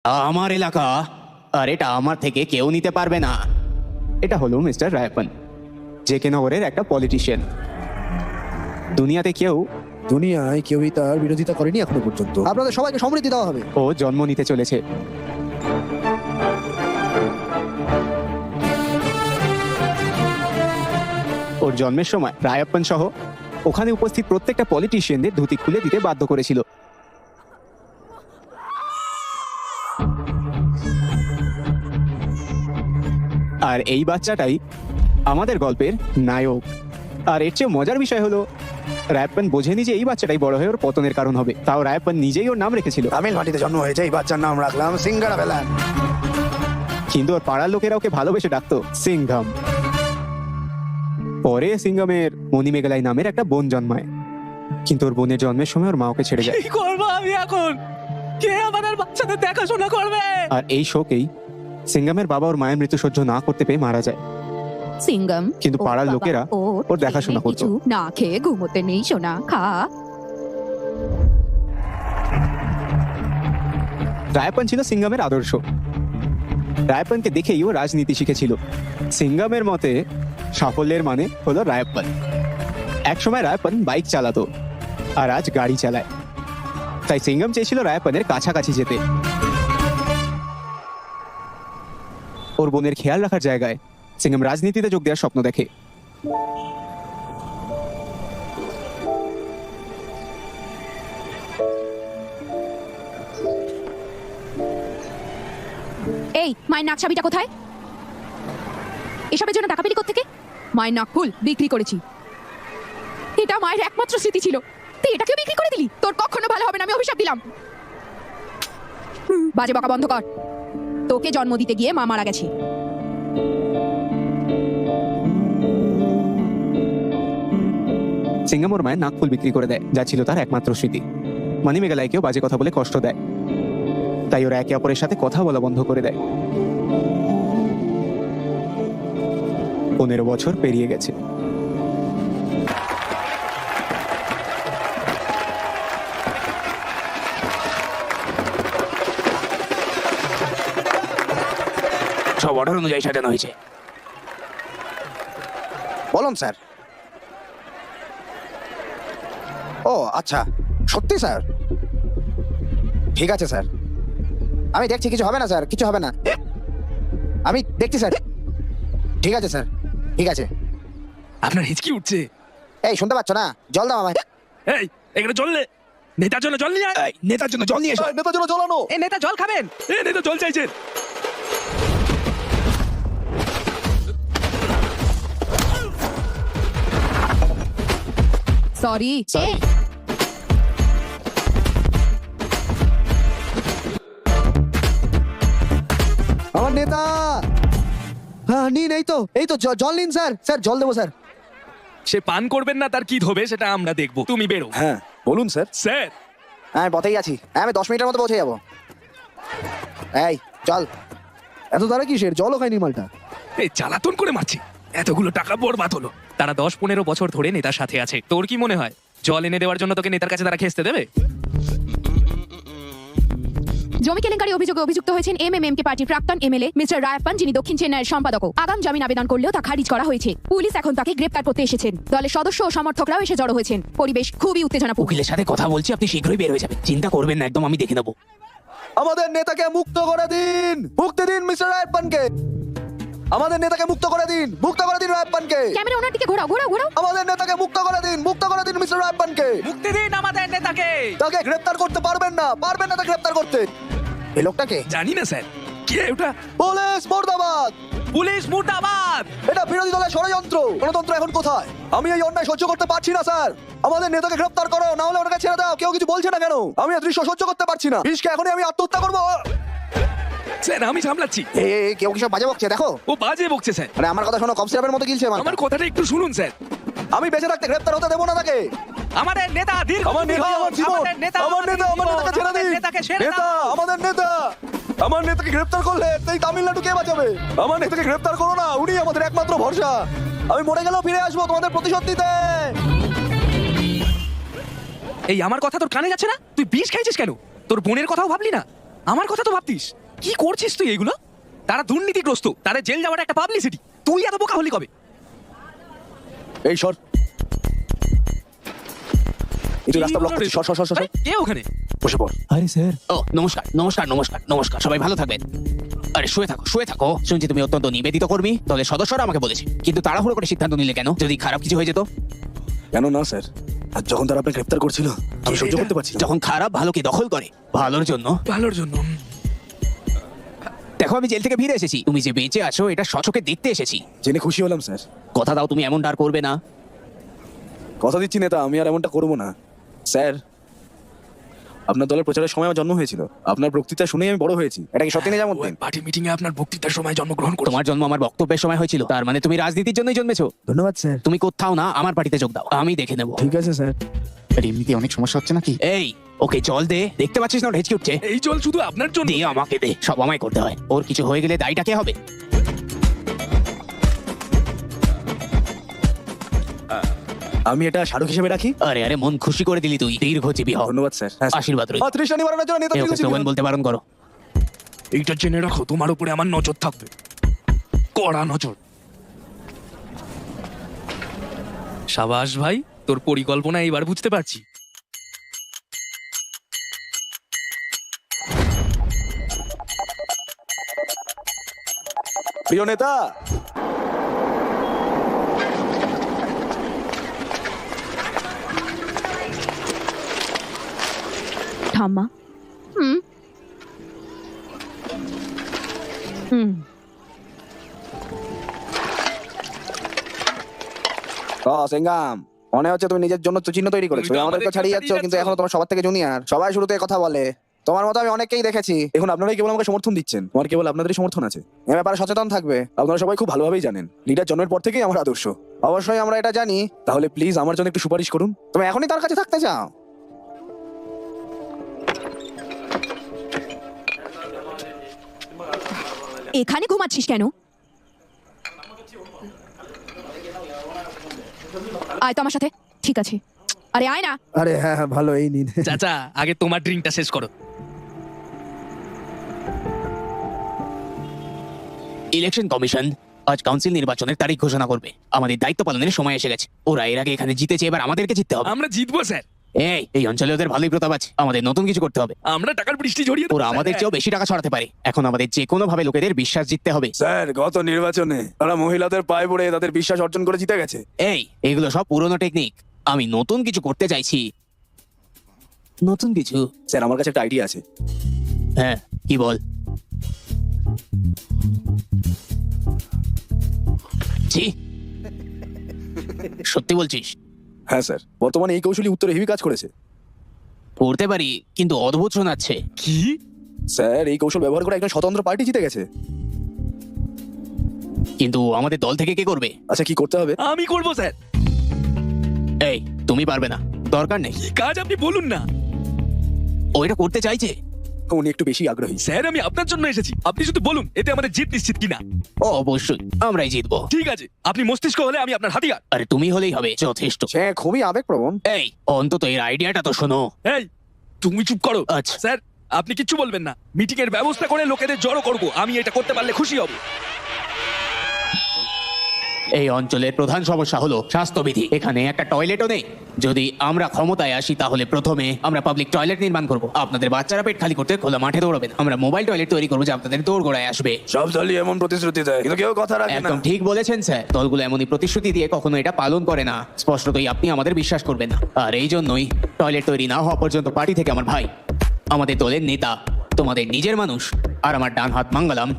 আমার এলাকা, আর এটা আমার থেকে কেউ নিতে পারবে না। এটা হলো মিস্টার রায়াপ্পান, জেকে নগরের একটা পলিটিশিয়ান। দুনিয়ায় কেউই তার বিরোধিতা করেনি এখনো পর্যন্ত। আপনাদের সবাইকে সমৃদ্ধি দেওয়া হবে। ও জন্ম নিতে চলেছে। ওর জন্মের সময় রায়াপ্পান সহ ওখানে উপস্থিত প্রত্যেকটা পলিটিশিয়ানদের ধুতি খুলে দিতে বাধ্য করেছিল। আর এই বাচ্চাটাই আমাদের গল্পের নায়ক। আর এর চেয়ে মজার বিষয় হলো রায়াপ্পান বোঝেনি যে এই বাচ্চাটাই বড় হয়ে ওর পতনের কারণ হবে। তাও রায়াপ্পান নিজেই ওর নাম রেখেছিল। তামিল মাটিতে জন্ম হয়েছে, এই বাচ্চার নাম রাখলাম সিঙ্গারা বেলান। কিন্তু ওর পাড়ার লোকেরা ওকে ভালোবেসে ডাকতো সিংঘম। পরে সিংঘমের মণিমেঘালাই নামের একটা বোন জন্মায়, কিন্তু ওর বোনের জন্মের সময় ওর মা ওকে ছেড়ে যায়। কি করবো আমি এখন? কে আমাদের বাচ্চাদের দেখাশোনা করবে? আর এই শোকেই সিংঘমের বাবা ওর মায়ের মৃত্যু সহ্য না করতে পেয়ে মারা যায়। সিঙ্গম কিন্তু পাড়ার লোকেরা ওর দেখাশোনা করতো। না খেয়ে ঘুমোতে নেই, সোনা খা। রায়াপ্পান ছিল সিংঘমের আদর্শ। রায়াপ্পানকে দেখেই ও রাজনীতি শিখেছিল। সিংঘমের মতে সাফল্যের মানে হলো রায়াপ্পান। একসময় রায়াপ্পান বাইক চালাতো, আর আজ গাড়ি চালায়। তাই সিংঘম চেয়েছিল রায়াপ্পানের কাছাকাছি যেতে। ওর বোনের খেয়াল রাখার জায়গায় সিংঘম রাজনীতিতে যোগ দেওয়ার স্বপ্ন দেখে। এই মায়ের নাক চাবিটা কোথায়? এসবের জন্য টাকা পেলি কোত্থেকে? মায়ের নাক ফুল বিক্রি করেছি। এটা মায়ের একমাত্র স্মৃতি ছিল, তুই এটাকে বিক্রি করে দিলি। তোর কখনো ভালো হবে না, আমি অভিশাপ দিলাম। বাজে বকা বন্ধ কর। তোকে জন্ম দিতে গিয়ে মা মারা গেছে। সিংঘম ওর মায়ের নাকফুল বিক্রি করে দেয়, যা ছিল তার একমাত্র স্মৃতি। মণিমেঘালাইকেও বাজে কথা বলে কষ্ট দেয়, তাই ওরা একে অপরের সাথে কথা বলা বন্ধ করে দেয়। 15 বছর পেরিয়ে গেছে। সব অর্ডার অনুযায়ী সাজানো হয়েছে। বলুন স্যার। ও আচ্ছা, সত্যি স্যার? ঠিক আছে স্যার, আমি দেখছি। কিছু হবে না স্যার, কিছু হবে না। আমি দেখছি স্যার। ঠিক আছে স্যার, ঠিক আছে। আপনার হিচকি উঠছে। এই শুনতে পাচ্ছ না? জল দাও আমায়। এই এখানে জল নে। নেতার জন্য জল নিয়ে আয়। নেতার জন্য জল নিয়ে এসো। নেতার জন্য জল আনো। এ নেতা জল খাবেন? এ নেতা জল চাইছেন? সরি। আমার নেতা। হ্যাঁ নিন, এই তো জল নিন স্যার। স্যার জল দেবো স্যার। সে পান করবেন না, তার কি হবে সেটা আমরা দেখবো। তুমি বেরো। হ্যাঁ বলুন স্যার। স্যার আমি পথেই আছি। আমি 10 মিনিটের মধ্যে পৌঁছে যাবো। এই জল। এত তারা কিসের? জলও খায়নি মালটা। এই জ্বালাতন করে মারছি, এতগুলো টাকা বরবাদ হলো। তারা 10-15 বছর ধরে নেতার সাথে আছে। তোর কি মনে হয় জল এনে দেওয়ার জন্য তোকে নেতার কাছে তারা খেস্তে দেবে? জমি কেলেঙ্কারি অভিযোগে অভিযুক্ত হয়েছেন এমএমএমকে পার্টির প্রাক্তন এমএলএ মিস্টার রায়াপ্পান, যিনি দক্ষিণ চেন্নাইয়ের সম্পাদক। আগাম জামিন আবেদন করলেও তা খারিজ করা হয়েছে। পুলিশ এখন তাকে গ্রেপ্তার করতে এসেছেন। দলের সদস্য ও সমর্থকরাও এসে জড়ো হয়েছেন। পরিবেশ খুবই উত্তেজনাপূর্ণ। উকিলের সাথে কথা বলছি, আপনি শীঘ্রই বের হয়ে যাবেন। চিন্তা করবেন না, একদম আমি দেখে নেবো। আমাদের নেতাকে মুক্ত করে দিন। মুক্তি দিন মিস্টার রায়াপ্পানকে। আমাদের নেতাকে মুক্ত করে দিন। মুক্ত করে দিন রায়াপ্পানকে। ক্যামেরা ওনার দিকে ঘোরাও, ঘোরাও, ঘোরাও। আমাদের নেতাকে মুক্ত করে দিন। মুক্ত করে দিন মিস্টার রায়াপ্পানকে। মুক্তি দিন আমাদের নেতাকে। তাকে গ্রেফতার করতে পারবেন না, পারবেন না তাকে গ্রেফতার করতে। এই লোকটাকে জানি না স্যার। কে ওটা? পুলিশ মুর্দাবাদ। পুলিশ মুর্দাবাদ। এটা বিরোধী দলের ষড়যন্ত্র। গণতন্ত্র এখন কোথায়? আমি এই অন্যায় সহ্য করতে পারছি না স্যার। আমাদের নেতাকে গ্রেফতার করো, না হলে ওনাকে ছেড়ে দাও। কেউ কিছু বলছে না কেন? আমি এই দৃশ্য সহ্য করতে পারছি না। বিশকে এখনই আমি আত্মহত্যা করবো। স্যার আমি সামলাচ্ছি। কেউ কিছু বাজে বকছে, দেখো। ও বাজে বকছে স্যার। মানে আমার কথা শোনো, কফ সিরাপের মতো গিলছে আমার কথাটা একটু শুনুন স্যার। আমি বেঁচে থাকতে গ্রেফতার হতে দেবো না তাকে। আমাদের নেতা দীর্ঘ আমার নেতা, আমার জীবন। আমাদের নেতা, আমার নেতা, আমার নেতাকে ছেড়ে দিন। নেতাকে ছেড়ে নেতা, দাও। আমাদের নেতা। আমার নেতাকে গ্রেফতার করলে এই তামিলনাড়ু কে বাঁচাবে? আমার নেতাকে গ্রেফতার করো না, উনি আমাদের একমাত্র ভরসা। আমি মরে গেলেও ফিরে আসবো তোমাদের প্রতিশোধ নিতে। এই আমার কথা তোর কানে যাচ্ছে না? তুই বিষ খাইছিস কেন? তোর বোনের কথাও ভাবলি না? আমার কথা তো ভাবতিস। কি করছিস তুই এগুলো? তারা দুর্নীতিগ্রস্ত, তারা জেল যাওয়ার একটা পাবলিসিটি। তুই এত বোকা হলি কবে? এই সর, এই তুই রাস্তা ব্লক করছিস, সর সর সর সর। আরে, কে ওখানে? বসে পড়। আরে স্যার, ও নমস্কার নমস্কার নমস্কার নমস্কার, সবাই ভালো থাকবেন। আরে শুয়ে থাকো শুয়ে থাকো। শুনছি তুমি অত্যন্ত নিবেদিত কর্মী, দলের সদস্যরা আমাকে বলেছে। কিন্তু তাড়াহুড়ো করে সিদ্ধান্ত নিলে কেন? যদি খারাপ কিছু হয়ে যেত? কেন না স্যার, আর যখন তারা আপনাকে গ্রেফতার করছিল আমি সহ্য করতে পারছি না। যখন খারাপ ভালোকে দখল করে ভালোর জন্য। ভালোর জন্য। দেখো আমি জেল থেকে ফিরে এসেছি, তুমি যে বেঁচে আছো এটা সচকে দেখতে এসেছি। জেনে খুশি হলাম স্যার। কথা দাও তুমি এমন আর করবে না। কথা দিচ্ছি নেতা, আমি আর এমনটা করবো না। স্যার, আপনার দলের প্রচারের সময় আমার জন্ম হয়েছিল, আপনার বক্তৃতা শুনেই আমি বড় হয়েছি। এটা কি সত্যি না? যেমন পার্টি মিটিং এ আপনার বক্তৃতার সময় জন্মগ্রহণ করো। তোমার জন্ম আমার বক্তব্যের সময় হয়েছিল, তার মানে তুমি রাজনীতির জন্যই জন্মেছো। ধন্যবাদ স্যার। তুমি কোথাও না, আমার পার্টিতে যোগ দাও, আমি দেখে নেবো। ঠিক আছে স্যার। এমনিতে অনেক সমস্যা হচ্ছে নাকি? এই ওকে জল দে, দেখতে পাচ্ছিস না ওটা হেঁচকে উঠছে? এই জল শুধু আপনার জন্য। দে আমাকে দে, সব আমায় করতে হয়। ওর কিছু হয়ে গেলে দায়টা কে হবে? আমি এটা স্মারক হিসেবে রাখি। আরে আরে মন খুশি করে দিলি তুই, দীর্ঘজীবী হও। ধন্যবাদ স্যার। আশীর্বাদ রইল। তৃষ্ণা নিবারণের জন্য নেতা এ ওকে দীর্ঘজীবী স্লোগান হন। বলতে বারণ করো। এইটা জেনে রাখো, তোমার উপরে আমার নজর থাকবে, কড়া নজর। সাবাস ভাই, তোর পরিকল্পনা এবার বুঝতে পারছি। প্রিয় নেতা, ঠাম্মা। হুম হুম সিঙ্গাম, মনে হচ্ছে তুমি নিজের জন্য তো চিহ্ন তৈরি করেছো। তুমি তো আমাদেরকে আমাদেরকে ছাড়িয়ে ছাড়িয়ে যাচ্ছ, কিন্তু যাচ্ছ। এখনো তোমার সবার থেকে জুনিয়র। সবাই শুরুতে কথা বলে, তোমার মতো আমি অনেককেই দেখেছি। এখন আপনারাই কেবল আমাকে সমর্থন দিচ্ছেন, তোমার কেবল আপনাদেরই সমর্থন আছে। এ ব্যাপারে সচেতন থাকবে। আপনারা সবাই খুব ভালোভাবেই জানেন লিডার জন্মের পর থেকেই আমার আদর্শ। অবশ্যই আমরা এটা জানি। তাহলে প্লিজ আমার জন্য একটু সুপারিশ করুন। তুমি এখনই তার কাছে থাকতে চাও? এখানে ঘুমাচ্ছিস কেন? আয় তো আমার সাথে। ঠিক আছে, আরে আয় না। আরে হ্যাঁ হ্যাঁ, ভালো, এই নিন। চাচা, আগে তোমার ড্রিঙ্কটা শেষ করো। ইলেকশন কমিশন আজ কাউন্সিল নির্বাচনের তারিখ ঘোষণা করবে। আমাদের দায়িত্ব পালনের সময় এসে গেছে। ওরা এর আগে এখানে জিতেছে, এবার আমাদেরকে জিততে হবে। আমরা জিতবো স্যার। এই অঞ্চলে ওদের ভালোই প্রতাপ আছে, আমাদের নতুন কিছু করতে হবে। আমরা টাকার বৃষ্টি ঝরিয়ে দেবো, ওরা স্যার। আমাদের চেয়েও বেশি টাকা ছড়াতে পারে। এখন আমাদের যে কোনো ভাবে লোকেদের বিশ্বাস জিততে হবে। স্যার, গত নির্বাচনে তারা মহিলাদের পায়ে পড়ে তাদের বিশ্বাস অর্জন করে জিতে গেছে। এগুলো সব পুরনো টেকনিক। আমি নতুন কিছু করতে চাইছি। নতুন কিছু? স্যার, আমার কাছে একটা আইডিয়া আছে। হ্যাঁ, কি বল? জি, সত্যি বলছিস? হ্যাঁ স্যার, বর্তমানে এই কৌশলী উত্তরে হেভি কাজ করেছে। করতে পারি, কিন্তু অদ্ভুত শোনাচ্ছে। কি? স্যার, এই কৌশল ব্যবহার করে একজন স্বতন্ত্র পার্টি জিতে গেছে। কিন্তু আমাদের দল থেকে কে করবে? আচ্ছা, কি করতে হবে? আমি করবো স্যার। তুমি পারবে না, দরকার নেই। কি কাজ আপনি বলুন না। ও এটা করতে চাইছে। উনি একটু বেশি আগ্রহী। স্যার, আমি আপনার জন্য এসেছি, আপনি শুধু বলুন এতে আমাদের জিত নিশ্চিত কিনা। ও অবশ্যই, আমরাই জিতবো। ঠিক আছে, আপনি মস্তিষ্ক হলে আমি আপনার হাতিয়ার। আরে তুমি হলেই হবে, যথেষ্ট। সে খুবই আবেগপ্রবণ। অন্তত এর আইডিয়াটা তো শোনো। এই, তুমি চুপ করো। আচ্ছা। স্যার, আপনি কিচ্ছু বলবেন না। মিটিং এর ব্যবস্থা করে লোকেদের জড়ো করব। আমি এটা করতে পারলে খুশি হব। এই অঞ্চলের প্রধান সমস্যা হলো স্বাস্থ্যবিধি। এখানে একটা টয়লেটও নেই। যদি আমরা ক্ষমতায় আসি তাহলে প্রথমে আমরা পাবলিক টয়লেট নির্মাণ করব। আপনাদের বাচ্চারা পেট খালি করতে খোলা মাঠে দৌড়াবে না। আমরা মোবাইল টয়লেট তৈরি করবো যে আপনাদের দৌড়গোড়ায় আসবে। সব দলই এমন প্রতিশ্রুতি দেয়, কিন্তু কেউ কথা রাখে না। একদম ঠিক বলেছেন স্যার, দলগুলো এমনই প্রতিশ্রুতি দিয়ে কখনো এটা পালন করে না। স্পষ্টতই আপনি আমাদের বিশ্বাস করবেন না। আর এই জন্যই টয়লেট তৈরি না হওয়া পর্যন্ত পার্টি থেকে আমার ভাই, আমাদের দলের নেতা, তোমাদের নিজের মানুষ, আর আমার ডান হাত মঙ্গলম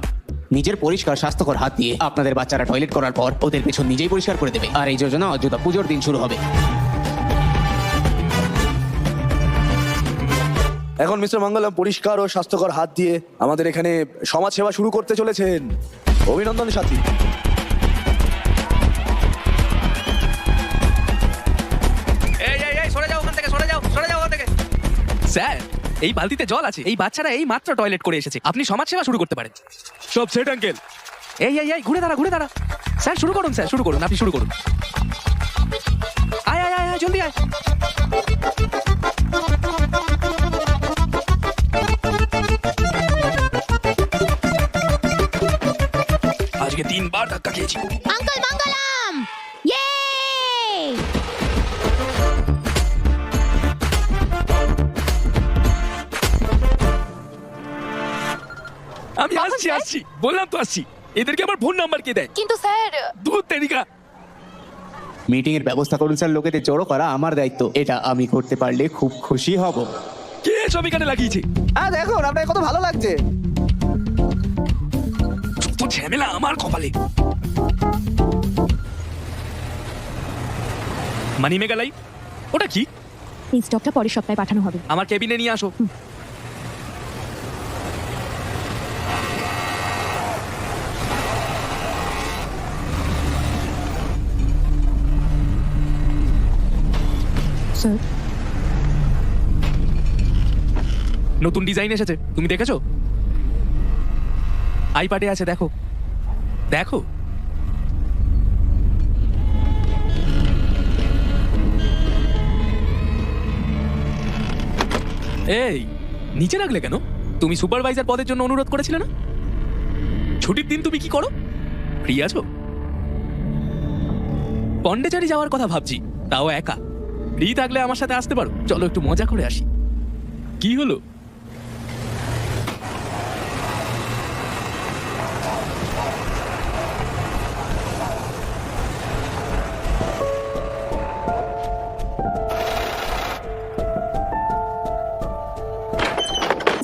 নিজের পরিষ্কার স্বাস্থ্যকর হাত দিয়ে আপনাদের বাচ্চারা টয়লেট করার পর ওদের পেছন নিজেই পরিষ্কার করে দেবে। আর এই যোজনা অযোধ্যা পুজোর দিন শুরু হবে। এখন মিস্টার মঙ্গলম পরিষ্কার ও স্বাস্থ্যকর হাত দিয়ে আমাদের এখানে সমাজ সেবা শুরু করতে চলেছেন। অভিনন্দন সাথী। এই, সরে যাও ওখান থেকে, সরে যাও ওখান থেকে। স্যার, এই বালতিতে জল আছে। এই বাচ্চারা এই মাত্র টয়লেট করে এসেছে। আপনি সমাজ সেবা শুরু করতে পারেন। সব সেট আঙ্কেল। এই, ঘুরে দাঁড়া। স্যার, শুরু করুন স্যার, শুরু করুন, আপনি শুরু করুন। আয়, জলদি আয়। থেকে 3 বার ধাক্কা খেয়েছি। আঙ্কেল মঙ্গলম ইয়ে আমি আসছি আসছি, বললাম তো আসছি। এদেরকে আমার ফোন নাম্বার কে দেয়? কিন্তু স্যার দূর তেরিকা। মিটিং এর ব্যবস্থা করুন স্যার, লোকেদের জড়ো করা আমার দায়িত্ব, এটা আমি করতে পারলে খুব খুশি হব। কে সব এখানে লাগিয়েছে? হ্যাঁ দেখুন আপনাকে কত ভালো লাগছে। তো ঝামেলা আমার কপালে। মানি মেগালাই, ওটা কি? এই স্টকটা পরের সপ্তাহে পাঠানো হবে। আমার কেবিনে নিয়ে আসো। স্যার নতুন ডিজাইন এসেছে, তুমি দেখেছো? আইপ্যাডে আছে, দেখো দেখো। এই নিচে রাখলে কেন? তুমি সুপারভাইজার পদের জন্য অনুরোধ করেছিলে না? ছুটির দিন তুমি কি করো? ফ্রি আছো? পন্ডিচেরি যাওয়ার কথা ভাবছি, তাও একা। ফ্রি থাকলে আমার সাথে আসতে পারো, চলো একটু মজা করে আসি। কি হলো?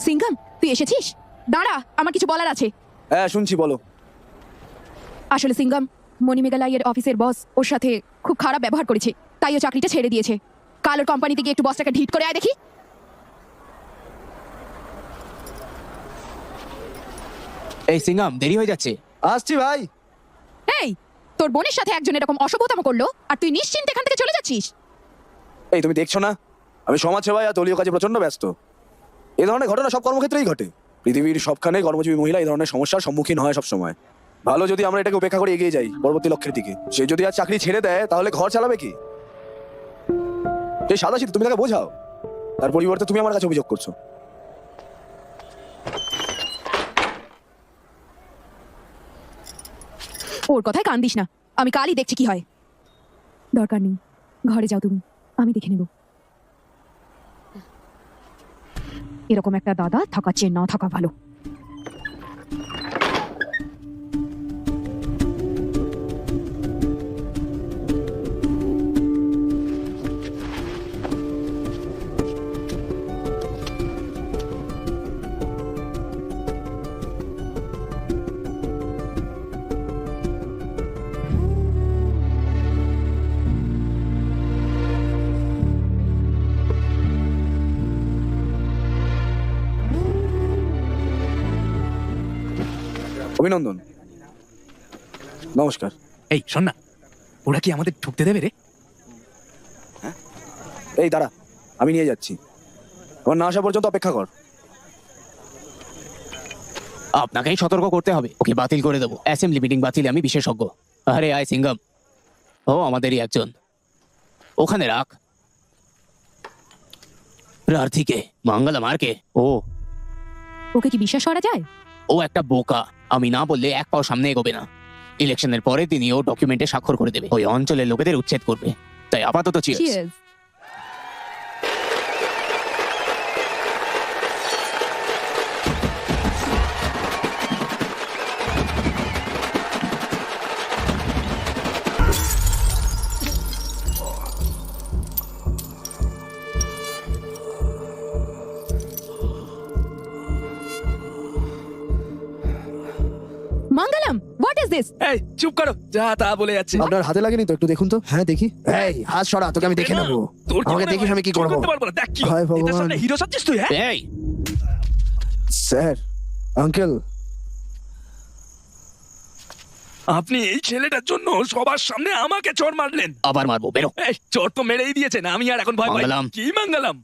সিংঘম তুই এসেছিস? দাঁড়া, আমার কিছু বলার আছে। হ্যাঁ শুনছি, বলো। আসলে সিংঘম, মণিমেঘালয়ের অফিসের বস ওর সাথে খুব খারাপ ব্যবহার করেছে, তাই ও চাকরিটা ছেড়ে দিয়েছে। কাল ওর কোম্পানিতে গিয়ে একটু বসটাকে ঢিট করে আয় দেখি। এই সিঙ্গাম, দেরি হয়ে যাচ্ছে। আসছি ভাই। এই তোর বোনের সাথে একজন এরকম অসভ্যতাম করলো আর তুই নিশ্চিন্তে এখান থেকে চলে যাচ্ছিস? এই তুমি দেখছো না আমি সমাজ সেবায় আর দলীয় কাজে প্রচন্ড ব্যস্ত। এই ধরনের ঘটনা সব কর্মক্ষেত্রেই ঘটে। পৃথিবীর সবখানে কর্মজীবী মহিলা এই ধরনের সমস্যার সম্মুখীন হয় সব সময়। ভালো যদি আমরা এটাকে উপেক্ষা করে এগিয়ে যাই পরবর্তী লক্ষ্যের দিকে। সে যদি আর চাকরি ছেড়ে দেয় তাহলে ঘর চালাবে কি? সেই সাদাশীত তুমি তাকে বোঝাও, তার পরিবর্তে তুমি আমার কাছে অভিযোগ করছো। ওর কথায় কান দিস না, আমি কালই দেখছি কি হয়। দরকার নেই, ঘরে যাও তুমি, আমি দেখে নেব। এরকম একটা দাদা থাকার চেয়ে না থাকা ভালো। অভিনন্দন, নমস্কার। এই শোন না, ওরা কি আমাদের ঢুকতে দেবে রে? এই দাঁড়া, আমি নিয়ে যাচ্ছি, আমার না আসা পর্যন্ত অপেক্ষা কর। আপনাকেই সতর্ক করতে হবে, ওকে বাতিল করে দেবো। অ্যাসেম্বলি মিটিং বাতিলে আমি বিশেষজ্ঞ। আরে আয় সিঙ্গাম, ও আমাদেরই একজন। ওখানে রাখ প্রার্থীকে। মঙ্গলম আর কে? ওকে কি বিশ্বাস করা যায়? ও একটা বোকা, আমি না বললে এক পাও সামনে এগোবে না। ইলেকশনের পরের দিনই ও ডকুমেন্টে স্বাক্ষর করে দেবে, ওই অঞ্চলের লোকেদের উচ্ছেদ করবে। তাই আপাতত cheers. Cheers. Mangalam, what is this? এই চুপ করো, যা তা বলে যাচ্ছে। আপনার হাতে লাগেনি তো? একটু দেখুন তো। হ্যাঁ দেখি। এই হাত সরা, তোকে আমি দেখে নেবো। তোর কি আমাকে মনে দেখিস হয় আমি কি কিছু করবো। করতে পারবো না? দেখ কি হায় হয়। এদের ভগবান। সামনে হিরো সাচ্ছিস তুই? হ্যাঁ এই স্যার, আঙ্কেল, আপনি এই ছেলেটার জন্য সবার সামনে আমাকে চড় মারলেন। আবার মারবো, বেরো। এই চড় তো মেরেই দিয়েছেন, আমি আর এখন ভয় পাই। মঙ্গলম। কি মঙ্গলম?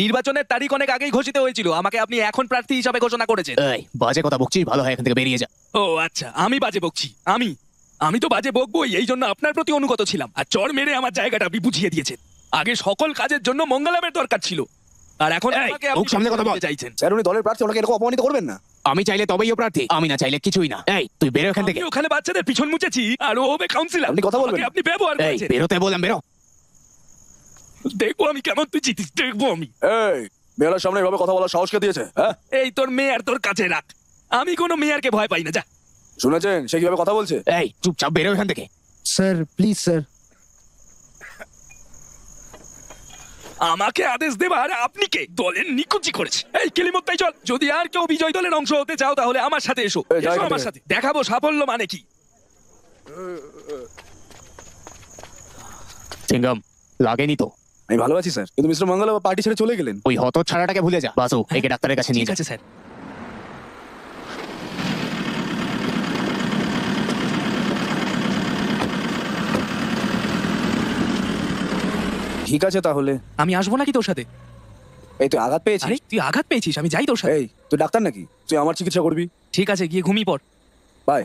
নির্বাচনের তারিখ অনেক আগেই ঘোষিত হয়েছিল, আমাকে আপনি এখন প্রার্থী হিসাবে ঘোষণা করেছেন। এই বাজে কথা বকছিস, ভালো হয় এখান থেকে বেরিয়ে যা। ও আচ্ছা, আমি বাজে বকছি? আমি তো বাজে বকবই, এই জন্য আপনার প্রতি অনুগত ছিলাম। আর চড় মেরে আমার জায়গাটা আপনি বুঝিয়ে দিয়েছেন। আগে সকল কাজের জন্য মঙ্গলমের দরকার ছিল, আর এখন এই, আমাকে মুখ সামনে কথা বল। চাইছেন। স্যার উনি দলের প্রার্থী, ওনাকে এরকম অপমানিত করবেন না। আমি চাইলে তবেই ও প্রার্থী, আমি না চাইলে কিছুই না। এই তুই বেরো এখান থেকে। আমি ওখানে বাচ্চাদের পিছন মুছেছি আর ও হবে কাউন্সিলর। আপনি কথা বলবেন আমাকে না। আপনি ব্যবহার এই করেছেন। বেরোতে বললাম, বেরো। দেখবো আমি কেমন তুই জিতিস, দেখবো আমি। এই মেয়ের সামনে এভাবে কথা বলার সাহস কে দিয়েছে? হ্যাঁ, এই তোর মেয়ার তোর কাছে রাখ, আমি কোনো মেয়ারকে ভয় পাই না। যা। শুনেছেন সে কিভাবে কথা বলছে? এই চুপচাপ বেরো এখান থেকে। Sir please sir. আমাকে আদেশ দেবার আপনি কে? দলের নিকুচি করেছে। এই কেলিমত্তাই চল, যদি আর কেউ বিজয় দলের অংশ হতে চাও তাহলে আমার সাথে এসো। এই, যা এসো এখান আমার থেকে। সাথে, দেখাবো সাফল্য মানে কি। সিঙ্গম লাগেনি তো? আমি ভালো আছি স্যার, কিন্তু মিস্টার মঙ্গল পার্টি ছেড়ে চলে গেলেন। ওই হত ছাড়াটাকে ভুলে যা। বাসু একে ডাক্তারের কাছে নিয়ে ঠিক যা। আছে স্যার। ঠিক আছে তাহলে। আমি আসবো নাকি তোর সাথে? এই তুই আঘাত পেয়েছিস? আরে তুই আঘাত পেয়েছিস, আমি যাই তোর সাথে। এই তুই ডাক্তার নাকি? তুই আমার চিকিৎসা করবি? ঠিক আছে, গিয়ে ঘুমিয়ে পড়। বাই।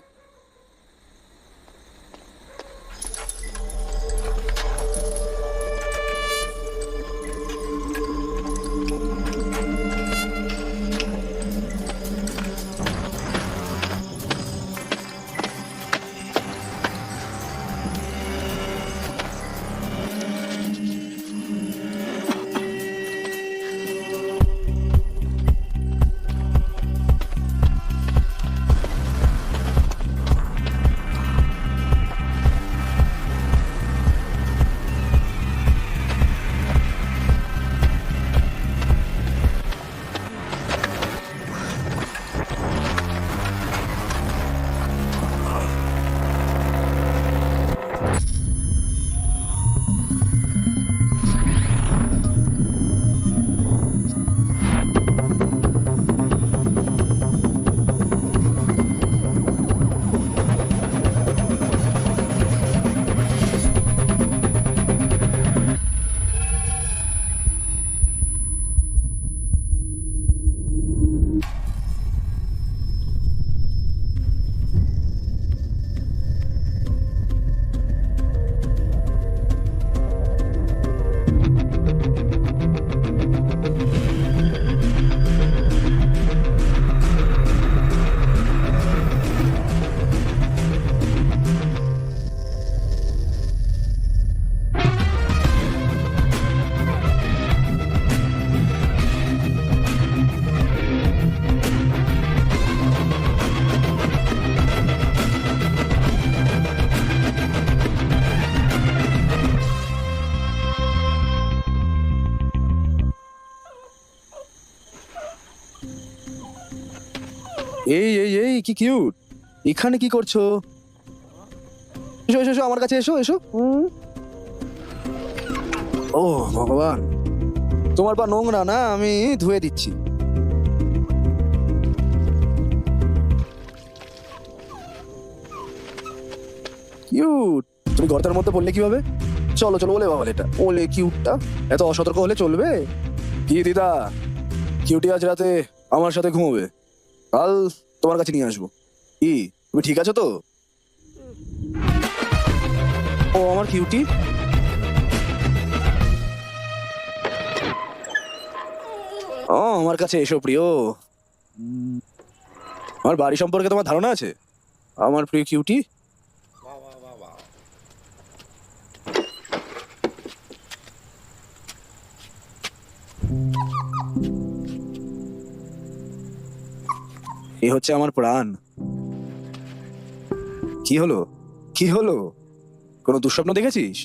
এই এই এই কি কিউট, এখানে কি করছো? এসো এসো এসো, আমার কাছে এসো এসো। ও ভগবান, তোমার পা নোংরা না, আমি ধুয়ে দিচ্ছি। কিউট, তুমি গর্তের মধ্যে পড়লে কিভাবে? চলো চলো, ওলে বাবা, এটা ওলে কিউটটা এত অসতর্ক হলে চলবে? কি দিদা, কিউটি আজ রাতে আমার সাথে ঘুমোবে, কাল তোমার কাছে নিয়ে আসবো। কি তুমি ঠিক আছো তো? ও আমার কিউটি, ও আমার কাছে এসো প্রিয়। আমার বাড়ি সম্পর্কে তোমার ধারণা আছে আমার প্রিয় কিউটি? এ হচ্ছে আমার প্রাণ। কি হলো, কি হলো? কোনো দুঃস্বপ্ন দেখেছিস?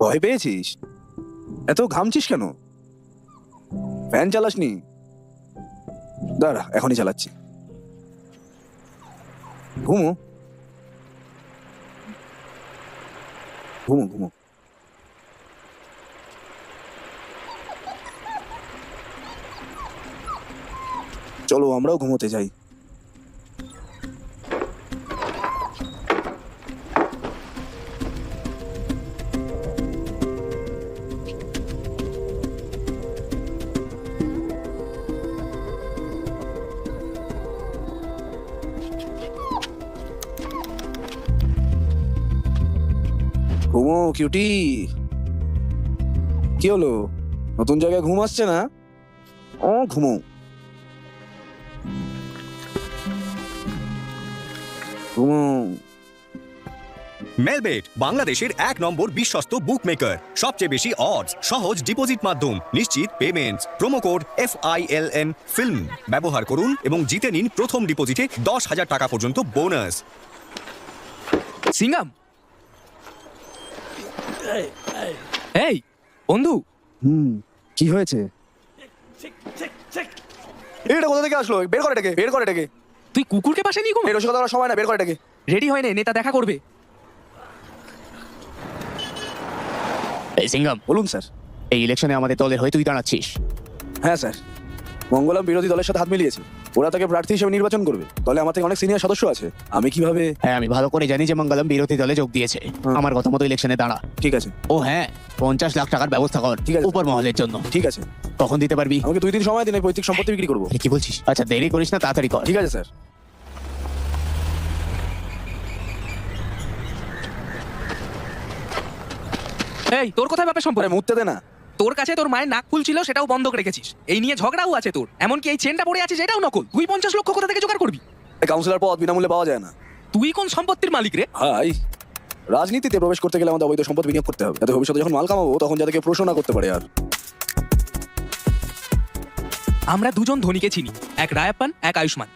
ভয় পেয়েছিস? এত ঘামছিস কেন? ফ্যান চালাসনি? দাঁড়া, এখনই চালাচ্ছি। ঘুমো ঘুমো ঘুমো। চলো আমরাও ঘুমোতে যাই। ঘুমো কিউটি। কি হলো, নতুন জায়গায় ঘুম আসছে না? ও ঘুমো ঘুমো। মেলবেট বাংলাদেশের 1 নম্বর বিশ্বস্ত বুকমেকার, সবচেয়ে বেশি অডস, সহজ ডিপোজিট মাধ্যম, নিশ্চিত payments. Promo code FILN film ব্যবহার করুন এবং জিতে নিন প্রথম ডিপোজিটে 10,000 টাকা পর্যন্ত বোনাস। সিঙ্গাম, এই বন্ধু, কি হয়েছে? এটা কোথা থেকে আসলো? বের করে এটাকে, বের করে এটাকে। তুই কুকুরকে পাশে নিয়ে ঘুমা। এই রসিকতা করার সময় না, বের করে এটাকে। রেডি হয় না, নেতা দেখা করবে। এই সিঙ্গাম, বলুন স্যার। এই ইলেকশনে আমাদের দলের হয়ে তুই দাঁড়াচ্ছিস। হ্যাঁ স্যার, মঙ্গলম বিরোধী দলের সাথে হাত মিলিয়েছে, ওরা তাকে প্রার্থী হিসেবে নির্বাচন করবে। দলে আমার থেকে অনেক সিনিয়র সদস্য আছে, আমি কিভাবে? হ্যাঁ, আমি ভালো করে জানি যে মঙ্গলম বিরোধী দলে যোগ দিয়েছে। আমার কথা মতো ইলেকশনে দাঁড়া। ঠিক আছে, ও হ্যাঁ, 50 লাখ টাকার ব্যবস্থা কর ঠিক আছে। উপর মহলের জন্য। ঠিক আছে। কখন দিতে পারবি? আমাকে 2 দিন সময় দিন, এই পৈতৃক সম্পত্তি বিক্রি করবো। আরে কি বলছিস? আচ্ছা, দেরি করিস না, তাড়াতাড়ি কর। ঠিক আছে স্যার। এই তোর কোথায় ব্যাপার সম্পর্ক? পরে মুততে দে না। তোর কাছে তোর মায়ের নাক ফুল ছিল, সেটাও বন্ধক রেখেছিস। এই নিয়ে ঝগড়াও আছে তোর। এমনকি এই চেনটা পড়ে আছে, সেটাও নকল। তুই 50 লক্ষ কোথা থেকে জোগাড় করবি? এই কাউন্সিলর পদ বিনামূল্যে পাওয়া যায় না তুই কোন সম্পত্তির মালিক রে? ভাই। রাজনীতিতে প্রবেশ করতে গেলে আমাদের অবৈধ সম্পদ বিনিয়োগ করতে হবে, যাতে ভবিষ্যতে যখন মাল কামাবো তখন যাদেরকে প্রশ্ন না করতে পারে। আর আমরা দুজন ধনীকে চিনি, এক রায়াপ্পান, এক আয়ুষ্মান।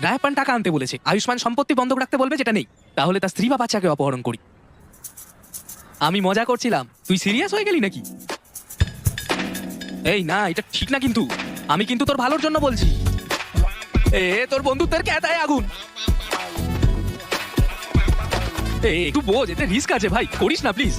রায়াপ্পান টাকা আনতে বলেছে, আয়ুষ্মান সম্পত্তি বন্ধক রাখতে বলবে যেটা নেই। তাহলে তার স্ত্রী বা বাচ্চাকে অপহরণ করি। আমি মজা করছিলাম, তুই সিরিয়াস হয়ে গেলি নাকি? এই না, এটা ঠিক না কিন্তু। আমি কিন্তু তোর ভালোর জন্য বলছি। তোর বন্ধুত্বের ক্যাতায় আগুন। একটু বোঝ, এতে রিস্ক আছে ভাই, করিস না প্লিজ।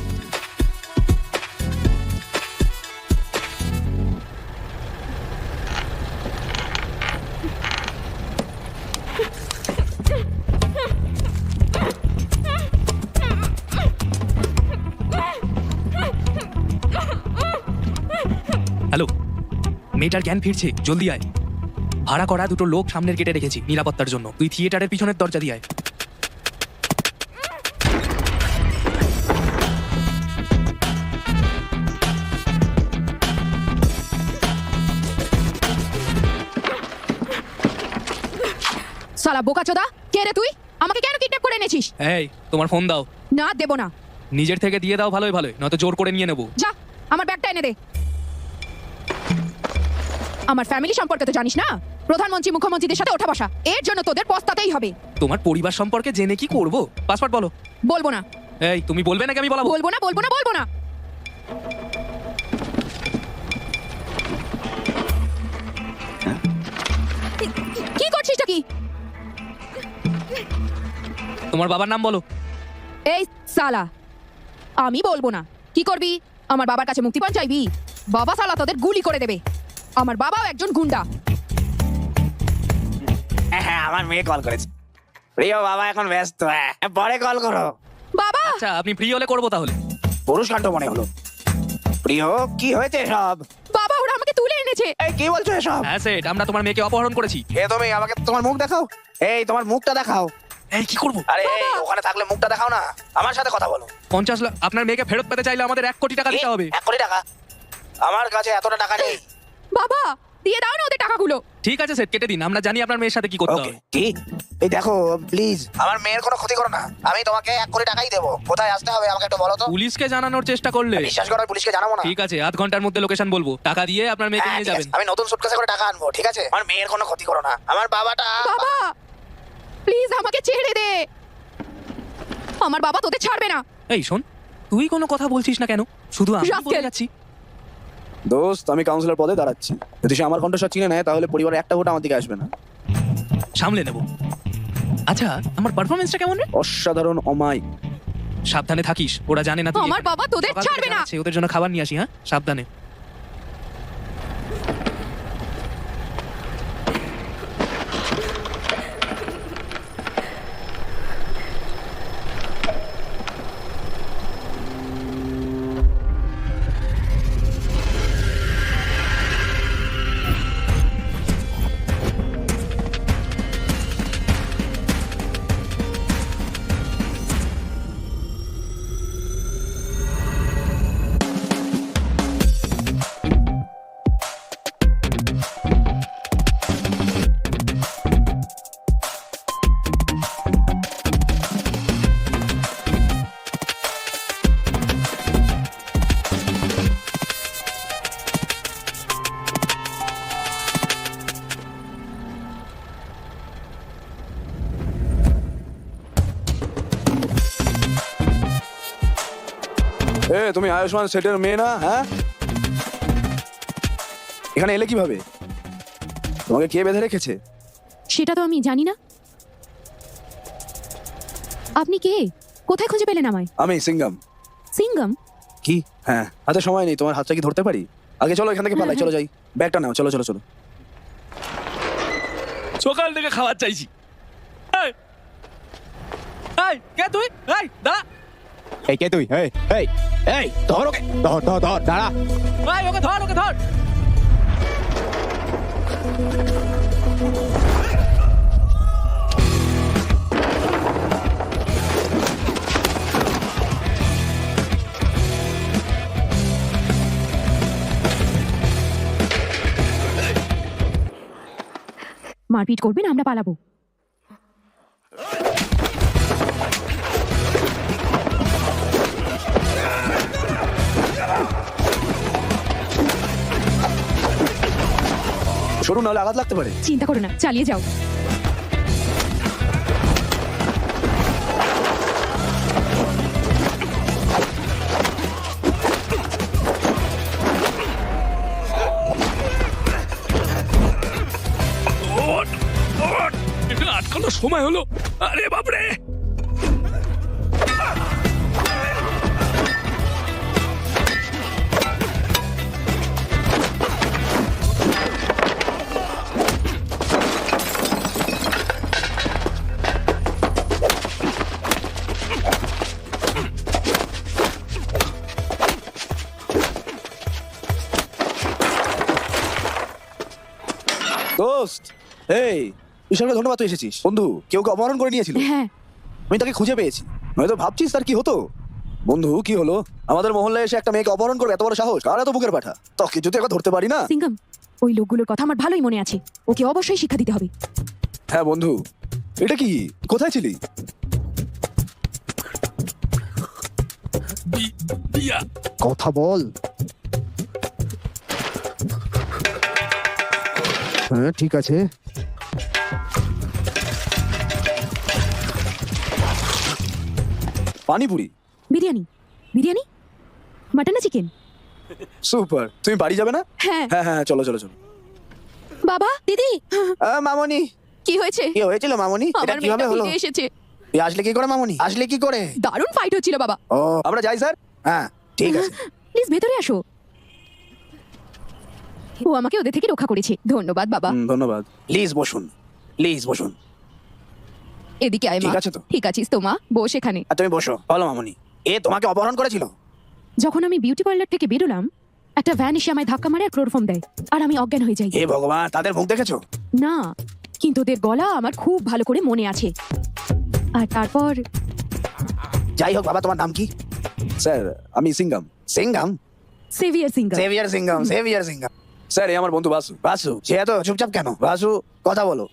হ্যালো, মেয়েটার জ্ঞান ফিরছে, জলদি আয়। ভাড়া করা 2টো লোক সামনের গেটে রেখেছি নিরাপত্তার জন্য। তুই থিয়েটারের পিছনের দরজা দিয়ে আয়। সালা বোকাচোদা, কে রে তুই? আমাকে কেন কিডন্যাপ করে এনেছিস? এই তোমার ফোন দাও। না, দেবো না। নিজের থেকে দিয়ে দাও, ভালোই ভালোই, নয়তো জোর করে নিয়ে নেবো। যা, আমার ব্যাগটা এনে দে। আমার ফ্যামিলি সম্পর্কে তো জানিস না, প্রধানমন্ত্রী মুখ্যমন্ত্রীদের সাথে ওঠা বসা। এর জন্য তোদের পস্তাতেই হবে। তোমার পরিবার সম্পর্কে জেনে কি করব? পাসওয়ার্ড বলো। বলবো না। এই তুমি বলবে নাকি আমি বলবো? বলবো না, বলবো না, বলবো না। কি করছিসটা কি? তোমার বাবার নাম বলো। এই সালা, আমি বলবো না। কি করবি? আমার বাবার কাছে মুক্তিপণ চাইবি? বাবা সালা তোদের গুলি করে দেবে। আমার বাবাও একজন গুন্ডা। হ্যাঁ, আমার মেয়ে কল করেছে। প্রিয় বাবা এখন ব্যস্ত, পরে কল করো। বাবা, আচ্ছা, আপনি ফ্রি হলে করবো তাহলে। পুরুষ কাণ্ড মনে হলো। প্রিয়, কি হয়েছে সব? বাবা ওরা আমাকে তুলে এনেছে। এই কি বলছো এসব? হ্যাঁ সেট, আমরা তোমার মেয়েকে অপহরণ করেছি। এ তুমি আমাকে তোমার মুখ দেখাও। এই তোমার মুখটা দেখাও। এই কি করবো? আরে এই, ওখানে থাকলে মুখটা দেখাও না, আমার সাথে কথা বলো। 50 লাখ। আপনার মেয়েকে ফেরত পেতে চাইলে আমাদের 1 কোটি টাকা দিতে হবে। 1 কোটি টাকা? আমার কাছে এতটা টাকা নেই। বাবা, দিয়ে দাও না ওদের টাকাগুলো। ঠিক আছে সেট, কেটে দিন। আমরা জানি আপনার মেয়ের সাথে কি করতে ওকে, হবে। কি? এই দেখো প্লিজ, আমার মেয়ের কোনো ক্ষতি করো না। আমি তোমাকে 1 কোটি টাকাই দেবো। কোথায় আসতে হবে আমাকে একটু বলো তো। পুলিশকে জানানোর চেষ্টা করলে? বিশ্বাস করো, আমি পুলিশকে জানাবো না। ঠিক আছে, 1/2 ঘন্টার মধ্যে লোকেশন বলবো। টাকা দিয়ে আপনার মেয়েকে হ্যাঁ, নিয়ে ঠিক যাবেন। আছে, আমি নতুন সুটকেসে করে টাকা আনবো, ঠিক আছে? আমার মেয়ের কোনো ক্ষতি করো না। আমার বাবাটা বাবা প্লিজ আমাকে ছেড়ে দে। আমার বাবা তোদের ছাড়বে না। এই শোন, তুই কোনো কথা বলছিস না কেন? শুধু আমি রাস্কেল। বলে যাচ্ছি। দোস্ত, আমি কাউন্সিলর পদে দাঁড়াচ্ছি। যদি সে আমার কণ্ঠস্বর চিনে নেয় তাহলে পরিবারের একটা ভোট আমার দিকে আসবে না। সামলে নেব। আচ্ছা, আমার পারফরমেন্সটা কেমন রে? অসাধারণ, অমায়িক। সাবধানে থাকিস, ওরা জানে না তুই আমার এখানে। বাবা তোদের সকাল থেকে ছাড়বে না। জানাচ্ছে, ওদের জন্য খাবার নিয়ে আসি। হ্যাঁ, সাবধানে। তুমি আয়ুষ্মান সেটের মেয়ে না? হ্যাঁ, এখানে এলে কিভাবে? তোমাকে কে বেঁধে রেখেছে? সেটা তো আমি জানি না। আপনি কে? কোথায় খুঁজে পেলেন আমায়? আমি সিঙ্গাম। সিঙ্গম? কি? হ্যাঁ, হাতে সময় নেই, তোমার হাতটা কি ধরতে পারি? আগে চলো এখান থেকে পালাই, চলো যাই, ব্যাগটা নাও, চলো চলো চলো। সকাল থেকে খাবার চাইছি। এই, এই, কে তুই? এই, দাঁড়া। এই কে তুই? এই এই এই ধর ওকে, ধর ধর ধর, দাঁড়া। এই, ওকে ধর, ওকে ধর। মারপিট করবেন, আমরা পালাবো। সরু, নাহলে আঘাত লাগতে পারে। চিন্তা করো না, চালিয়ে যাও। ওঠ, ওঠ। এখানে আটকানোর সময় হলো। আরে বাপরে। দোস্ত, এই ঈশ্বরকে ধন্যবাদ, তুই এসেছিস। বন্ধু, কেউ অপহরণ করে নিয়েছিল, হ্যাঁ, আমি তাকে খুঁজে পেয়েছি। নয়তো ভাবছিস তার কি হতো? বন্ধু, কি হলো? আমাদের মহল্লায় এসে একটা মেয়েকে অপহরণ করবে, এত বড় সাহস? আর এত বুকের পাঠা, তোকে যদি একবার ধরতে পারি না। সিঙ্গম, ওই লোকগুলোর কথা আমার ভালোই মনে আছে। ওকে অবশ্যই শিক্ষা দিতে হবে। হ্যাঁ বন্ধু, এটা কি? কোথায় ছিলি? বিয়া। কথা বল। হ্যাঁ, ঠিক আছে। পানিপুরি, বিরিয়ানি? বিরিয়ানি? মাটন না চিকেন? সুপার। তুমি বাড়ি যাবে না? হ্যাঁ। হ্যাঁ হ্যাঁ, চলো চলো চলো। বাবা, দিদি, মামনি, কি হয়েছে? কি হয়েছিল মামনি? এটা আমার কিভাবে মেয়েটা হলো? ফিরে এসেছে। এ আসলে কি করে মামনি? আসলে কি করে? দারুণ ফাইট হচ্ছিল বাবা। ও, আমরা যাই স্যার। হ্যাঁ ঠিক আছে। প্লিজ ভেতরে আসো। ও আমাকে ওদের থেকে রক্ষা করেছে। ধন্যবাদ বাবা। ধন্যবাদ। প্লিজ বসুন, প্লিজ বসুন। এদিকে আয় মা। ঠিক আছে তো? ঠিক আছিস তো মা? বস এখানে। আর তুমি বসো। বলো মামনি, এ তোমাকে অপহরণ করেছিল? যখন আমি বিউটি পার্লার থেকে বেরোলাম, একটা ভ্যান এসে আমায় ধাক্কা মারে আর ক্লোরোফর্ম দেয়, আর আমি অজ্ঞান হয়ে যাই। হে ভগবান, তাদের মুখ দেখেছো? না, কিন্তু ওদের গলা আমার খুব ভালো করে মনে আছে। আর তারপর যাই হোক বাবা, তোমার নাম কি? স্যার, আমি Singham. Singham? Saviour singer. Saviour Singham, saviour Singham. Sir, এই আমার বন্ধু বাসু। বাসু, সে এত চুপচাপ কেন? বাসু, কথা বলো।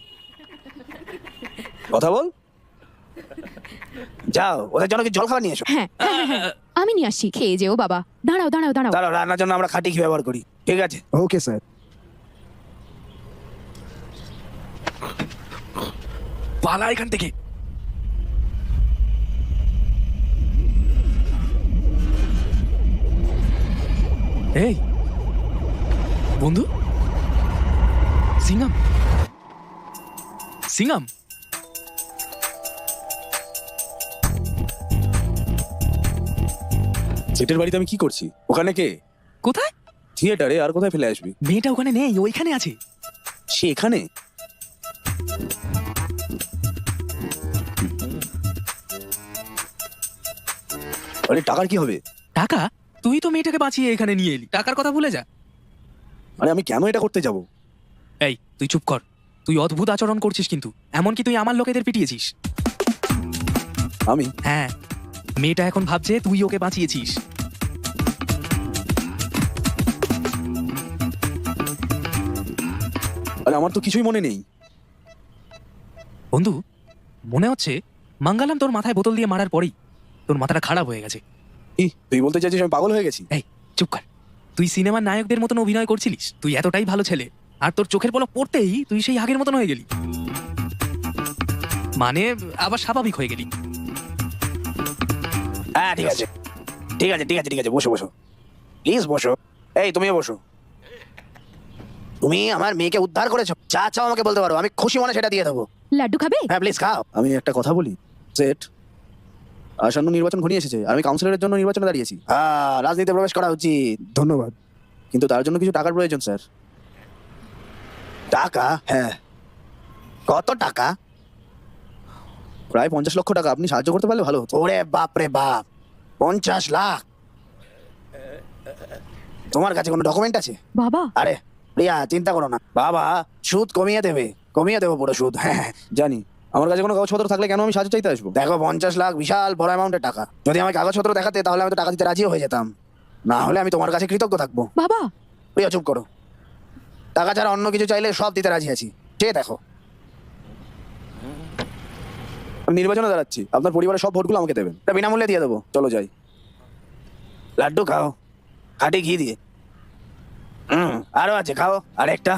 কথা বল। যাও, ওদের জন্য কি জল খাবার নিয়ে এসো। হ্যাঁ হ্যাঁ, হ্যাঁ, হ্যাঁ। আমি নিয়ে আসছি, খেয়ে যেও বাবা। দাঁড়াও দাঁড়াও দাঁড়াও। দাঁড়াও, রান্নার জন্য আমরা খাঁটি ঘি ব্যবহার করি। ঠিক আছে? Okay sir. পালা এখান থেকে। এই বন্ধু, সিঙ্গাম, সিঙ্গাম। সেটের বাড়িতে আমি কি করছি? ওখানে কে? কোথায়? থিয়েটারে। আর কোথায় ফেলে আসবি? মেয়েটা ওখানে নেই, ওইখানে আছে। সে এখানে? আরে টাকার কি হবে? টাকা? তুই তো মেয়েটাকে বাঁচিয়ে এখানে নিয়ে এলি, টাকার কথা ভুলে যা। আরে আমি কেন এটা করতে যাব? এই, তুই চুপ কর। তুই অদ্ভুত আচরণ করছিস কিন্তু। এমনকি তুই আমার লোকেদের পিটিয়েছিস। আমি? হ্যাঁ, মেয়েটা এখন ভাবছে তুই ওকে বাঁচিয়েছিস। আরে আমার তো কিছুই মনে নেই। বন্ধু, মনে হচ্ছে মাঙ্গালাম তোর মাথায় বোতল দিয়ে মারার পরেই তোর মাথাটা খারাপ হয়ে গেছে। কি তুই বলতে চাইছিস আমি পাগল হয়ে গেছি? এই চুপ কর। তুই সিনেমার নায়কদের মতন অভিনয় করছিলিস। তুই এতটাই ভালো ছেলে, আর তোর চোখের পলক পড়তেই তুই সেই আগের মতন হয়ে গেলি। মানে আবার স্বাভাবিক হয়ে গেলি। হ্যাঁ ঠিক আছে, ঠিক আছে ঠিক আছে ঠিক আছে, বসো বসো প্লিজ বসো। এই তুমিও বসো। তুমি আমার মেয়েকে উদ্ধার করেছো, যা চাও আমাকে বলতে পারো, আমি খুশি মনে সেটা দিয়ে দেবো। লাড্ডু খাবে? হ্যাঁ প্লিজ খাও। আমি একটা কথা বলি সেট, আসন্ন নির্বাচন ঘনিয়ে এসেছে, আমি কাউন্সিলরের জন্য নির্বাচনে দাঁড়িয়েছি। হ্যাঁ, রাজনীতিতে প্রবেশ করা উচিত। ধন্যবাদ, কিন্তু তার জন্য কিছু টাকার প্রয়োজন স্যার। টাকা? হ্যাঁ, কত টাকা? প্রায় 50 লক্ষ টাকা। আপনি সাহায্য করতে পারলে ভালো হতো। ওরে বাপ রে বাপ, 50 লাখ? তোমার কাছে কোনো ডকুমেন্ট আছে? বাবা, আরে প্রিয়া চিন্তা করো না বাবা, সুদ কমিয়ে দেবো পুরো সুদ। হ্যাঁ জানি, আমার কাছে কোনো কাগজপত্র থাকলে কেন আমি সাহায্য চাইতে আসবো? দেখো 50 লাখ বিশাল বড় অ্যামাউন্টের টাকা। যদি আমি কাগজপত্র দেখাতে তাহলে আমি তো টাকা দিতে রাজিও হয়ে যেতাম, না হলে আমি তোমার কাছে কৃতজ্ঞ থাকবো। বাবা, প্রিয়া চুপ করো, টাকা ছাড়া অন্য কিছু চাইলে সব দিতে রাজি আছি। ঠিক দেখো, আমি নির্বাচনে দাঁড়াচ্ছি, আপনার পরিবারের সব ভোটগুলো আমাকে দেবেন। এটা বিনামূল্যে দিয়ে দেবো। চলো যাই। লাড্ডু খাও, খাটি ঘি দিয়ে। আরো আছে, খাও আরেকটা।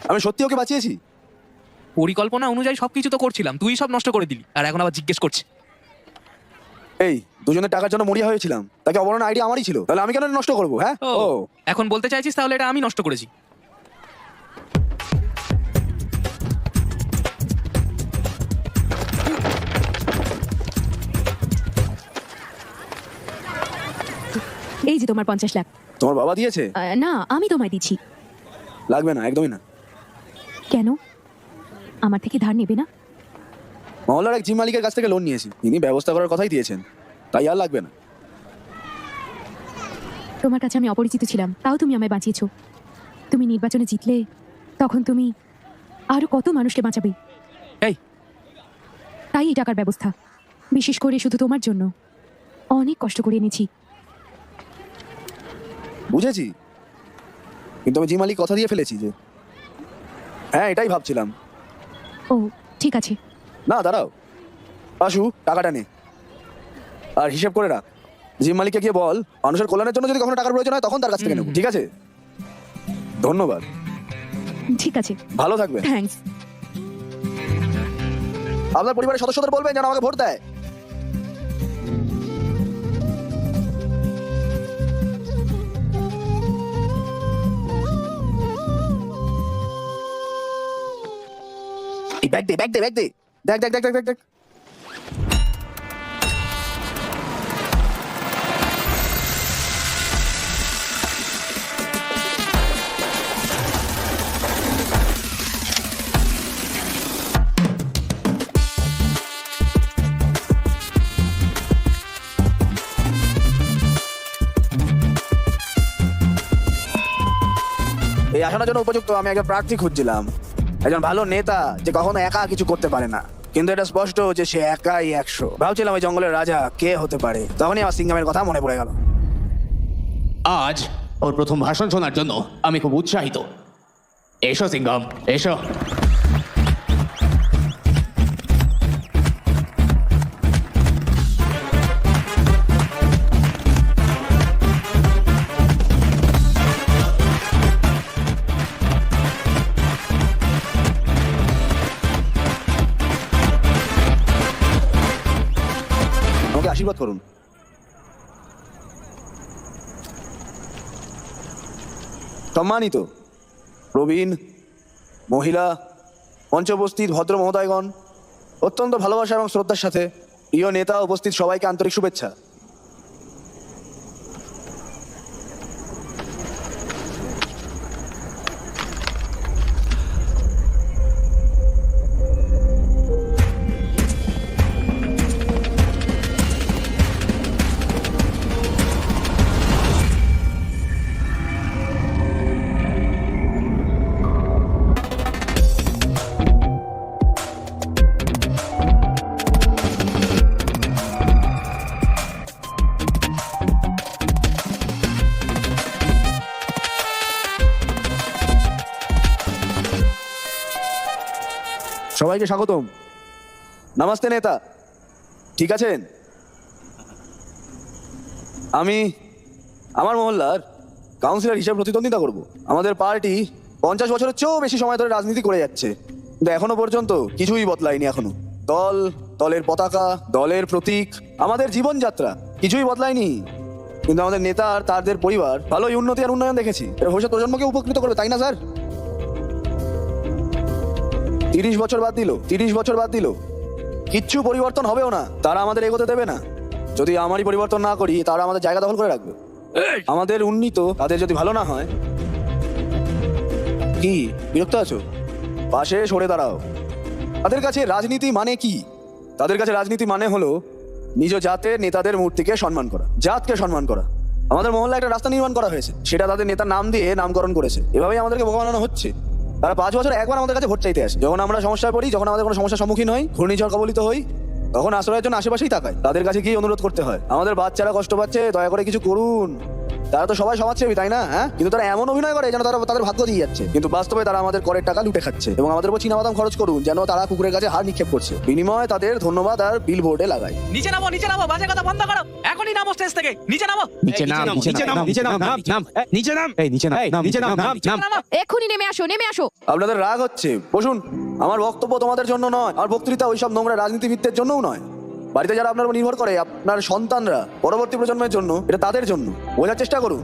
আমি সত্যি ওকে বাঁচিয়েছি। পরিকল্পনা অনুযায়ী সবকিছু তো করছিলাম, তুই সব নষ্ট করে দিলি, আর এখন আবার জিজ্ঞেস করছে। এই দুজনের টাকার জন্য মরিয়া হয়েছিলাম, তাকে অবলম্বন আইডিয়া আমারই ছিল, তাহলে আমি কেন নষ্ট করবো? হ্যাঁ, ও এখন বলতে চাইছিস তাহলে এটা আমি নষ্ট করেছি? এই যে তোমার 50 লাখ। তোমার বাবা দিয়েছে? না, আমি তোমায় দিচ্ছি। লাগবে না, একদমই না। কেন? আমার থেকে ধার নেবে না? মহল্লার এক জিম মালিকের কাছ থেকে লোন নিয়েছি, তিনি ব্যবস্থা করার কথাই দিয়েছেন, তাই আর লাগবে না। তোমার কাছে আমি অপরিচিত ছিলাম, তাও তুমি আমায় বাঁচিয়েছো। তুমি নির্বাচনে জিতলে তখন তুমি আরো কত মানুষকে বাঁচাবে। এই তাই এই টাকার ব্যবস্থা, বিশেষ করে শুধু তোমার জন্য। অনেক কষ্ট করে এনেছি। বুঝেছি, কিন্তু আমি জিম মালিক কথা দিয়ে ফেলেছি যে হ্যাঁ, এটাই ভাবছিলাম। ও ঠিক আছে। না দাঁড়াও, আশু টাকাটা নে আর হিসেব করে রাখ। জিম মালিককে গিয়ে বল, মানুষের কল্যাণের জন্য যদি কখনো টাকার প্রয়োজন হয় তখন তার কাছ থেকে নেবো, ঠিক আছে? ধন্যবাদ, ঠিক আছে, ভালো থাকবে। থ্যাঙ্কস। আপনার পরিবারের সদস্যদের বলবেন যেন আমাকে ভোট দেয়। এই ব্যাগ দে ব্যাগ দে ব্যাগ দে। দেখ দেখ দেখ দেখ দেখ দেখ। এই আসানোর জন্য উপযুক্ত আমি একজন প্রার্থী খুঁজছিলাম, একজন ভালো নেতা যে কখনো একা কিছু করতে পারে না, কিন্তু এটা স্পষ্ট যে সে একাই 100। ভাবছিলাম ওই জঙ্গলের রাজা কে হতে পারে, তখনই আমার সিংহামের কথা মনে পড়ে গেল। আজ ওর প্রথম ভাষণ শোনার জন্য আমি খুব উৎসাহিত। এসো সিংঘম, এসো। আমাকে আশীর্বাদ করুন। সম্মানিত প্রবীণ মহিলা, মঞ্চে উপস্থিত ভদ্র মহোদয়গণ, অত্যন্ত ভালোবাসা এবং শ্রদ্ধার সাথে প্রিয় নেতা উপস্থিত সবাইকে আন্তরিক শুভেচ্ছা। সবাইকে স্বাগতম। নমস্তে নেতা, ঠিক আছেন? আমি আমার মহল্লার কাউন্সিলর হিসেবে প্রতিদ্বন্দ্বিতা করব। আমাদের পার্টি 50 বছরের চেয়েও বেশি সময় ধরে রাজনীতি করে যাচ্ছে, কিন্তু এখনো পর্যন্ত কিছুই বদলায়নি। এখনো দল, দলের পতাকা, দলের প্রতীক, আমাদের জীবনযাত্রা কিছুই বদলায়নি। কিন্তু আমাদের নেতা আর তাদের পরিবার ভালোই উন্নতি আর উন্নয়ন দেখেছি। এর ভবিষ্যৎ প্রজন্মকে উপকৃত করবে, তাই না স্যার? 30 বছর বাদ দিল, 30 বছর বাদ দিল, কিচ্ছু পরিবর্তন হবেও না। তারা আমাদের এগোতে দেবে না। যদি আমারই পরিবর্তন না করি, তারা আমাদের জায়গা দখল করে রাখবে। আমাদের উন্নীত তাদের যদি ভালো না হয়, কি বিরক্ত আছো? পাশে সরে দাঁড়াও। তাদের কাছে রাজনীতি মানে কি? তাদের কাছে রাজনীতি মানে হলো নিজ জাতের নেতাদের মূর্তিকে সম্মান করা, জাতকে সম্মান করা। আমাদের মহল্লায় একটা রাস্তা নির্মাণ করা হয়েছে, সেটা তাদের নেতার নাম দিয়ে নামকরণ করেছে। এভাবেই আমাদেরকে বোকা বানানো হচ্ছে। তারা 5 বছর একবার আমাদের কাছে ভোট চাইতে আসে। যখন আমরা সমস্যায় পড়ি, যখন আমাদের কোনো সমস্যার সম্মুখীন হই, ঘূর্ণিঝড় কবলিত হই, তখন আশ্রয়ের জন্য আশেপাশেই তাকায়। তাদের কাছে গিয়ে অনুরোধ করতে হয়, আমাদের বাচ্চারা কষ্ট পাচ্ছে, দয়া করে কিছু করুন। তারা তো সবাই সমাজসেবী, তাই না? হ্যাঁ, কিন্তু তারা এমন অভিনয় করে যেন তারা তাদের ভাগ্য দিয়ে যাচ্ছে, কিন্তু বাস্তবে তারা আমাদের করের টাকা লুটে খাচ্ছে এবং আমাদের উপর চীনাবাদাম খরচ করুন যেন তারা কুকুরের কাছে হার নিক্ষেপ করছে। বিনিময়ে তাদের ধন্যবাদ আর বিল বোর্ডে লাগায়। নিচে নামো, নিচে নামো, বাজে কথা বন্ধ করো, এখনই নামো স্টেজ থেকে, নিচে নামো। নিচে নাম, নিচে নাম, নিচে নাম, নাম, নিচে নাম, এই নিচে নাম, নিচে নাম, নাম। এক্ষুনি নেমে আসো, নেমে আসো। আপনাদের রাগ হচ্ছে, বসুন। আমার বক্তব্য তোমাদের জন্য নয়, আমার বক্তৃতা ওইসব নোংরা রাজনীতিবিদদের জন্যও নয়। বাড়িতে যারা আপনার উপর নির্ভর করে, আপনার সন্তানরা, পরবর্তী প্রজন্মের জন্য, এটা তাদের জন্য। বোঝার চেষ্টা করুন।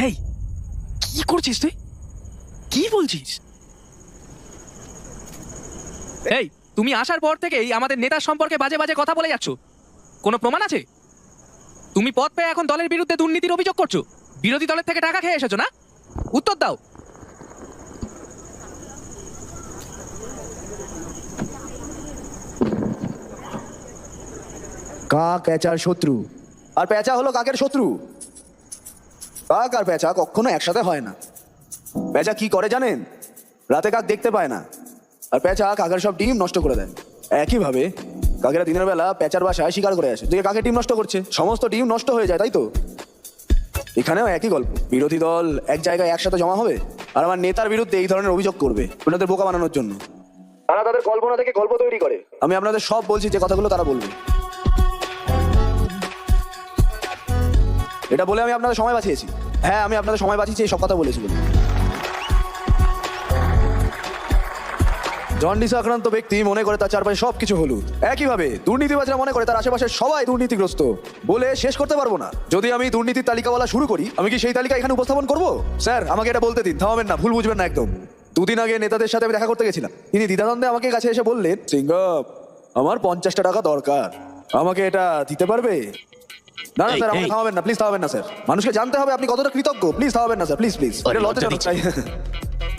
এই কি করছিস তুই? কি বলছিস? এই তুমি আসার পর থেকেই আমাদের নেতার সম্পর্কে বাজে বাজে কথা বলে যাচ্ছ। কোনো প্রমাণ আছে? তুমি পদ পেয়ে এখন দলের বিরুদ্ধে দুর্নীতির অভিযোগ করছো। বিরোধী দলের থেকে টাকা খেয়ে এসেছো না? উত্তর দাও। কাক প্যাঁচার শত্রু, আর প্যাঁচা হলো কাকের শত্রু। কাক আর প্যাঁচা কখনো একসাথে হয় না। প্যাঁচা কি করে জানেন? রাতে কাক দেখতে পায় না, আর প্যাঁচা কাকের সব ডিম নষ্ট করে দেয়। একইভাবে কাকেরা দিনের বেলা প্যাঁচার বাসায় শিকার করে আসে, দিকে কাকের ডিম নষ্ট করছে, সমস্ত ডিম নষ্ট হয়ে যায়, তাই তো? এখানেও একই গল্প। বিরোধী দল এক জায়গায় একসাথে জমা হবে আর আমার নেতার বিরুদ্ধে এই ধরনের অভিযোগ করবে ওনাদের বোকা বানানোর জন্য। তারা তাদের কল্পনা থেকে গল্প তৈরি করে। আমি আপনাদের সব বলছি যে কথাগুলো তারা বলবে। এটা বলে আমি আপনাদের সময় বাঁচিয়েছি। হ্যাঁ, আমি আপনাদের সময় বাঁচিয়েছি, এই সব কথা বলেছি বলে। জন্ডিস আক্রান্ত ব্যক্তি মনে করে তার চারপাশে সবকিছু হলুদ। একইভাবে দুর্নীতিবাজরা মনে করে তার আশেপাশে সবাই দুর্নীতিগ্রস্ত। বলে শেষ করতে পারবো না। যদি আমি দুর্নীতির তালিকা বলা শুরু করি, আমি কি সেই তালিকা এখানে উপস্থাপন করবো? স্যার, আমাকে এটা বলতে দিন, থামাবেন না, ভুল বুঝবেন না একদম। 2 দিন আগে নেতাদের সাথে আমি দেখা করতে গেছিলাম। তিনি দ্বিধাদ্বন্দ্বে আমাকে কাছে এসে বললেন, সিংহম, আমার 50টা টাকা দরকার, আমাকে এটা দিতে পারবে? না না স্যার, আমাকে থামাবেন না, প্লিজ থামাবেন না স্যার। মানুষকে জানতে হবে আপনি কতটা কৃতজ্ঞ। প্লিজ থামাবেন না স্যার, প্লিজ প্লিজ। এটা লজ্জাজনক।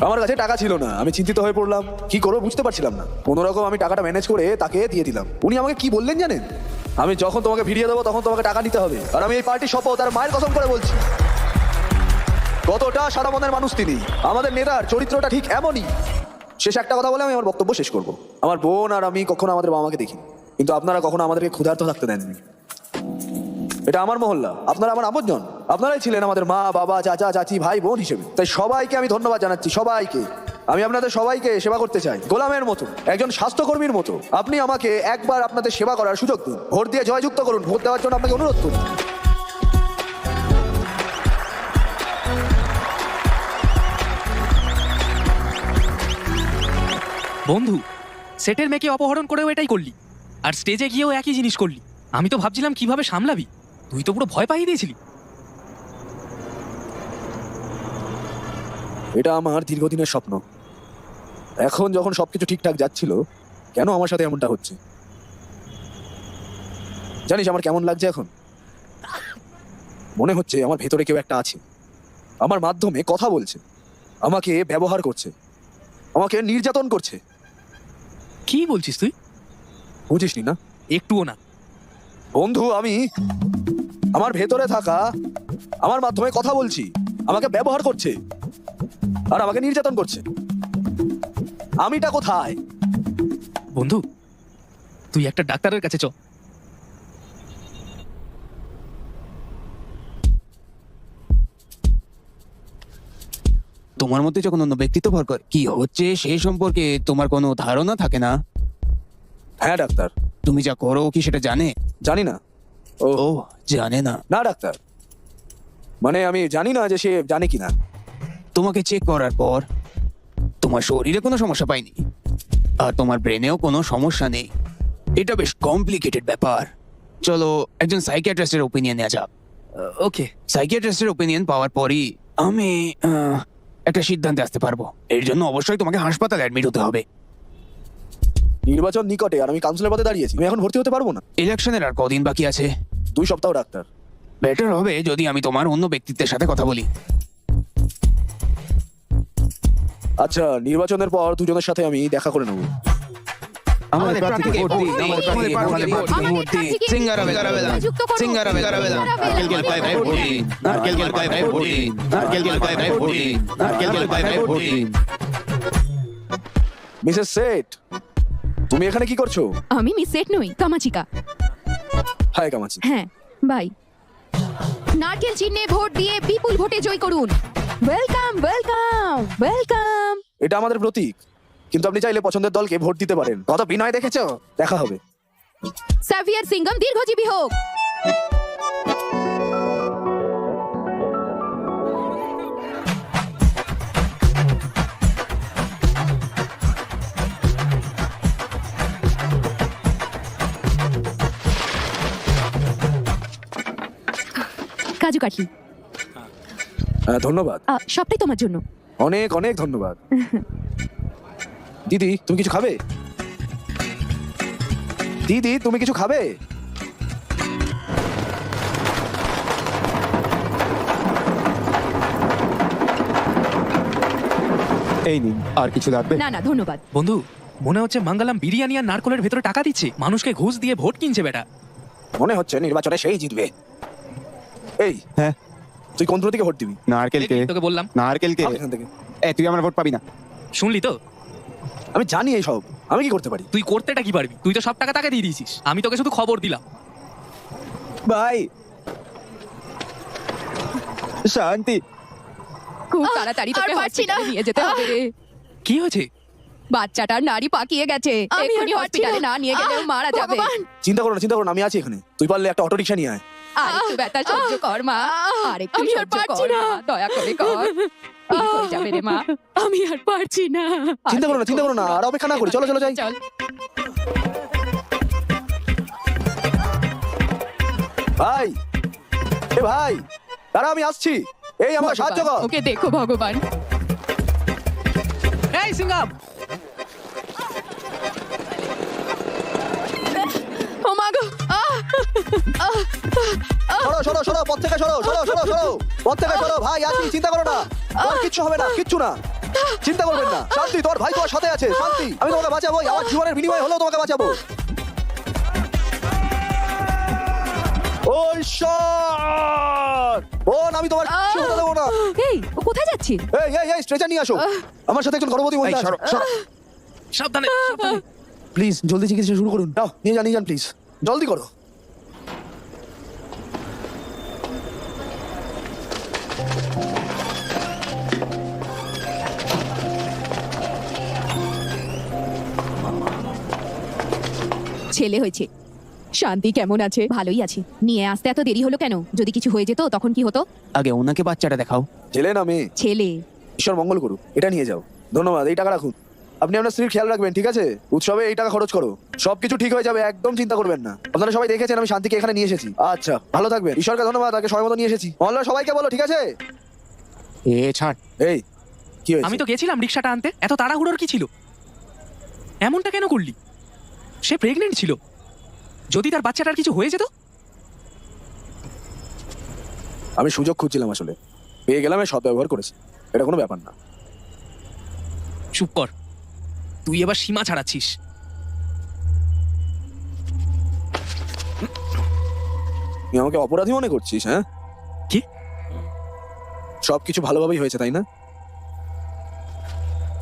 আমার কাছে টাকা ছিল না, আমি চিন্তিত হয়ে পড়লাম, কি করবো বুঝতে পারছিলাম না। কোনোরকম আমি টাকাটা ম্যানেজ করে তাকে দিয়ে দিলাম। উনি আমাকে কি বললেন জানেন? আমি যখন তোমাকে ফিরিয়ে দেবো তখন তোমাকে টাকা নিতে হবে। আর আমি এই পার্টির শপথ আর মায়ের কসম করে বলছি, কতটা সাদা মনের মানুষ তিনি। আমাদের নেতার চরিত্রটা ঠিক এমনই। শেষ একটা কথা বলে আমি আমার বক্তব্য শেষ করবো। আমার বোন আর আমি কখনো আমাদের বাবা মাকে দেখি, কিন্তু আপনারা কখনো আমাদেরকে ক্ষুধার্ত থাকতে দেননি। এটা আমার মহল্লা, আপনারা আমার আপনজন। আপনারাই ছিলেন আমাদের মা, বাবা, চাচা, চাচি, ভাই, বোন হিসেবে। তাই সবাইকে আমি ধন্যবাদ জানাচ্ছি, সবাইকে। আমি আপনাদের সবাইকে সেবা করতে চাই, গোলামের মতো, একজন স্বাস্থ্যকর্মীর মতো। আপনি আমাকে একবার আপনাদের সেবা করার সুযোগ দিন, ভোট দিয়ে জয়যুক্ত করুন। ভোট দেওয়ার জন্য আপনাকে অনুরোধ করি। বন্ধু, সেটের মেয়েকে অপহরণ করেও এটাই করলি, আর স্টেজে গিয়েও একই জিনিস করলি। আমি তো ভাবছিলাম কিভাবে সামলাবি, তুই তো পুরো ভয় পাইয়ে দিয়েছিলি। এটা আমার দীর্ঘদিনের স্বপ্ন। এখন যখন সবকিছু ঠিকঠাক যাচ্ছিল, কেন আমার সাথে এমনটা হচ্ছে? জানিস আমার কেমন লাগছে এখন? মনে হচ্ছে আমার ভেতরে কেউ একটা আছে, আমার মাধ্যমে কথা বলছে, আমাকে ব্যবহার করছে, আমাকে নির্যাতন করছে। কি বলছিস তুই? বুঝিসনি না? একটুও না বন্ধু, আমি আমার ভেতরে থাকা আমার মাধ্যমে কথা বলছি, আমাকে ব্যবহার করছে আর আমাকে নির্যাতন করছে। আমিটা কোথায়? বন্ধু, তুই একটা ডাক্তারের কাছে চ। তোমার মধ্যে যখন অন্য ব্যক্তিত্ব ভর করে কি হচ্ছে সেই সম্পর্কে তোমার কোনো ধারণা থাকে না? হ্যাঁ ডাক্তার, তুমি যা করো ও কি সেটা জানে? জানি না। ও ও জানে না। না ডাক্তার, মানে আমি জানি না যে সে জানে কিনা। তোমাকে চেক করার পর তোমার শরীরে কোনো সমস্যা পাইনি আর তোমার ব্রেনেও কোনো সমস্যা নেই। এটা বেশ কমপ্লিকেটেড ব্যাপার। চলো একজন সাইকিয়াট্রিস্টের ওপিনিয়ন নেওয়া যাক। ওকে। সাইকিয়াট্রিস্টের ওপিনিয়ন পাওয়ার পরই আমি একটা সিদ্ধান্তে আসতে পারবো। এর জন্য অবশ্যই তোমাকে হাসপাতালে অ্যাডমিট হতে হবে। নির্বাচন নিকটে আর আমি কাউন্সিলর পদে দাঁড়িয়েছি, আমি এখন ভর্তি হতে পারবো না। ইলেকশনের আর কদিন বাকি আছে? 2 সপ্তাহ ডাক্তার। বেটার হবে যদি আমি তোমার অন্য ব্যক্তিত্বের সাথে কথা বলি। আচ্ছা, নির্বাচনের পর দুজনের সাথে আমি দেখা করে নেবো। আমাদের প্রার্থীকে ভোট দিন, আমাদের প্রার্থীকে ভোট দিন। সিঙ্গারা বেলা বেলা, সিঙ্গারা বেলা বেলা, নারকেল গেল পায়ে পায়ে ভোট দিন, নারকেল গেল পায়ে পায়ে ভোট দিন, নারকেল গেল পায়ে পায়ে ভোট দিন, নারকেল গেল পায়ে পায়ে ভোট দিন। মিসেস সেট, তুমি এখানে কি করছো? আমি মিস সেট নই, কামাচিকা। হাই কামাচি। হ্যাঁ বাই। নারকেল চিহ্নে ভোট দিয়ে বিপুল ভোটে জয় করুন। Welcome welcome welcome. এটা আমাদের প্রতীক, কিন্তু আপনি চাইলে পছন্দের দলকে ভোট দিতে পারেন। কত বিনয় দেখেছো? দেখা হবে। সাভিয়ার সিঙ্গম দীর্ঘজীবী হোক। কাজু কাটলি ধন্যবাদ, সবটাই তোমার জন্য। অনেক অনেক ধন্যবাদ। দিদি তুমি কিছু খাবে? দিদি তুমি কিছু খাবে? এই নিন, আর কিছু লাগবে? না না ধন্যবাদ। বন্ধু, মনে হচ্ছে মঙ্গলম বিরিয়ানি আর নারকলের ভেতরে টাকা দিচ্ছে, মানুষকে ঘুষ দিয়ে ভোট কিনছে বেটা। মনে হচ্ছে নির্বাচনে সেই জিতবে। এই হ্যাঁ, তুই কোন প্রতীকে ভোট দিবি? নারকেলকে। তোকে বললাম। নারকেলকে। এখান থেকে। তুই আমার ভোট পাবি না। শুনলি তো? আমি জানি এই সব, আমি কি করতে পারি? তুই করতেটা কি পারবি? তুই তো সব টাকা তাকে দিয়ে দিয়েছিস, আমি তোকে শুধু খবর দিলাম। ভাই শান্তি। খুব তাড়াতাড়ি তোকে হসপিটালে নিয়ে যেতে হবে রে। কি হয়েছে? বাচ্চাটার নাড়ি পাকিয়ে গেছে, এক্ষুনি হসপিটালে না নিয়ে গেলেও মারা যাবে। চিন্তা করো না, চিন্তা করো না, আমি আছি এখানে। তুই পারলে একটা অটো রিক্সা নিয়ে আয়। আরেকটু ব্যথা সহ্য কর মা, আরেকটু সহ্য কর মা, দয়া করে কর। ঠিক হয়ে যাবে রে মা, আমি আর পারছি না। চিন্তা করো না, চিন্তা করো না, আর অপেক্ষা না করি, চলো চলো যাই। চল। ভাই, এ ভাই, দাঁড়া আমি আসছি। এই আমার সাহায্য কর। ওকে দেখো ভগবান। এই সিঙ্গাম, ও মা গো, সরো সরো সরো, পথ থেকে সরো, সরো সরো সরো, পথ থেকে সরো। ভাই আছি, চিন্তা করো না, তোর কিচ্ছু হবে না, কিচ্ছু না, চিন্তা করবেন না। শান্তি, তোর ভাই তোমার সাথে আছে। শান্তি, আমি তোমাকে বাঁচাবো, আমার জীবনের বিনিময়ে হলেও তোমাকে বাঁচাবো। ও ঈশ্বর, বোন, আমি তোমার কিচ্ছু হতে দেবো না। এই ও কোথায় যাচ্ছে? এই এই এই, স্ট্রেচার নিয়ে আসো। আমার সাথে একজন গর্ভবতী মহিলা আছে। সাবধানে সাবধানে। প্লিজ জলদি চিকিৎসা শুরু করুন। নাও, নিয়ে যান প্লিজ, জলদি করো। ছেলে হয়েছে। শান্তি কেমন আছে? ভালোই আছে। নিয়ে আসতে এত দেরি হলো কেন? যদি কিছু হয়ে যেত তখন কি হতো? আগে ওনাকে বাচ্চাটা দেখাও। ছেলে না মেয়ে? ছেলে। ঈশ্বর মঙ্গল করুক। এটা নিয়ে যাও। ধন্যবাদ, এই টাকা রাখুন। আপনি আপনার স্ত্রীর খেয়াল রাখবেন, ঠিক আছে? উৎসবে এই টাকা খরচ করো, সবকিছু ঠিক হয়ে যাবে, একদম চিন্তা করবেন না। আপনারা সবাই দেখেছেন আমি শান্তিকে এখানে নিয়ে এসেছি। আচ্ছা, ভালো থাকবেন। ঈশ্বরকে ধন্যবাদ, তাকে সময় মতো নিয়ে এসেছি। মহল্লার সবাইকে বলো, ঠিক আছে? এ ছাড়। এই কি হয়েছে? আমি তো গেছিলাম রিক্সাটা আনতে, এত তাড়াহুড়োর কি ছিল? এমনটা কেন করলি? সে প্রেগনেন্ট ছিল, যদি তার বাচ্চাটার কিছু হয়ে যেত? আমি সুযোগ খুঁজছিলাম, আসলে পেয়ে গেলাম, সৎ ব্যবহার করেছি, এটা কোনো ব্যাপার না। চুপ কর, তুই এবার সীমা ছাড়াচ্ছিস। তুই আমাকে অপরাধী মনে করছিস? হ্যাঁ, কি? সবকিছু ভালোভাবেই হয়েছে, তাই না?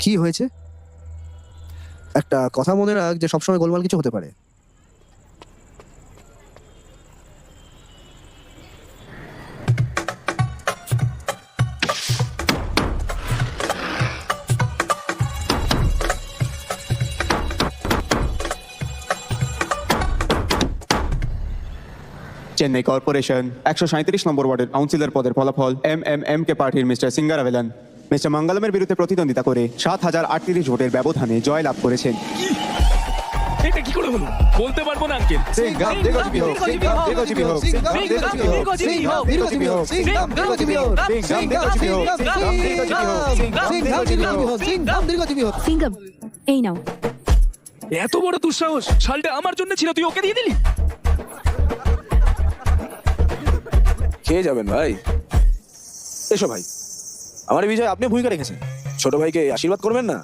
কি হয়েছে? একটা কথা মনে রাখ যে সবসময় গোলমাল কিছু হতে পারে। চেন্নাই কর্পোরেশন 137 নম্বর ওয়ার্ডের কাউন্সিলর পদের ফলাফল এম কে পার্টির মিস্টার সিঙ্গারাভেলান মিস্টার মঙ্গলমের বিরুদ্ধে প্রতিদ্বন্দ্বিতা করে 7,038 ভোটের ব্যবধানে জয়লাভ করেছেন। এটা কি করে হলো বলতে পারবো না আঙ্কেল। সিঙ্গাম দীর্ঘজীবী হোক, সিঙ্গাম দীর্ঘজীবী হোক, সিঙ্গাম দীর্ঘজীবী হোক, সিঙ্গাম দীর্ঘজীবী হোক, সিঙ্গাম দীর্ঘজীবী হোক, সিঙ্গাম দীর্ঘজীবী হোক। সিঙ্গম, এই নাও। এত বড় দুঃসাহস, শালটা আমার জন্য ছিল, তুই ওকে দিয়ে দিলি? খেয়ে যাবেন ভাই। এসো ভাই, আমার এই বিজয় আপনি ভূমিকা রেখেছেন, ছোট ভাইকে আশীর্বাদ করবেন না?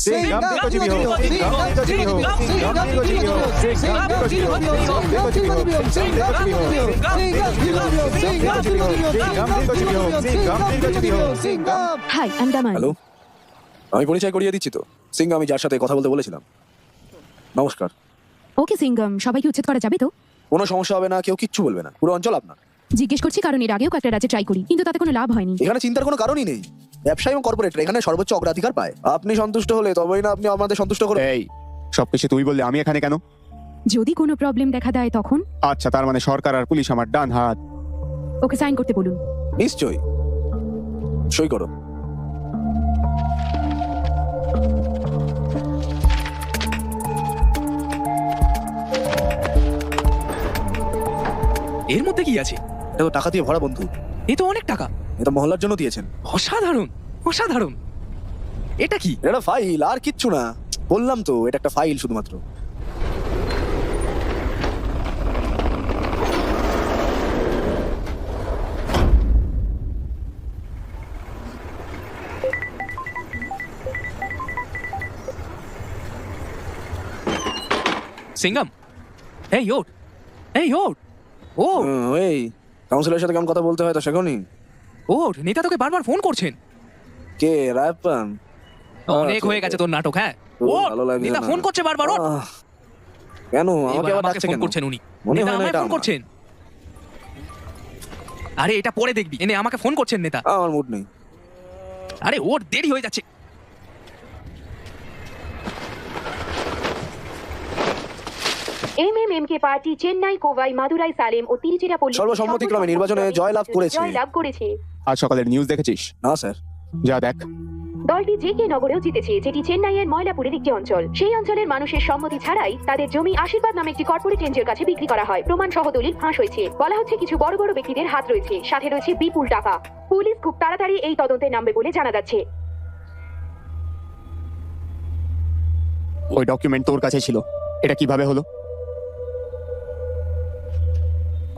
সিঙ্গাম দীর্ঘজীবী হোক, সিঙ্গাম দীর্ঘজীবী হোক, সিঙ্গাম দীর্ঘজীবী হোক, সিঙ্গাম দীর্ঘজীবী হোক, সিঙ্গাম দীর্ঘজীবী হোক, সিঙ্গাম দীর্ঘজীবী হোক, সিঙ্গাম দীর্ঘজীবী হোক, সিঙ্গাম দীর্ঘজীবী হোক, সিঙ্গাম দীর্ঘজীবী হোক, Singham. High, I am Daman. Hello, আমি পরিচয় করিয়ে দিচ্ছি তো, সিং আমি যার সাথে কথা বলতে বলেছিলাম। নমস্কার। ওকে সিঙ্গম, সবাইকে উচ্ছেদ করা যাবে তো? কোনো সমস্যা হবে না, কেউ কিচ্ছু বলবে না, পুরো অঞ্চল আপনার। জিজ্ঞেস করছি কারণ এর আগেও কয়েকটা রাজ্যে ট্রাই করি, কিন্তু তাতে কোনো লাভ হয়নি। এখানে চিন্তার কোনো কারণই নেই, ব্যবসায়ী এবং কর্পোরেটর এখানে সর্বোচ্চ অগ্রাধিকার পায়। আপনি সন্তুষ্ট হলে তবেই না আপনি আমাদের সন্তুষ্ট করবেন। এই সবকিছু তুই বললে আমি এখানে কেন? যদি কোনো প্রবলেম দেখা দেয় তখন? আচ্ছা, তার মানে সরকার আর পুলিশ আমার ডান হাত। ওকে সাইন করতে বলুন। নিশ্চয়ই, সই করো। এর মধ্যে কি আছে? এটা তো টাকা দিয়ে ভরা বন্ধু, এ তো অনেক টাকা। এটা মহল্লার জন্য দিয়েছেন। অসাধারণ, অসাধারণ। এটা কি? এটা ফাইল আর কিচ্ছু না, বললাম তো এটা একটা ফাইল শুধুমাত্র। সিঙ্গাম, এই ওঠ, এই ওঠ, ও এই কাউন্সিলরের সাথে কেমন কথা বলতে হয় তা শেখনি? ওঠ, নেতা তোকে বারবার ফোন করছেন। কে রায়প্পান? অনেক হয়ে গেছে তোর নাটক। হ্যাঁ, ওঠ, ভালো লাগছে নেতা না। ফোন করছে বারবার, ওঠ। কেন আমাকে এবার আবার আমাকে ডাকছে ফোন কেন? করছেন উনি, মনে নেতা হয় না আমায় এটা ফোন আমার। করছেন। আরে এটা পরে দেখবি, এনে আমাকে ফোন করছেন নেতা। আমার মুড নেই। আরে ওর দেরি হয়ে যাচ্ছে। এমএমএমকে পার্টি চেন্নাই, কোভাই, মাদুরাই, সালেম ও তিরুচিরাপল্লী সর্বসম্মতিক্রমে নির্বাচনে জয়লাভ করেছে। জয়লাভ করেছে। আজ সকালের নিউজ দেখেছিস? না স্যার। যা দেখ। দলটি জেকে নগরেও জিতেছে, যেটি চেন্নাইয়ের ময়লাপুরের একটি অঞ্চল। সেই অঞ্চলের মানুষের সম্মতি ছাড়াই তাদের জমি আশীর্বাদ নামে একটি কর্পোরেট এনজিওর কাছে বিক্রি করা হয়। প্রমাণ সহ দলিল ফাঁস হয়েছে। বলা হচ্ছে কিছু বড় বড় ব্যক্তিদের হাত রয়েছে, সাথে রয়েছে বিপুল টাকা। পুলিশ খুব তাড়াতাড়ি এই তদন্তে নামবে বলে জানা যাচ্ছে। ওই ডকুমেন্ট তোর কাছে ছিল, এটা কিভাবে হলো?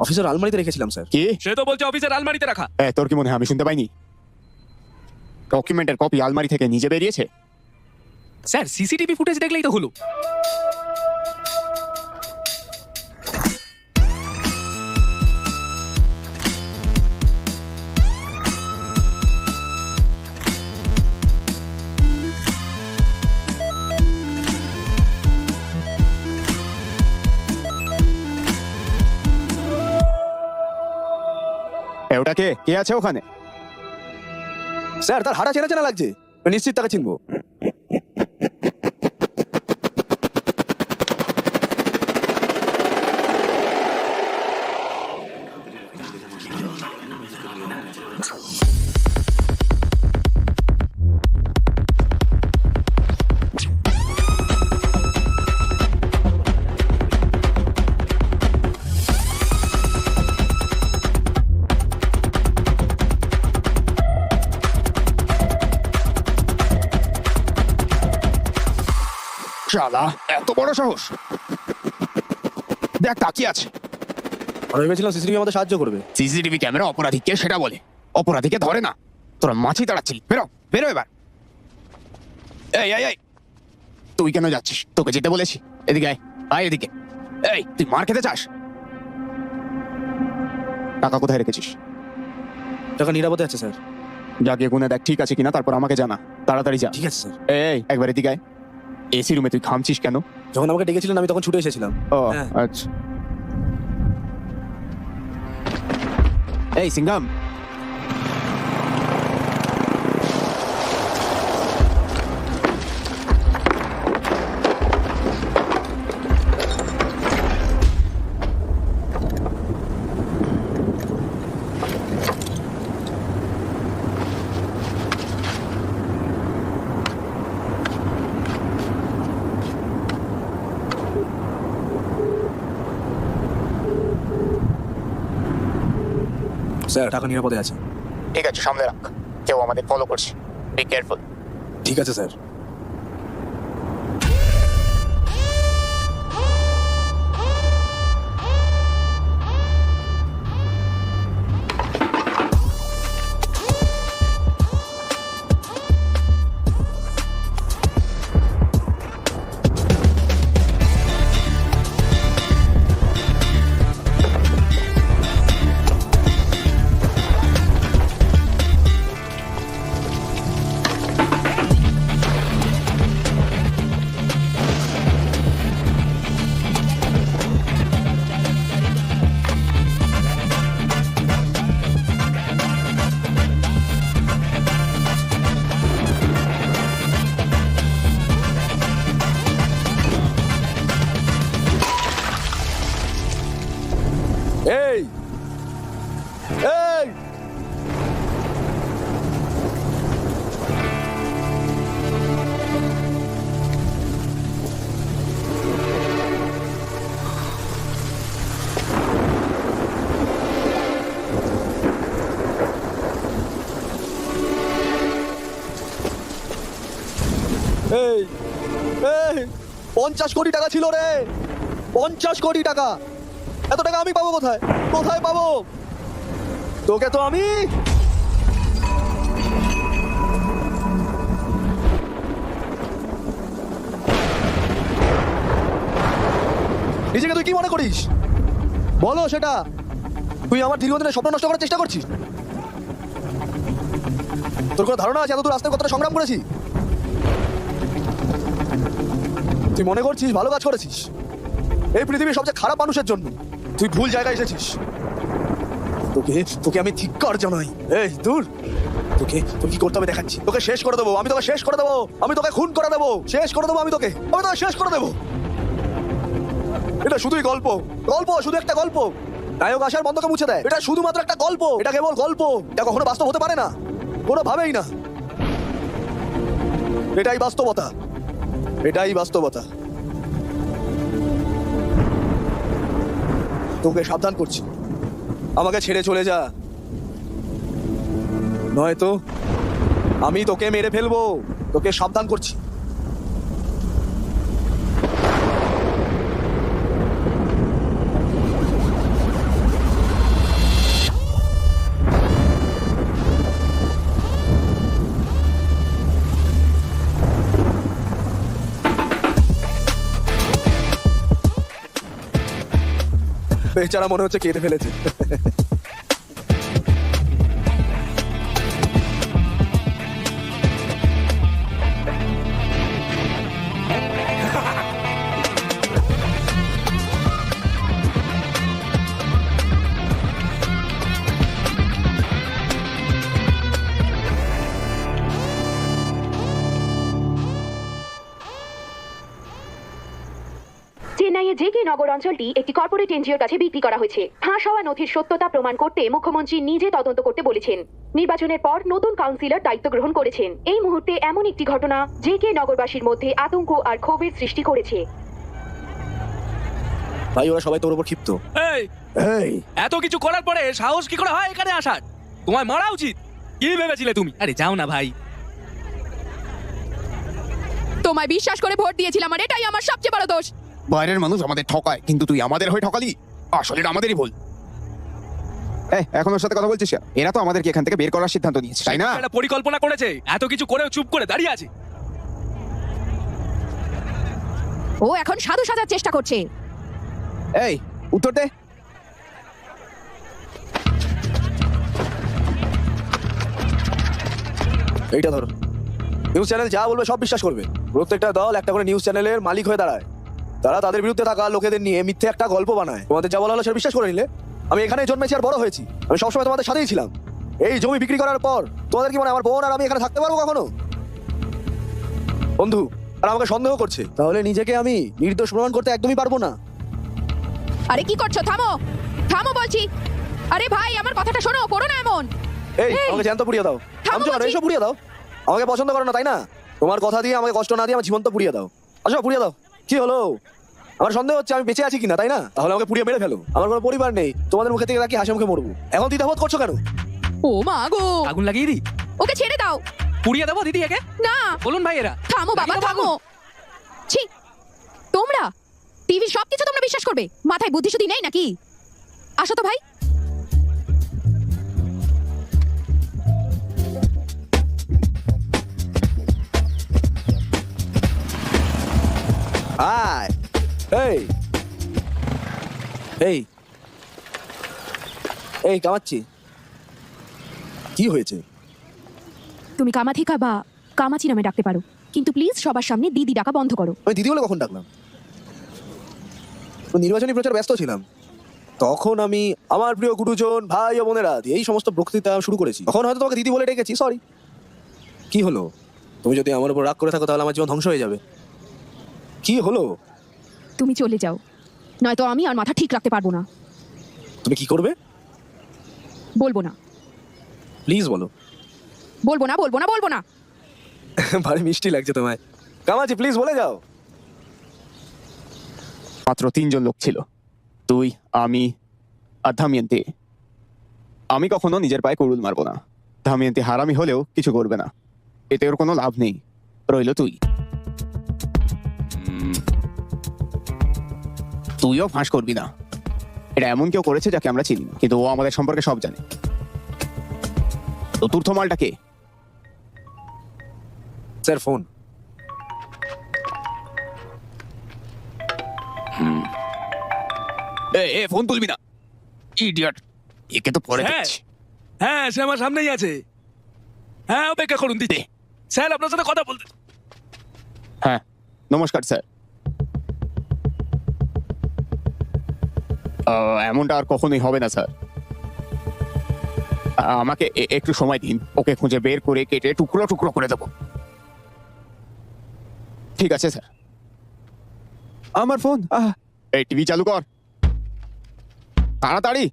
অফিসের আলমারিতে রেখেছিলাম স্যার। কি? সে তো বলছে অফিসের আলমারিতে রাখা। তোর কি মনে হয় আমি শুনতে পাইনি? ডকুমেন্টের কপি আলমারি থেকে নিজে বেরিয়েছে। স্যার, সিসিটিভি ফুটেজ দেখলেই তো হলো। ওটা কে? কে আছে ওখানে? স্যার তার হাঁটা চেনা চেনা লাগছে, আমি নিশ্চিত তাকে চিনবো। শালা, এত বড় সাহস! দেখ তাকিয়ে আছে। আমি ভেবেছিলাম সিসিটিভি আমাদের সাহায্য করবে। সিসিটিভি ক্যামেরা অপরাধীকে সেটা বলে, অপরাধীকে ধরে না। তোরা মাছি তাড়াচ্ছিলি, বেরো বেরো এবার। এই এই এই, তুই কেন যাচ্ছিস? তোকে যেতে বলেছি। এদিকে আয়, আয় এদিকে। এই তুই মার খেতে চাস? টাকা কোথায় রেখেছিস? টাকা নিরাপদে আছে স্যার। যা গিয়ে গুনে দেখ ঠিক আছে কিনা, তারপর আমাকে জানা। তাড়াতাড়ি যা। ঠিক আছে স্যার। এই একবার এদিকে আয়। এসি রুমে তুই ঘামছিস কেন? যখন আমাকে ডেকেছিলেন আমি তখন ছুটে এসেছিলাম। ও হ্যাঁ। আচ্ছা। এই সিঙ্গাম, স্যার টাকা নিরাপদে আছে। ঠিক আছে, সামনে রাখ। কেউ আমাদের ফলো করছে, বি কেয়ারফুল। ঠিক আছে স্যার। এই এই এই এই 50 কোটি টাকা ছিল রে, 50 কোটি টাকা। এত টাকা আমি পাবো কোথায়? কোথায় পাবো? তোকে তো আমি নিজেকে তুই কি মনে করিস? বলো সেটা। তুই আমার দীর্ঘদিনের স্বপ্ন নষ্ট করার চেষ্টা করছিস। তোর কোনো ধারণা আছে এতদূর আসতে কতটা সংগ্রাম করেছি? তুই মনে করছিস ভালো কাজ করেছিস? এই পৃথিবীর সবচেয়ে খারাপ মানুষের জন্য তুই ভুল জায়গায় এসেছিস। তোকে তোকে আমি ধিক্কার জানাই। এই দূর, তোকে তোকে কি করতে হবে দেখাচ্ছি। তোকে শেষ করে দেবো, আমি তোকে শেষ করে দেবো, আমি তোকে খুন করে দেবো, শেষ করে দেবো, আমি তোকে শেষ করে দেবো। এটা শুধুই গল্প, গল্প, শুধু একটা গল্প। নায়ক আসার বন্ধকে মুছে দেয়। এটা শুধুমাত্র একটা গল্প, এটা কেবল গল্প। এটা কখনো বাস্তব হতে পারে না, কোনোভাবেই না। এটাই বাস্তবতা, এটাই বাস্তবতা। তোকে সাবধান করছি, আমাকে ছেড়ে চলে যা, নয়তো আমি তোকে মেরে ফেলবো। তোকে সাবধান করছি। বেচারা মনে হচ্ছে কেটে ফেলেছে। চেন্নাইয়ের জেকে নগর অঞ্চলটি একটি কর্পোরেট এনজিওর কাছে বিক্রি করা হয়েছে। ফাঁস হওয়া নথির সত্যতা প্রমাণ করতে মুখ্যমন্ত্রী নিজে তদন্ত করতে বলেছেন। নির্বাচনের পর নতুন কাউন্সিলর দায়িত্ব গ্রহণ করেছেন। এই মুহূর্তে এমন একটি ঘটনা জেকে নগরবাসীর মধ্যে আতঙ্ক আর ক্ষোভের সৃষ্টি করেছে। ভাই ওরা সবাই তোর উপর ক্ষিপ্ত। এই এই এত কিছু করার পরে সাহস কি করে হয় এখানে আসার? তোমায় মারা উচিত। কি ভেবেছিলে তুমি? আরে যাও না ভাই। তোমায় বিশ্বাস করে ভোট দিয়েছিলাম আর এটাই আমার সবচেয়ে বড় দোষ। বাইরের মানুষ আমাদের ঠকায়, কিন্তু তুই আমাদের হয়ে ঠকালি। আসলে এটা আমাদেরই ভুল। এখন ওর সাথে কথা বলছিস? এরা তো আমাদেরকে এখান থেকে বের করার সিদ্ধান্ত নিয়েছে, তাই না? একটা পরিকল্পনা করেছে, এত কিছু করেও চুপ করে দাঁড়িয়ে আছে। ও এখন সাধু সাজার চেষ্টা করছে। এই উত্তর দে। এইটা ধরো। নিউজ চ্যানেল যা বলবে সব বিশ্বাস করবে। প্রত্যেকটা দল একটা করে নিউজ চ্যানেলের মালিক হয়ে দাঁড়ায়। তারা তাদের বিরুদ্ধে থাকা লোকেদের নিয়ে মিথ্যে একটা গল্প বানায়। তোমাদের যা বলা হলো সেটা বিশ্বাস করে নিলে। আমি এখানেই জন্মেছি আর বড় হয়েছি। আমি সবসময় তোমাদের সাথেই ছিলাম। এই জমি বিক্রি করার পর তোমাদের কি মনে হয় আমার বোন আর আমি এখানে থাকতে পারবো কখনো? বন্ধু আর আমাকে সন্দেহ করছে, তাহলে নিজেকে আমি নির্দোষ প্রমাণ করতে একদমই পারবো না। আরে কি করছো? থামো, থামো বলছি। আরে ভাই আমার কথাটা শোনো, করো না এমন। এই এই, আমাকে জ্যান্ত পুড়িয়ে দাও। থামো আমি বলছি। এসব পুড়িয়ে দাও। আমাকে পছন্দ করো না তাই না? তোমার কথা দিয়ে আমাকে কষ্ট না দিয়ে আমার জীবন তো পুড়িয়ে দাও। আসো পুড়িয়ে দাও। কি হলো? আমার সন্দেহ হচ্ছে আমি বেঁচে আছি কিনা, তাই না? তাহলে আমাকে পুড়িয়ে মেরে ফেলো, আমার কোনো পরিবার নেই, তোমাদের মুখে থেকে তাকিয়ে হাসি মুখে মরবো। এখন দ্বিধাবোধ করছো কেন? ও মা গো, আগুন লাগিয়ে দিই, ওকে ছেড়ে দাও। পুড়িয়ে দেবো দিদি একে? না, বলুন ভাইয়েরা। থামো বাবা, লাগিয়ে দেবো থামো। ছি, তোমরা টিভির সবকিছু তোমরা বিশ্বাস করবে? মাথায় বুদ্ধি শুদ্ধি নেই নাকি? আসো তো ভাই। আয় এই এই এই কামাচ্ছি, কি হয়েছে? তুমি কামাথিকা বা কামাচি নামে ডাকতে পারো, কিন্তু প্লিজ সবার সামনে দিদি ডাকা বন্ধ করো। আমি দিদি বলে কখন ডাকলাম? তো নির্বাচনী প্রচার ব্যস্ত ছিলাম, তখন আমি আমার প্রিয় গুরুজন, ভাই ও বোনেরা এই সমস্ত বক্তৃতা শুরু করেছি, তখন হয়তো তোমাকে দিদি বলে ডেকেছি, সরি। কি হলো? তুমি যদি আমার উপর রাগ করে থাকো তাহলে আমার জীবন ধ্বংস হয়ে যাবে। কি হলো? তুমি চলে যাও, নয়তো আমি আর মাথা ঠিক রাখতে পারবো না। তুমি কি করবে? বলবো না, প্লিজ বলো। বলবো না, বলবো না, বলবো না। ভারী মিষ্টি লাগছে তোমায়। কামাচ্ছি, প্লিজ বলে যাও। মাত্র 3 জন লোক ছিল, তুই, আমি আর ধামিয়েন্তে। আমি কখনো নিজের পায়ে কুড়ুল মারবো না। ধামিয়েন্তে হারামি হলেও কিছু করবে না, এতে ওর কোনো লাভ নেই। রইল তুই, তুইও ফাঁস করবি না। এটা এমন কেউ করেছে যাকে আমরা চিনি না, কিন্তু ও আমাদের সম্পর্কে সব জানে। চতুর্থ মালটা কে? Sir, phone. এ ফোন তুলবি না, ইডিয়ট। একে তো পরে হ্যাঁ। দেখছি। হ্যাঁ, সে আমার সামনেই আছে। হ্যাঁ, অপেক্ষা করুন দিদি, স্যার আপনার সাথে কথা বলতে। হ্যাঁ, নমস্কার স্যার। এমনটা আর কখনোই হবে না স্যার। আমাকে একটু সময় দিন, ওকে খুঁজে বের করে কেটে টুকরো টুকরো করে দেবো। ঠিক আছে স্যার। আমার ফোন, এই টিভি চালু কর তাড়াতাড়ি।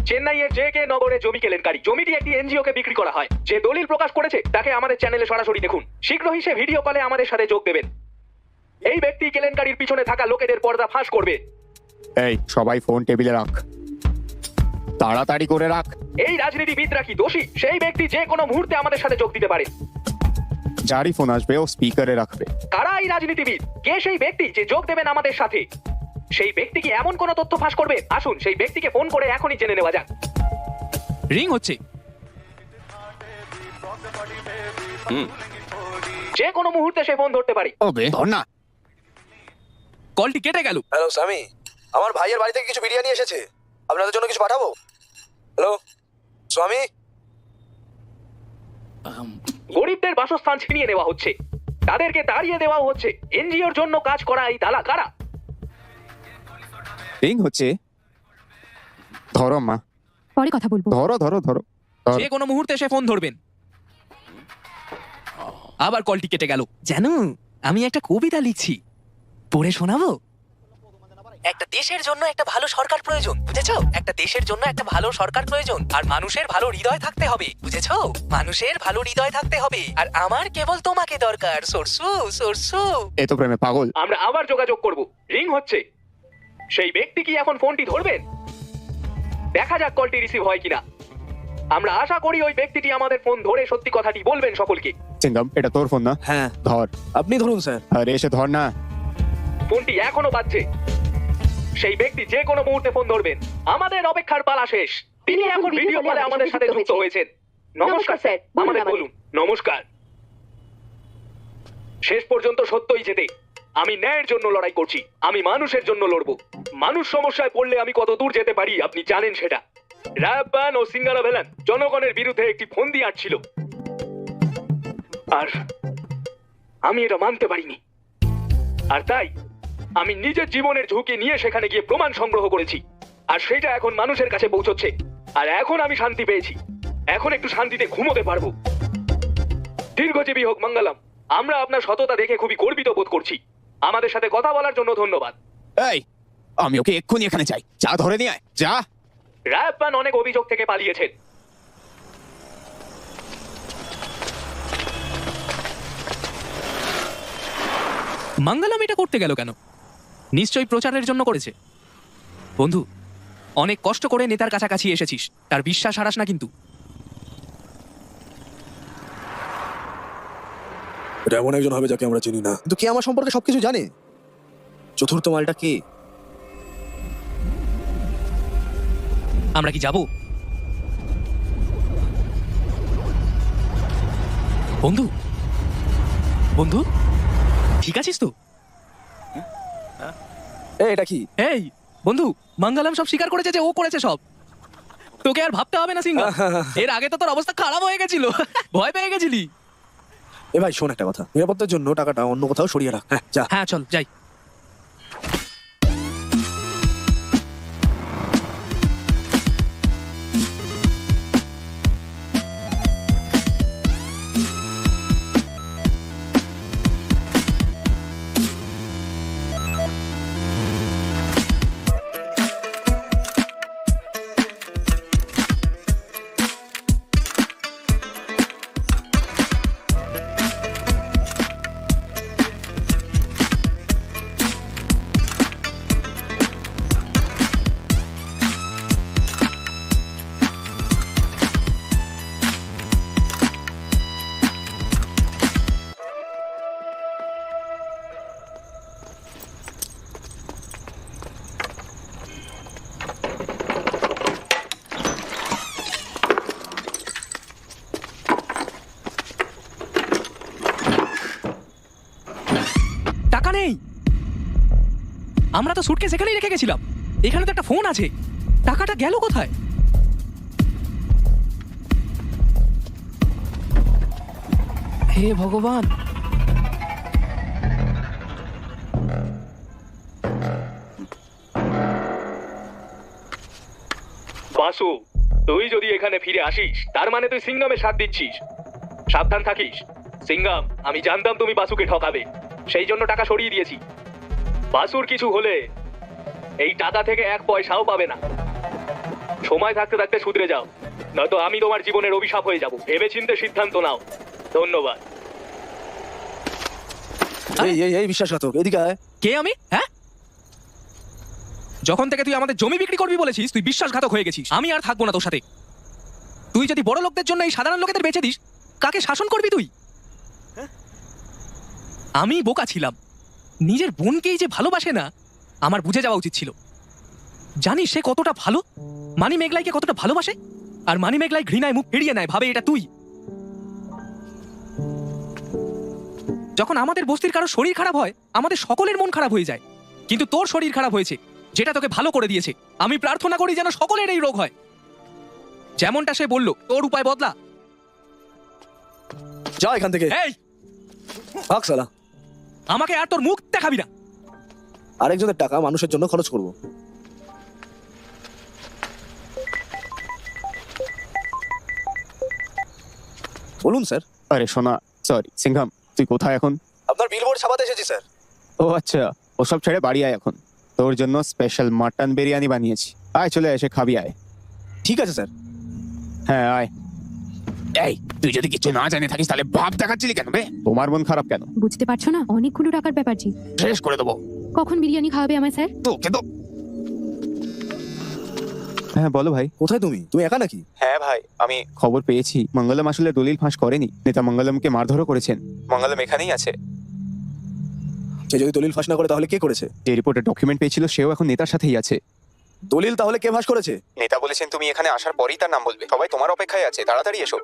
চেন্নাইয়ের জে.কে নগরে জমি কেলেঙ্কারি। জমিটি একটি এনজিও কে বিক্রি করা হয়। যে দলিল প্রকাশ করেছে তাকে আমাদের চ্যানেলে সরাসরি দেখুন। শীঘ্রই সে ভিডিও কলে আমাদের সাথে যোগ দেবেন। এই ব্যক্তি কেলেঙ্কারির পিছনে থাকা লোকেদের পর্দা ফাঁস করবে। এই সবাই ফোন টেবিলে রাখ, তাড়াতাড়ি করে রাখ। এই রাজনীতিবিদরা কি দোষী? সেই ব্যক্তি যে কোনো মুহূর্তে আমাদের সাথে যোগ দিতে পারে। যারই ফোন আসবে ও স্পিকারে রাখবে। কারা এই রাজনীতিবিদ? কে সেই ব্যক্তি যে যোগ দেবেন আমাদের সাথে? সেই ব্যক্তি কি এমন কোন তথ্য ফাঁস করবে? আসুন সেই ব্যক্তিকে ফোন করে এখনই জেনে নেওয়া যাক। রিং হচ্ছে। যে কোনো মুহূর্তে সে ফোন ধরতে পারে। ওবে ধর না। কলটি কেটে গেল। হ্যালো স্বামী, আমার ভাইয়ের বাড়ি থেকে কিছু বিরিয়ানি এসেছে, আপনাদের জন্য কিছু পাঠাবো? হ্যালো স্বামী। গরিবদের বাসস্থান ছিনিয়ে নেওয়া হচ্ছে, তাদেরকে তাড়িয়ে দেওয়া হচ্ছে। এনজিওর জন্য কাজ করা এই দালা কারা? রিং হচ্ছে। ধরো মা, পরে কথা বলবো। ধরো ধরো ধরো ধরো। যে কোনো মুহূর্তে সে ফোন ধরবেন। আবার কলটি কেটে গেল। জানো, আমি একটা কবিতা লিখছি, পড়ে শোনাবো? একটা দেশের জন্য একটা ভালো সরকার প্রয়োজন, বুঝেছো? একটা দেশের জন্য একটা ভালো সরকার প্রয়োজন, আর মানুষের ভালো হৃদয় থাকতে হবে, বুঝেছো? মানুষের ভালো হৃদয় থাকতে হবে, আর আমার কেবল তোমাকে দরকার। সরসু সরসু। এ তো প্রেমে পাগল। আমরা আবার যোগাযোগ করব। রিং হচ্ছে। সেই ব্যক্তি কি এখন ফোনটি ধরবেন? দেখা যাক কলটি রিসিভ হয় কিনা। আমরা আশা করি ওই ব্যক্তিটি আমাদের ফোন ধরে সত্যি কথাটি বলবেন সকলকে। চিঙ্গাম, এটা তোর ফোন না? হ্যাঁ, ধর। আপনি ধরুন স্যার। আরে এসে ধর না। ফোনটি এখনো বাজছে। সেই ব্যক্তি যে কোনো মুহূর্তে ফোন ধরবেন। আমাদের অপেক্ষার পালা শেষ। তিনি এখন ভিডিও কলে আমাদের সাথে যুক্ত হয়েছেন। নমস্কার স্যার, আমাদের বলুন। নমস্কার। শেষ পর্যন্ত সত্যই জেতে। আমি ন্যায়ের জন্য লড়াই করছি, আমি মানুষের জন্য লড়বো। মানুষ সমস্যায় পড়লে আমি কত দূর যেতে পারি আপনি জানেন সেটা। রায়প্পান ও সিঙ্গারা ভেলান জনগণের বিরুদ্ধে একটি ফন্দি আঁটছিল, আর আমি এটা মানতে পারিনি। আর তাই আমি নিজের জীবনের ঝুঁকি নিয়ে সেখানে গিয়ে প্রমাণ সংগ্রহ করেছি, আর সেটা এখন মানুষের কাছে পৌঁছচ্ছে। আর এখন আমি শান্তি পেয়েছি, এখন একটু শান্তিতে ঘুমোতে পারবো। দীর্ঘজীবী হোক মঙ্গলম। আমরা আপনার সততা দেখে খুবই গর্বিত বোধ করছি। আমাদের সাথে কথা বলার জন্য ধন্যবাদ। এই, আমি ওকে এক্ষুনি এখানে চাই। যা ধরে নিয়ে আয়, যা। রায়প্পান অনেক অভিযোগ থেকে পালিয়েছেন। মঙ্গলম এটা করতে গেল কেন? নিশ্চয়ই প্রচারের জন্য করেছে। বন্ধু, অনেক কষ্ট করে নেতার কাছাকাছি এসেছিস, তার বিশ্বাস হারাস না কিন্তু। এটা এমন একজন হবে যাকে আমরা চিনি না, কিন্তু কে আমার সম্পর্কে সবকিছু জানে। চতুর্থ মালটা কে? আমরা কি যাব? বন্ধু, বন্ধু, ঠিক আছিস তো? এটা কি? এই বন্ধু, মঙ্গলম সব স্বীকার করেছে যে ও করেছে সব। তোকে আর ভাবতে হবে না সিংহ। এর আগে তো তোর অবস্থা খারাপ হয়ে গেছিল, ভয় পেয়ে গেছিলি। এ ভাই শোন একটা কথা, নিরাপত্তার জন্য টাকাটা অন্য কোথাও সরিয়ে রাখ। হ্যাঁ যা। হ্যাঁ চল যাই। টাকা নেই। আমরা তো সুটকেস এখানেই রেখে গেছিলাম। এখানে তো একটা ফোন আছে, টাকাটা গেল কোথায়? হে ভগবান। বাসু, তুই যদি এখানে ফিরে আসিস তার মানে তুই সিঙ্গামের সাথ দিচ্ছিস। সাবধান থাকিস সিঙ্গাম। আমি জানতাম তুমি বাসুকে ঠকাবে, সেই জন্য টাকা সরিয়ে দিয়েছি। বাসুর কিছু হলে এই টাকা থেকে এক পয়সাও পাবে না। সময় থাকতে থাকতে শুধরে যাও, নয়তো আমি তোমার জীবনের অভিশাপ হয়ে যাব। ভেবেচিন্তে সিদ্ধান্ত নাও। ধন্যবাদ। এই এই এই বিশ্বাসঘাতক, এদিকে আয়। কে আমি? হ্যাঁ, যখন থেকে তুই আমাদের জমি বিক্রি করবি বলেছিস, তুই বিশ্বাসঘাতক হয়ে গেছিস। আমি আর থাকবো না তোর সাথে। তুই যদি বড় লোকদের জন্য এই সাধারণ লোকেদের বেঁচে দিস, কাকে শাসন করবি তুই? আমি বোকা ছিলাম, নিজের বোনকেই যে ভালোবাসে না আমার বুঝে যাওয়া উচিত ছিল। জানিস সে কতটা ভালো, মানি মেঘলাইকে কতটা ভালোবাসে, আর মানি মেঘলাই ঘৃণায় মুখ ফিরিয়ে নেয়, ভাবে এটা তুই। যখন আমাদের বস্তির কারো শরীর খারাপ হয়, আমাদের সকলের মন খারাপ হয়ে যায়। কিন্তু তোর শরীর খারাপ হয়েছে, যেটা তোকে ভালো করে দিয়েছে। আমি প্রার্থনা করি যেন সকলের এই রোগ হয়। যেমনটা সে বলল, তোর উপায় বদলা। যা এখান থেকে। এই, ভাগ শালা। আমাকে আর তোর মুখ দেখাবি না। আরেকজনের টাকা মানুষের জন্য খরচ করব। বলুন স্যার। আরে শোনা, সরি সিংহাম, তুই কোথায় এখন? আপনার বিলবোর্ড ছাপাতে এসেছি স্যার। ও আচ্ছা, ওসব ছেড়ে বাড়ি আয় এখন। তোর জন্য স্পেশাল মাটন বিরিয়ানি বানিয়েছি। আয় চলে এসে খাবি আয়। ঠিক আছে স্যার। হ্যাঁ আয়। এই তুই যদি কিছু না জানে থাকিস তাহলে ভাব দেখাচ্ছিলি কেন বে? তোমার মন খারাপ কেন? বুঝতে পারছো না, অনেকগুলো টাকার ব্যাপার জি। শেষ করে দেবো কখন বিরিয়ানি খাওয়াবে আমায় স্যার? তোকে তো। হ্যাঁ বলো ভাই। কোথায় তুমি? তুমি একা নাকি? হ্যাঁ ভাই, আমি খবর পেয়েছি মঙ্গলম আসলে দলিল ফাঁস করেনি। নেতা মঙ্গলমকে মারধরও করেছেন। মঙ্গলম এখানেই আছে। সে যদি দলিল ফাঁস না করে তাহলে কে করেছে? যে রিপোর্টে ডকুমেন্ট পেয়েছিল সেও এখন নেতার সাথেই আছে। দলিল তাহলে কে ফাঁস করেছে? নেতা বলেছেন তুমি এখানে আসার পরেই তার নাম বলবে। সবাই তোমার অপেক্ষায় আছে, তাড়াতাড়ি এসো।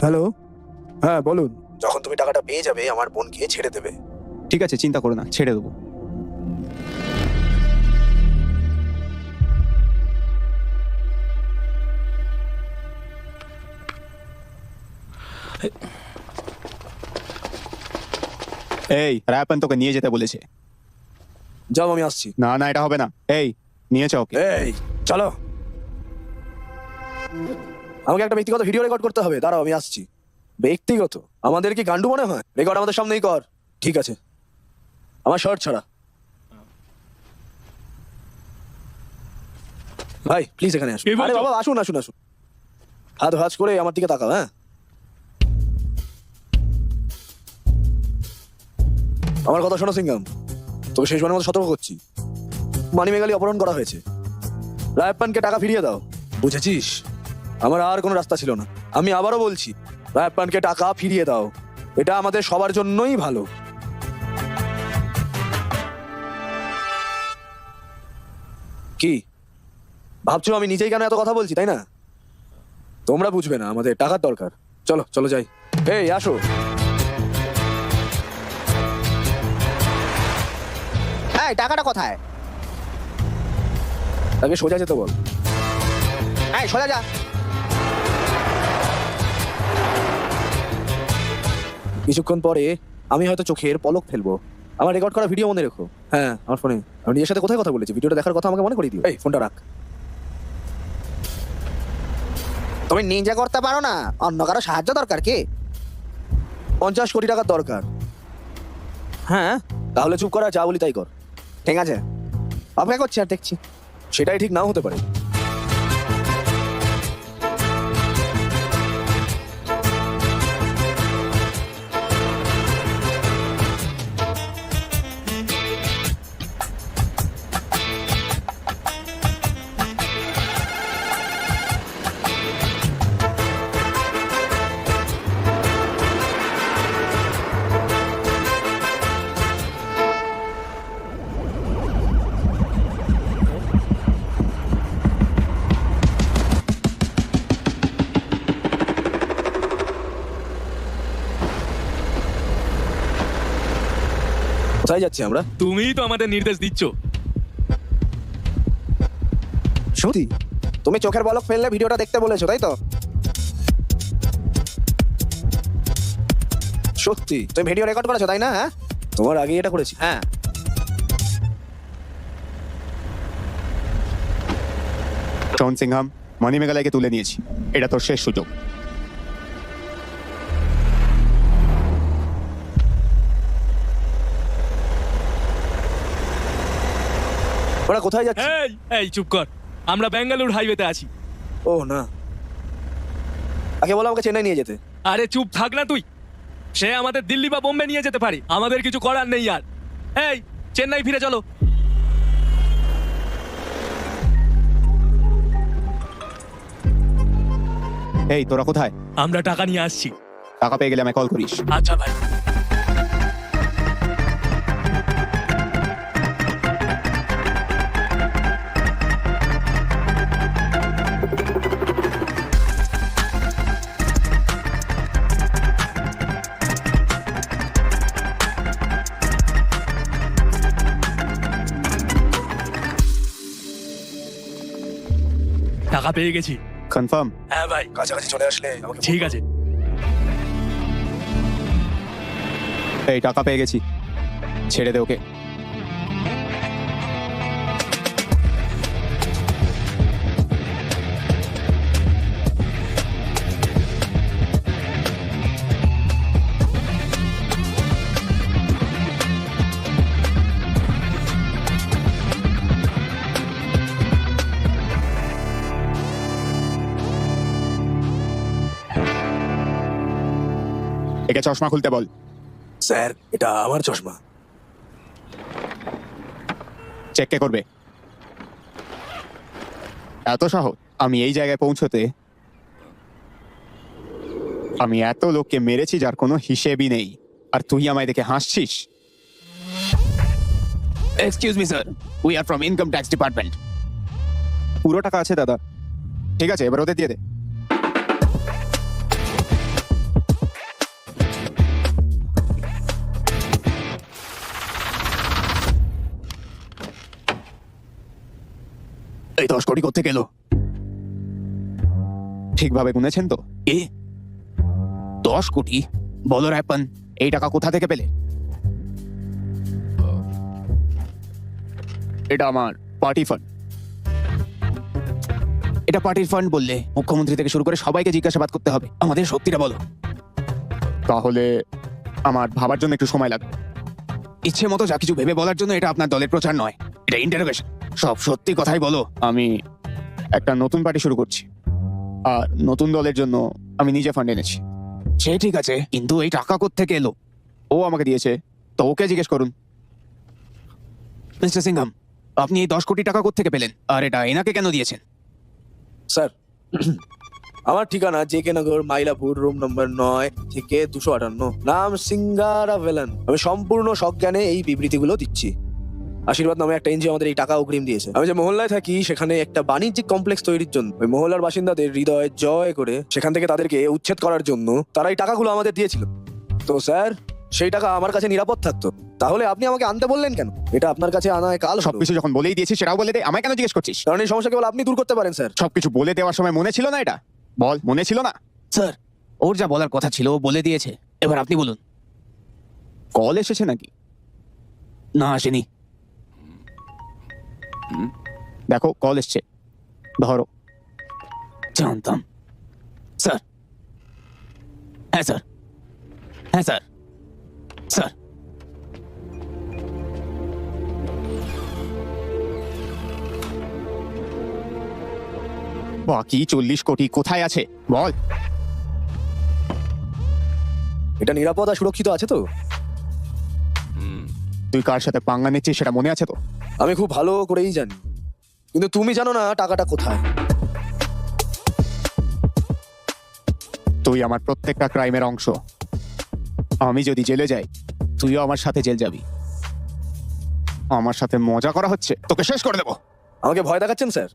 হ্যালো, হ্যাঁ বলুন। যখন তুমি টাকাটা পেয়ে যাবে আমার বোনকে ছেড়ে দেবে। ঠিক আছে, চিন্তা করো না, ছেড়ে দেবো। এই রায়াপান তোকে নিয়ে যেতে বলেছে। যাও, আমি আসছি। না না, এটা হবে না। এই নিয়ে যাও ওকে। এই চলো, আমাকে একটা ব্যক্তিগত ভিডিও রেকর্ড করতে হবে। দাঁড়াও, আমি আসছি। ব্যক্তিগত? আমাদের কি গান্ডু মনে হয়? রেকর্ড আমাদের সামনেই কর। ঠিক আছে, আমার শার্ট ছাড়া। ভাই প্লিজ এখানে আসুন। কে বলছো? আরে বাবা, আসুন আসুন আসুন। হাত ভাঁজ করে আমার দিকে তাকাও। হ্যাঁ, আমার কথা শোনো সিংহাম, তোকে শেষবারের মতো সতর্ক করছি। মানিমেগালি অপহরণ করা হয়েছে। রায়প্পানকে টাকা ফিরিয়ে দাও, বুঝেছিস? আমার আর কোনো রাস্তা ছিল না। আমি আবারও বলছি, রায়প্পানকে টাকা ফিরিয়ে দাও। এটা আমাদের সবার জন্যই ভালো। কি ভাবছো আমি নিজেই কেন এত কথা বলছি, তাই না? তোমরা বুঝবে না, আমাদের টাকার দরকার। চলো চলো যাই। এই আসো। হ্যাঁ, টাকাটা কোথায়? তাকে সোজা যেতে বল। হ্যাঁ, সোজা যা। কিছুক্ষণ পরে আমি হয়তো চোখের পলক ফেলবো। আমার রেকর্ড করা ভিডিও মনে রেখো। হ্যাঁ, আমার ফোনে। আমি নিজের সাথে কোথায় কথা বলেছি, ভিডিওটা দেখার কথা আমাকে মনে করিয়ে দিও। এই ফোনটা রাখ। তুমি নিজে করতে পারো না, অন্য কারো সাহায্য দরকার কি? 50 কোটি টাকার দরকার। হ্যাঁ, তাহলে চুপ করা, যা বলি তাই কর। ঠিক আছে, অপেক্ষা করছি আর দেখছি। সেটাই ঠিক নাও হতে পারে। কোথায় যাচ্ছি আমরা? তুমিই তো আমাদের নির্দেশ দিচ্ছ। সত্যি? তুমি চোখের পলক ফেললে ভিডিওটা দেখতে বলেছো, তাই তো? সত্যি? তুমি ভিডিও রেকর্ড করেছো, তাই না? হ্যাঁ তোমার আগে এটা করেছি। হ্যাঁ। শোন সিংহাম, মানিমেগালাইকে তুলে নিয়েছি। এটা তোর শেষ সুযোগ। ওরা কোথায় যাচ্ছে? এই এই চুপ কর, আমরা ব্যাঙ্গালোর হাইওয়েতে আছি। ও না, আগে বলো আমাকে চেন্নাই নিয়ে যেতে। আরে চুপ থাক না তুই। সে আমাদের দিল্লি বা বোম্বে নিয়ে যেতে পারে, আমাদের কিছু করার নেই আর। এই চেন্নাই ফিরে চলো। এই তোরা কোথায়? আমরা টাকা নিয়ে আসছি। টাকা পেয়ে গেলে আমায় কল করিস। আচ্ছা ভাই। টাকা পেয়ে গেছি। কনফার্ম? হ্যাঁ ভাই, কাছাকাছি চলে আসলে আমাকে ঠিক আছে। এই টাকা পেয়ে গেছি, ছেড়ে দে ওকে। একে চশমা খুলতে বল। স্যার, এটা আমার চশমা। চেক কে করবে? এত সহজ? আমি এই জায়গায় পৌঁছতে আমি এত লোককে মেরেছি যার কোনো হিসেবই নেই, আর তুই আমায় দেখে হাসছিস? Excuse me sir, we are from income tax department. পুরো টাকা আছে দাদা। ঠিক আছে, এবার ওদের দিয়ে দে। এই 10 কোটি কোত্থেকে এলো? ঠিকভাবে গুনেছেন তো? 10 কোটি? বলো রায়প্পান, এই টাকা কোথা থেকে পেলে? এটা আমার পার্টি ফান্ড। এটা পার্টির ফান্ড বললে মুখ্যমন্ত্রী থেকে শুরু করে সবাইকে জিজ্ঞাসাবাদ করতে হবে। আমাদের সত্যিটা বলো। তাহলে আমার ভাবার জন্য একটু সময় লাগবে। ইচ্ছে মতো যা কিছু ভেবে বলার জন্য এটা আপনার দলের প্রচার নয়, এটা ইন্টারোগেশন। সব সত্যি কথাই বলো। আমি একটা নতুন পার্টি শুরু করছি, আর নতুন দলের জন্য আমি নিজে ফান্ড এনেছি। সে ঠিক আছে, কিন্তু এই টাকা কোত্থেকে এলো? ও আমাকে দিয়েছে, তো ওকে জিজ্ঞেস করুন। মিস্টার সিংহাম, আপনি এই 10 কোটি টাকা কোত্থেকে পেলেন? আর এটা এনাকে কেন দিয়েছেন? স্যার, আমার ঠিকানা জেকে নগর, মাইলাপুর, রুম নম্বর 9 থেকে 258, নাম সিঙ্গারা ভেলান। আমি সম্পূর্ণ সজ্ঞানে এই বিবৃতিগুলো দিচ্ছি। আশীর্বাদ নামে একটা এনজিও আমাদের এই টাকা অগ্রিম দিয়েছে। আমি যে মহল্লায় থাকি সেখানে একটা বাণিজ্যিক কমপ্লেক্স তৈরির জন্য ওই মহল্লার বাসিন্দাদের হৃদয় জয় করে সেখান থেকে তাদেরকে উচ্ছেদ করার জন্য তারা এই টাকাগুলো আমাদের দিয়েছিল। তো স্যার, সেই টাকা আমার কাছে নিরাপদ থাকতো, তাহলে আপনি আমাকে আনতে বললেন কেন? এটা আপনার কাছে আনায় কাল সব সবকিছু যখন বলেই দিয়েছিস সেটাও বলে দে, আমায় কেন জিজ্ঞেস করছিস? কারণ এই সমস্যা কেবল আপনি দূর করতে পারেন স্যার। সবকিছু বলে দেওয়ার সময় মনে ছিল না? এটা বল, মনে ছিল না? স্যার, ওর যা বলার কথা ছিল ও বলে দিয়েছে, এবার আপনি বলুন। কল এসেছে নাকি? না, আসেনি। দেখো, কল এসছে, ধরো। জানতাম। স্যার। হ্যাঁ স্যার, হ্যাঁ স্যার, স্যার। বাকি 40 কোটি কোথায় আছে বল? এটা নিরাপদ আর সুরক্ষিত আছে তো? তুই কার সাথে পাঙ্গা নিচ্ছিস সেটা মনে আছে তো? আমি খুব ভালো করেই জানি, কিন্তু তুমি জানো না টাকাটা কোথায়। তুই আমার প্রত্যেকটা ক্রাইমের অংশ। আমি যদি জেলে যাই, তুইও আমার সাথে জেল যাবি। আমার সাথে মজা করা হচ্ছে, তোকে শেষ করে দেবো। আমাকে ভয় দেখাচ্ছেন স্যার?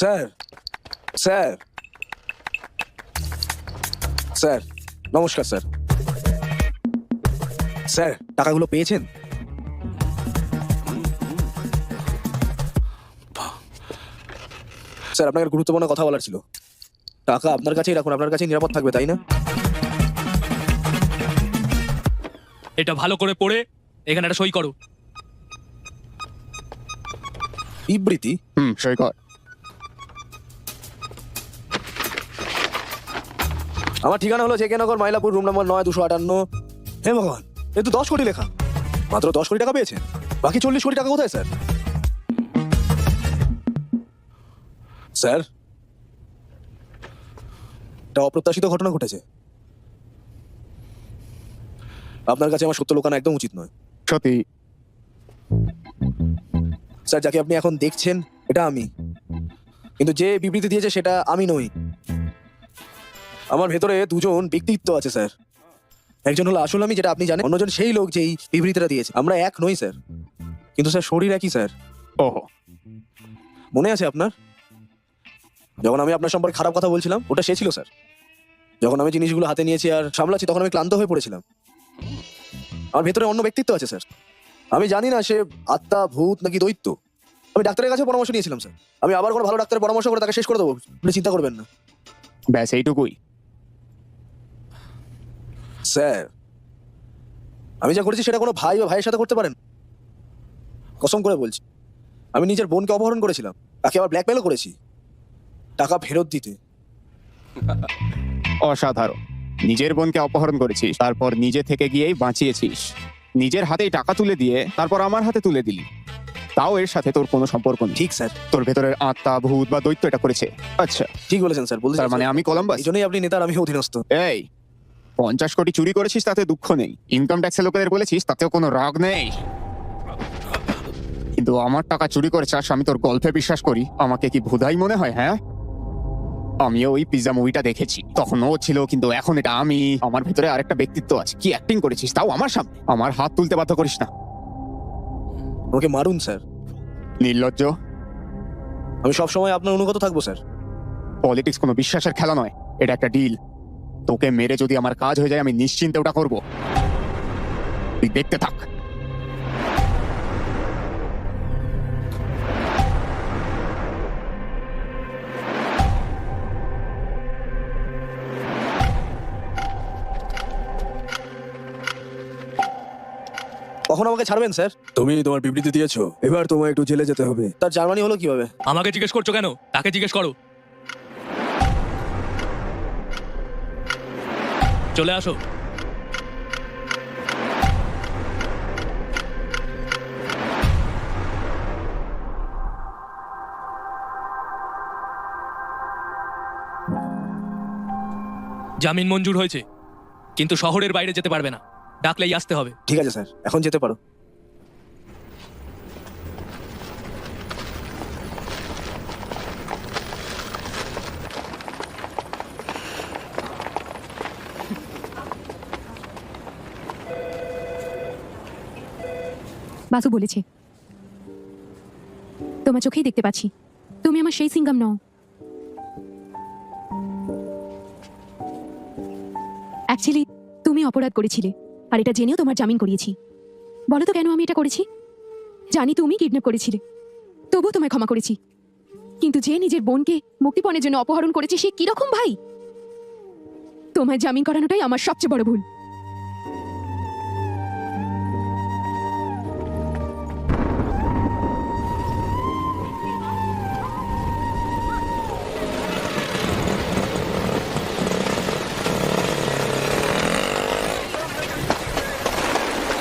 স্যার, স্যার, স্যার, নমস্কার স্যার। স্যার, টাকাগুলো পেয়েছেন? স্যার, আপনাকে একটা গুরুত্বপূর্ণ কথা বলার ছিল। টাকা আপনার কাছেই রাখুন, আপনার কাছেই নিরাপদ থাকবে, তাই না? এটা ভালো করে পড়ে এখানে একটা সই করো। বিবৃতি? সই কর। আমার ঠিকানা হলো জেকে নগর, মাইলাপুর, রুম নম্বর 9, 258। হে ভগবান, এ তো 10 কোটি লেখা। মাত্র 10 কোটি টাকা পেয়েছেন, বাকি 40 কোটি টাকা কোথায় স্যার? স্যার, এটা অপ্রত্যাশিত ঘটনা ঘটেছে। আপনার কাছে আমার সত্য লোকানো একদম উচিত নয়। সত্যি? স্যার, যাকে আপনি এখন দেখছেন এটা আমি, কিন্তু যে বিবৃতি দিয়েছে সেটা আমি নই। আমার ভেতরে দুজন ব্যক্তিত্ব আছে স্যার। একজন হলো আসল আমি, যেটা আপনি জানেন, অন্যজন সেই লোক যেই বিবৃতিটা দিয়েছে। আমরা এক নই স্যার, কিন্তু স্যার শরীর একই স্যার। ওহো, মনে আছে আপনার? যখন আমি আপনার সম্পর্কে খারাপ কথা বলছিলাম, ওটা সে ছিল স্যার। যখন আমি জিনিসগুলো হাতে নিয়েছি আর সামলাচ্ছি, তখন আমি ক্লান্ত হয়ে পড়েছিলাম। আমার ভেতরে অন্য ব্যক্তিত্ব আছে স্যার। আমি জানি না সে আত্মা, ভূত নাকি দৈত্য। আমি ডাক্তারের কাছে পরামর্শ নিয়েছিলাম স্যার। আমি আবার কোনো ভালো ডাক্তারের পরামর্শ করে তাকে শেষ করে দেবো, আপনি চিন্তা করবেন না ব্যাস এইটুকুই? স্যার। আমি যা করেছি সেটা কোনো ভাই বা ভাইয়ের সাথে করতে পারেন, কসম করে বলছি। আমি নিজের বোনকে অপহরণ করেছিলাম, তাকে আবার ব্ল্যাকমেলও করেছি টাকা ফেরত দিতে। অসাধারণ। নিজের বোনকে অপহরণ করেছিস, তারপর নিজে থেকে গিয়েই বাঁচিয়েছিস। নিজের হাতেই টাকা তুলে দিয়ে তারপর আমার হাতে তুলে দিলি, তাও এর সাথে তোর কোনো সম্পর্ক নেই। ঠিক স্যার। তোর ভেতরের আত্মা, ভূত বা দৈত্য এটা করেছে। আচ্ছা, ঠিক বলেছেন স্যার। বলতে তার মানে আমি কলম্বাস? এই জন্যই আপনি নেতার, আমি অধীনস্থ। এই 50 কোটি চুরি করেছিস, তাতে দুঃখ নেই। ইনকাম ট্যাক্সের লোকেদের বলেছিস, তাতেও কোনো রাগ নেই। কিন্তু আমার টাকা চুরি করে চাস, আমি তোর গল্পে বিশ্বাস করি? আমাকে কি ভুধাই মনে হয়? হ্যাঁ, আমিও ওই পিৎজা মুভিটা দেখেছি, তখন ও ছিল, কিন্তু এখন এটা আমি। আমার ভিতরে আরেকটা ব্যক্তিত্ব আছে। কি অ্যাক্টিং করেছিস, তাও আমার সামনে। আমার হাত তুলতে বাধ্য করিস না, আমাকে মারুন স্যার, নির্লজ্জ। আমি সবসময় আপনার অনুগত থাকবো স্যার। পলিটিক্স কোনো বিশ্বাসের খেলা নয়, এটা একটা ডিল। তোকে মেরে যদি আমার কাজ হয়ে যায়, আমি নিশ্চিন্তে ওটা করব। তুই দেখতে থাক। কখন আমাকে ছাড়বেন স্যার? তুমি তোমার বিবৃতি দিয়েছো, এবার তোমায় একটু জেলে যেতে হবে। তার জার্মানি হলো কিভাবে? আমাকে জিজ্ঞেস করছো কেন? তাকে জিজ্ঞেস করো। চলে আসো। জামিন মঞ্জুর হয়েছে, কিন্তু শহরের বাইরে যেতে পারবে না, ডাকলেই আসতে হবে। ঠিক আছে স্যার, এখন যেতে পারো। বাসু বলেছে, তোমার চোখেই দেখতে পাচ্ছি তুমি আমার সেই সিঙ্গাম নও। অ্যাকচুয়ালি তুমি অপরাধ করেছিলে, আর এটা জেনেও তোমার জামিন করিয়েছি। বলো তো কেন আমি এটা করেছি? জানি তুমি কিডন্যাপ করেছিলে, তবুও তোমায় ক্ষমা করেছি। কিন্তু যে নিজের বোনকে মুক্তিপণের জন্য অপহরণ করেছে, সে কিরকম ভাই? তোমায় জামিন করানোটাই আমার সবচেয়ে বড় ভুল।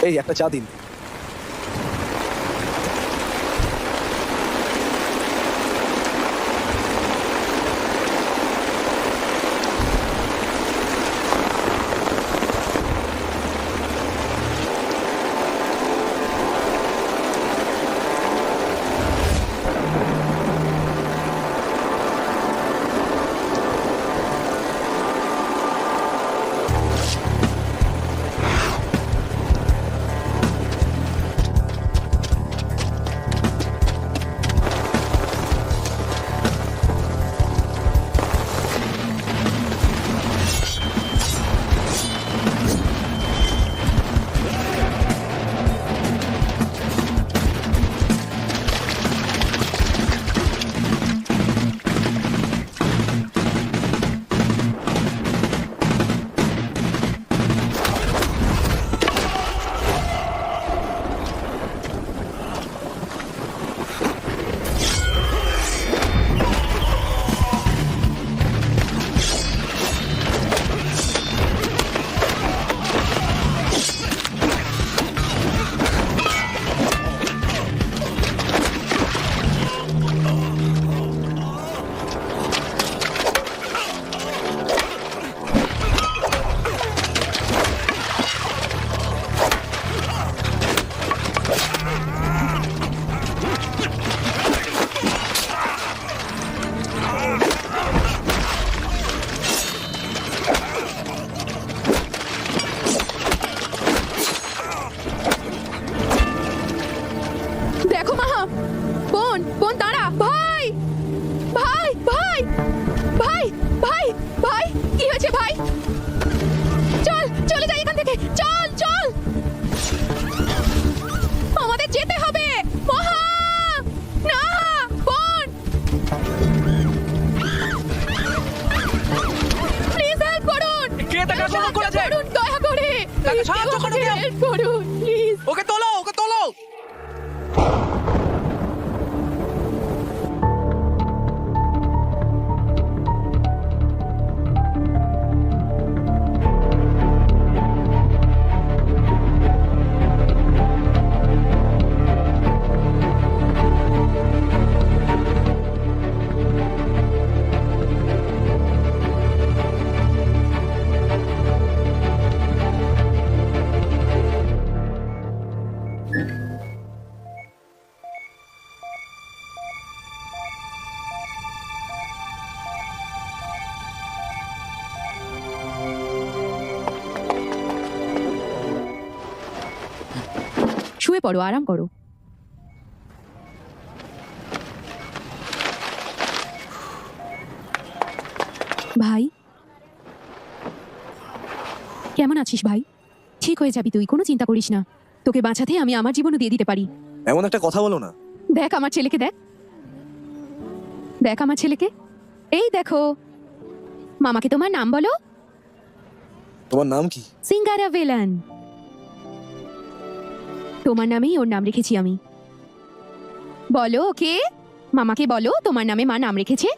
এই একটা চা দিন। দেখো মাহা, বোন বোন দাঁড়া। ভাই ভাই ভাই ভাই ভাই ভাই, কি হয়েছে ভাই? চল চলে যাই এখান থেকে, চল চল, আমাদের যেতে হবে। মাহা না, বোন প্লিজ হেল্প করুন। কে তাকে আক্রমণ করেছে? করুন দয়া করে, তাকে সাহায্য করো কেউ। হেল্প করুন প্লিজ। ওকে তোলো, ওকে তোলো। শুয়ে পড়ো, আরাম করো। ভাই, কেমন আছিস ভাই? ঠিক হয়ে যাবি তুই, কোনো চিন্তা করিস না। তোকে বাঁচাতে আমি আমার জীবনও দিয়ে দিতে পারি। এমন একটা কথা বলো না। দেখ আমার ছেলেকে, দেখ দেখ আমার ছেলেকে, এই দেখো। মামাকে তোমার নাম বলো। তোমার নাম কি? সিঙ্গারা ভেলান। তোমার নামেই ওর নাম রেখেছি আমি। বলো ওকে, মামাকে বলো তোমার নামে মা নাম রেখেছে।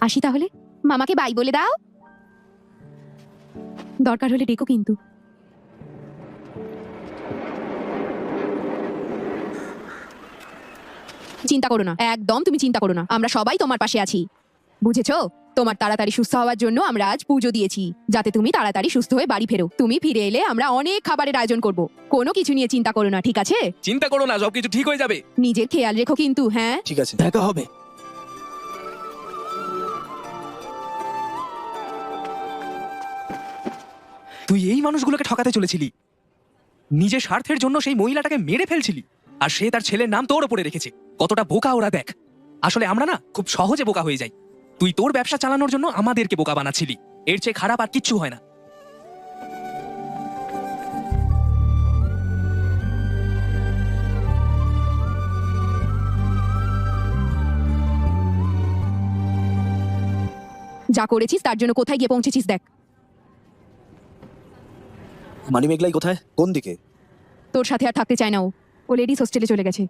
আসি তাহলে, মামাকে বাই বলে দাও। দরকার হলে ডেকো কিন্তু। চিন্তা করো না, একদম তুমি চিন্তা করো না, আমরা সবাই তোমার পাশে আছি, বুঝেছো? তোমার তাড়াতাড়ি সুস্থ হওয়ার জন্য আমরা আজ পুজো দিয়েছি, যাতে তুমি তাড়াতাড়ি সুস্থ হয়ে বাড়ি ফেরো। তুমি ফিরে এলে আমরা অনেক খাবারের আয়োজন করব। কোনো কিছু নিয়ে চিন্তা করো না, ঠিক আছে? চিন্তা করো না, সবকিছু ঠিক হয়ে যাবে। নিজের খেয়াল রেখো কিন্তু, হ্যাঁ? ঠিক আছে। দেখা হবে। তুই এই মানুষগুলোকে ঠকাতে চলেছিলি, নিজের স্বার্থের জন্য সেই মহিলাটাকে মেরে ফেলছিলি, আর সে তার ছেলের নাম তোর ওপরে রেখেছে। কতটা বোকা ওরা দেখ। আসলে আমরা না খুব সহজে বোকা হয়ে যাই। তুই তোর ব্যবসা চালানোর জন্য আমাদেরকে বোকা বানাচ্ছিলি। এর চেয়ে খারাপ আর কিচ্ছু হয় না। যা করেছিস তার জন্য কোথায় গিয়ে পৌঁছেছিস দেখ। মানি মেঘলাই কোথায়? কোন দিকে? তোর সাথে আর থাকতে চায় না ও। ও লেডিস হোস্টেলে চলে গেছে।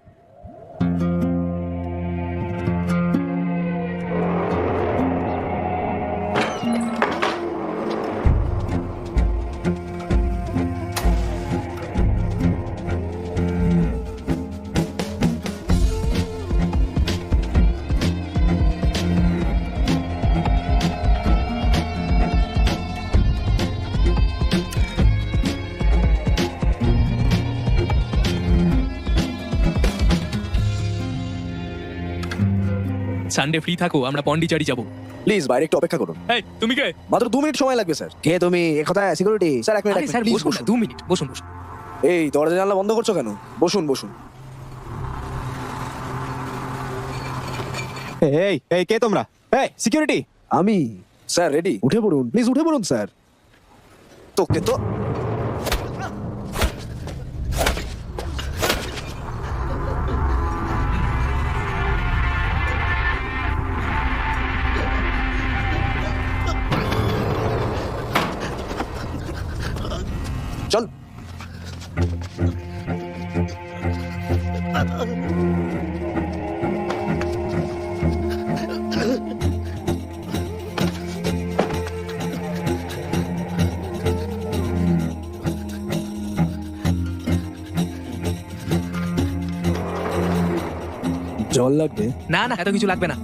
সানডে ফ্রি থাকো, আমরা পন্ডিচারি যাব। প্লিজ বাইরে একটু অপেক্ষা করুন। এই তুমি কে? মাত্র 2 মিনিট সময় লাগবে স্যার। কে তুমি? কোথায় সিকিউরিটি? স্যার 1 মিনিট, আরে স্যার প্লিজ বসুন না, বসুন। 2 মিনিট বসুন বসুন। এই দরজা জানলা বন্ধ করছো কেন? বসুন বসুন। এই এই কে তোমরা? এই সিকিউরিটি। আমি স্যার রেডি। উঠে পড়ুন প্লিজ, উঠে পড়ুন স্যার। তোকে তো চল। জল লাগবে? না না, এত কিছু লাগবে না।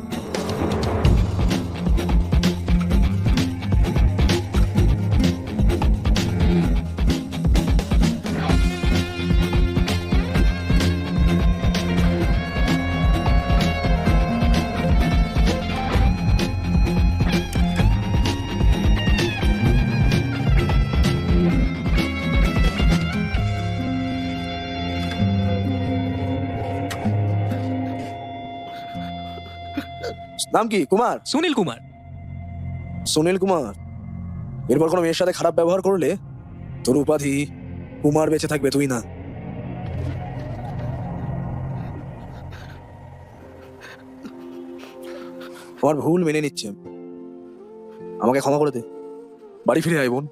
নাম কি? কুমার? সুনীল কুমার। সুনীল কুমার। এরপর কোনো মেয়ের সাথে খারাপ ব্যবহার করলে তোর উপাধি কুমার বেঁচে থাকবে, তুই না। আমার ভুল মেনে নিচ্ছে, আমাকে ক্ষমা করে দে। বাড়ি ফিরে আয় বোন।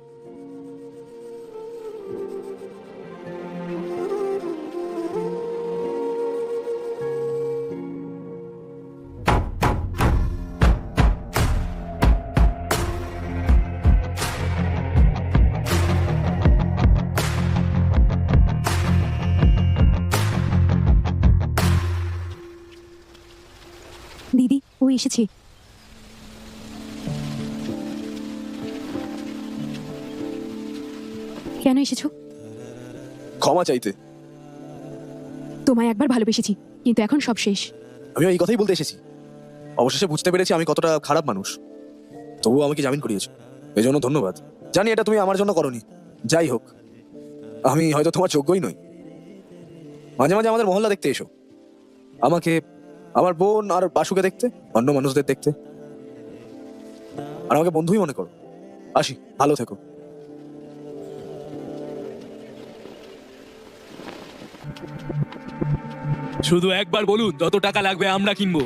দিদি, ও এসেছে। কেন এসেছো? ক্ষমা চাইতে। তোমায় একবার ভালোবেসেছি, কিন্তু এখন সব শেষ। আমি এই কথাই বলতে এসেছি। অবশেষে বুঝতে পেরেছি আমি কতটা খারাপ মানুষ। তবুও আমাকে জামিন করিয়েছো, এই জন্য ধন্যবাদ। জানি এটা তুমি আমার জন্য করনি, যাই হোক আমি হয়তো তোমার যোগ্যই নই। মাঝে মাঝে আমাদের মহল্লা দেখতে এসো, আমাকে, আমার বোন আর বাসুকে দেখতে, অন্য মানুষদের দেখতে, আর আমাকে বন্ধুই মনে করো। আসি, ভালো থেকো। শুধু একবার বলুন যত টাকা লাগবে আমরা কিনবো।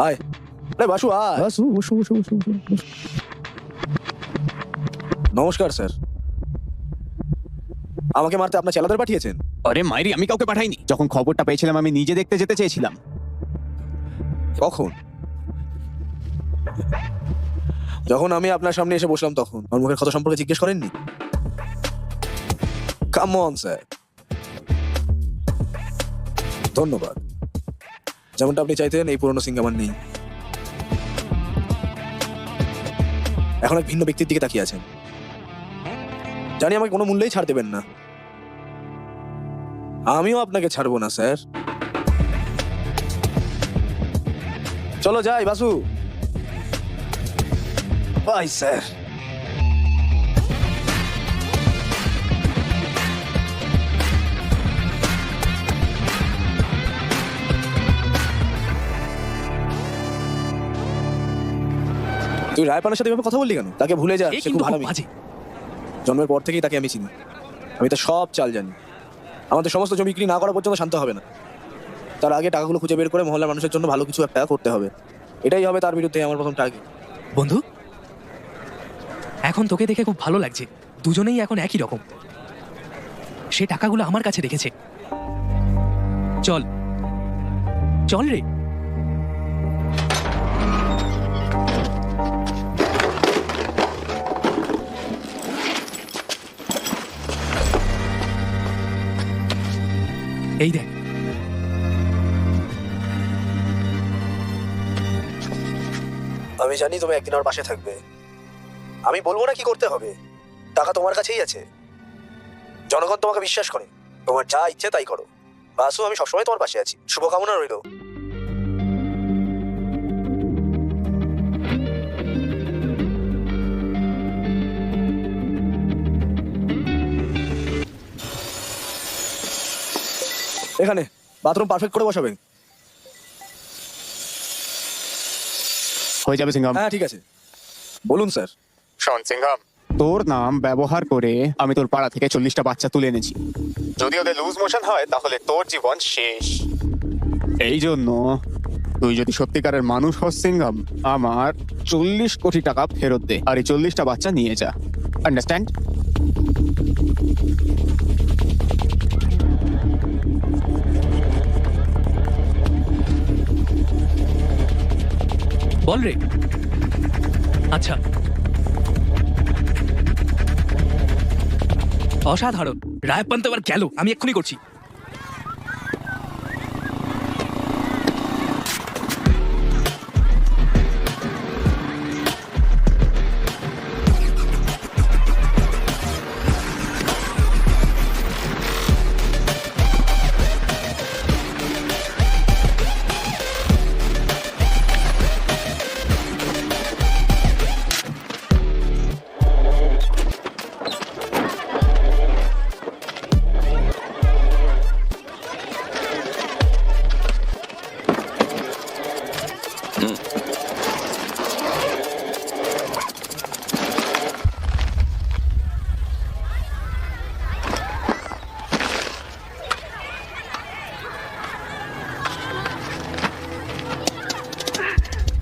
আয়, আরে বাসু আয়। নমস্কার স্যার, আমাকে মারতে আপনার ছেলেদের পাঠিয়েছেন? আরে মাইরি, আমি কাউকে পাঠাইনি। যখন খবরটা পেয়েছিলাম আমি নিজে দেখতে যেতে চেয়েছিলাম। কখন? যখন আমি আপনার সামনে এসে বসলাম তখন আমার মুখের কথা সম্পর্কে জিজ্ঞেস করেননি? Come on sir. ধন্যবাদ। যেমনটা আপনি চাইতেন, এই পুরনো সিং আমার নেই। এখন এক ভিন্ন ব্যক্তির দিকে তাকিয়ে আছেন। জানি আমাকে কোনো মূল্যেই ছাড় দেবেন না, আমিও আপনাকে ছাড়বো না স্যার। চলো যাই বাসু। By sir. তুই রায়পানের সাথে এভাবে কথা বললি কেন? তাকে ভুলে যা, এ সে কিন্তু খুব ভালো খুব মেয়ে। বাজে। জন্মের পর থেকেই তাকে আমি চিনি, আমি তো সব চাল জানি। আমাদের সমস্ত জমি বিক্রি না করা পর্যন্ত শান্ত হবে না। তার আগে টাকাগুলো খুঁজে বের করে মহল্লার মানুষের জন্য ভালো কিছু একটা করতে হবে। এটাই হবে তার বিরুদ্ধে আমার প্রথম টার্গেট। বন্ধু, এখন তোকে দেখে খুব ভালো লাগছে। দুজনেই এখন একই রকম। সে টাকাগুলো আমার কাছে রেখেছে। চল চল রে। এই দেখ, আমি জানি তুমি একদিন আমার পাশে থাকবে। আমি বলবো না কি করতে হবে, টাকা তোমার কাছেই আছে। জনগণ তোমাকে বিশ্বাস করে, তোমার যা ইচ্ছে তাই করো। বাসু, আমি সবসময় তোমার পাশে আছি। শুভকামনা রইল। এখানে বাথরুম পারফেক্ট করে বসাবে। হয়ে যাবে সিংহাম। হ্যাঁ ঠিক আছে, বলুন স্যার। শোন সিংহাম, তোর নাম ব্যবহার করে আমি তোর পাড়া থেকে 40টা বাচ্চা তুলে এনেছি। যদি ওদের লুজ মোশন হয় তাহলে তোর জীবন শেষ। এই জন্য তুই যদি সত্যিকারের মানুষ হস সিংহাম, আমার 40 কোটি টাকা ফেরত দে আর এই 40টা বাচ্চা নিয়ে যা। আন্ডারস্ট্যান্ড? বল রে। আচ্ছা, অসাধারণ। রায়প্পান তো এবার গেল, আমি এক্ষুনি করছি।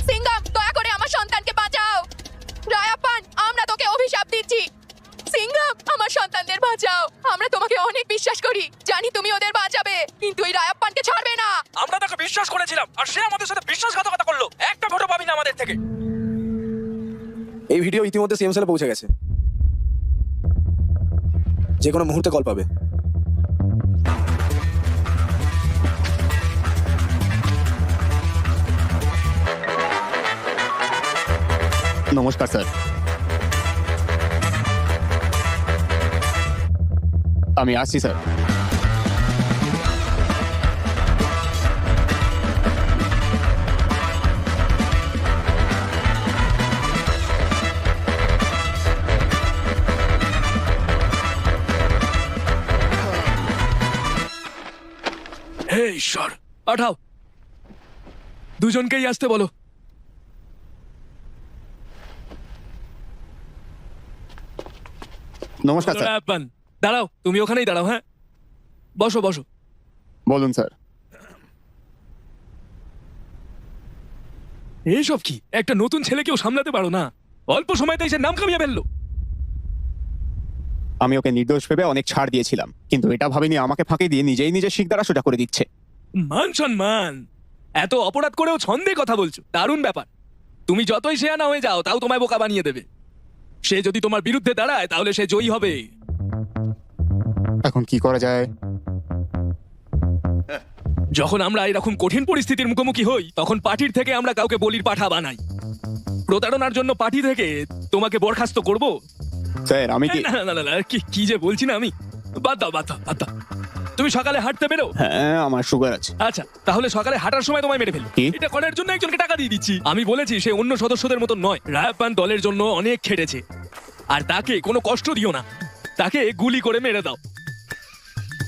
সিঙ্গাম, দয়া করে আমার সন্তানকে বাঁচাও। রায়াপ্পান, আমরা তোকে অভিশাপ দিচ্ছি। সিঙ্গাম, আমার সন্তানদের বাঁচাও। আমরা তোমাকে অনেক বিশ্বাস করি, জানি তুমি ওদের বাঁচাবে, কিন্তু এই রায়াপ্পানকে ছাড়বে না। আমরা তাকে বিশ্বাস করেছিলাম আর সে আমাদের সাথে বিশ্বাসঘাতকতা করলো। একটা ভোটও পাবি না আমাদের থেকে। এই ভিডিও ইতিমধ্যে সিএম সেলে পৌঁছে গেছে, যে কোনো মুহূর্তে কল পাবে। নমস্কার স্যার, আমি আসছি স্যার। ঈশ্বর, পাঠাও, দুজনকেই আসতে বলো। নমস্কার স্যার। রায়প্পান, দাঁড়াও, তুমি ওখানেই দাঁড়াও। হ্যাঁ, বসো বসো। বলুন স্যার। এইসব কি? একটা নতুন ছেলেকেও সামলাতে পারো না? অল্প সময়তেই সে নাম কামিয়ে ফেললো। আমি ওকে নির্দোষ ভেবে অনেক ছাড় দিয়েছিলাম, কিন্তু এটা ভাবিনি আমাকে ফাঁকি দিয়ে নিজেই নিজের শিক দ্বারা সোজা করে দিচ্ছে। মান সম্মান, এত অপরাধ করেও ছন্দে কথা বলছো, দারুণ ব্যাপার। তুমি যতই শেয়ানা হয়ে যাও, তাও তোমায় বোকা বানিয়ে দেবে। সে যদি তোমার বিরুদ্ধে দাঁড়ায়, তাহলে সে জয়ী হবে। এখন কি করা যায়? যখন আমরা এরকম কঠিন পরিস্থিতির মুখোমুখি হই, তখন পার্টির থেকে আমরা কাউকে বলির পাঠা বানাই। প্রতারণার জন্য পার্টি থেকে তোমাকে বরখাস্ত করব? স্যার আমি কি না না না না, কি যে বলছি না আমি। বাদ দাও বাদ দাও বাদ দাও। তুমি সকালে হাঁটতে বেরো? হ্যাঁ, আমার সুগার আছে। আচ্ছা, তাহলে সকালে হাঁটার সময় তোমায় মেরে ফেলবো। কি? এটা করার জন্য একজনকে টাকা দিয়ে দিচ্ছি। আমি বলেছি সে অন্য সদস্যদের মতো নয়। রায়প্পান দলের জন্য অনেক খেটেছে, আর তাকে কোনো কষ্ট দিও না। তাকে গুলি করে মেরে দাও।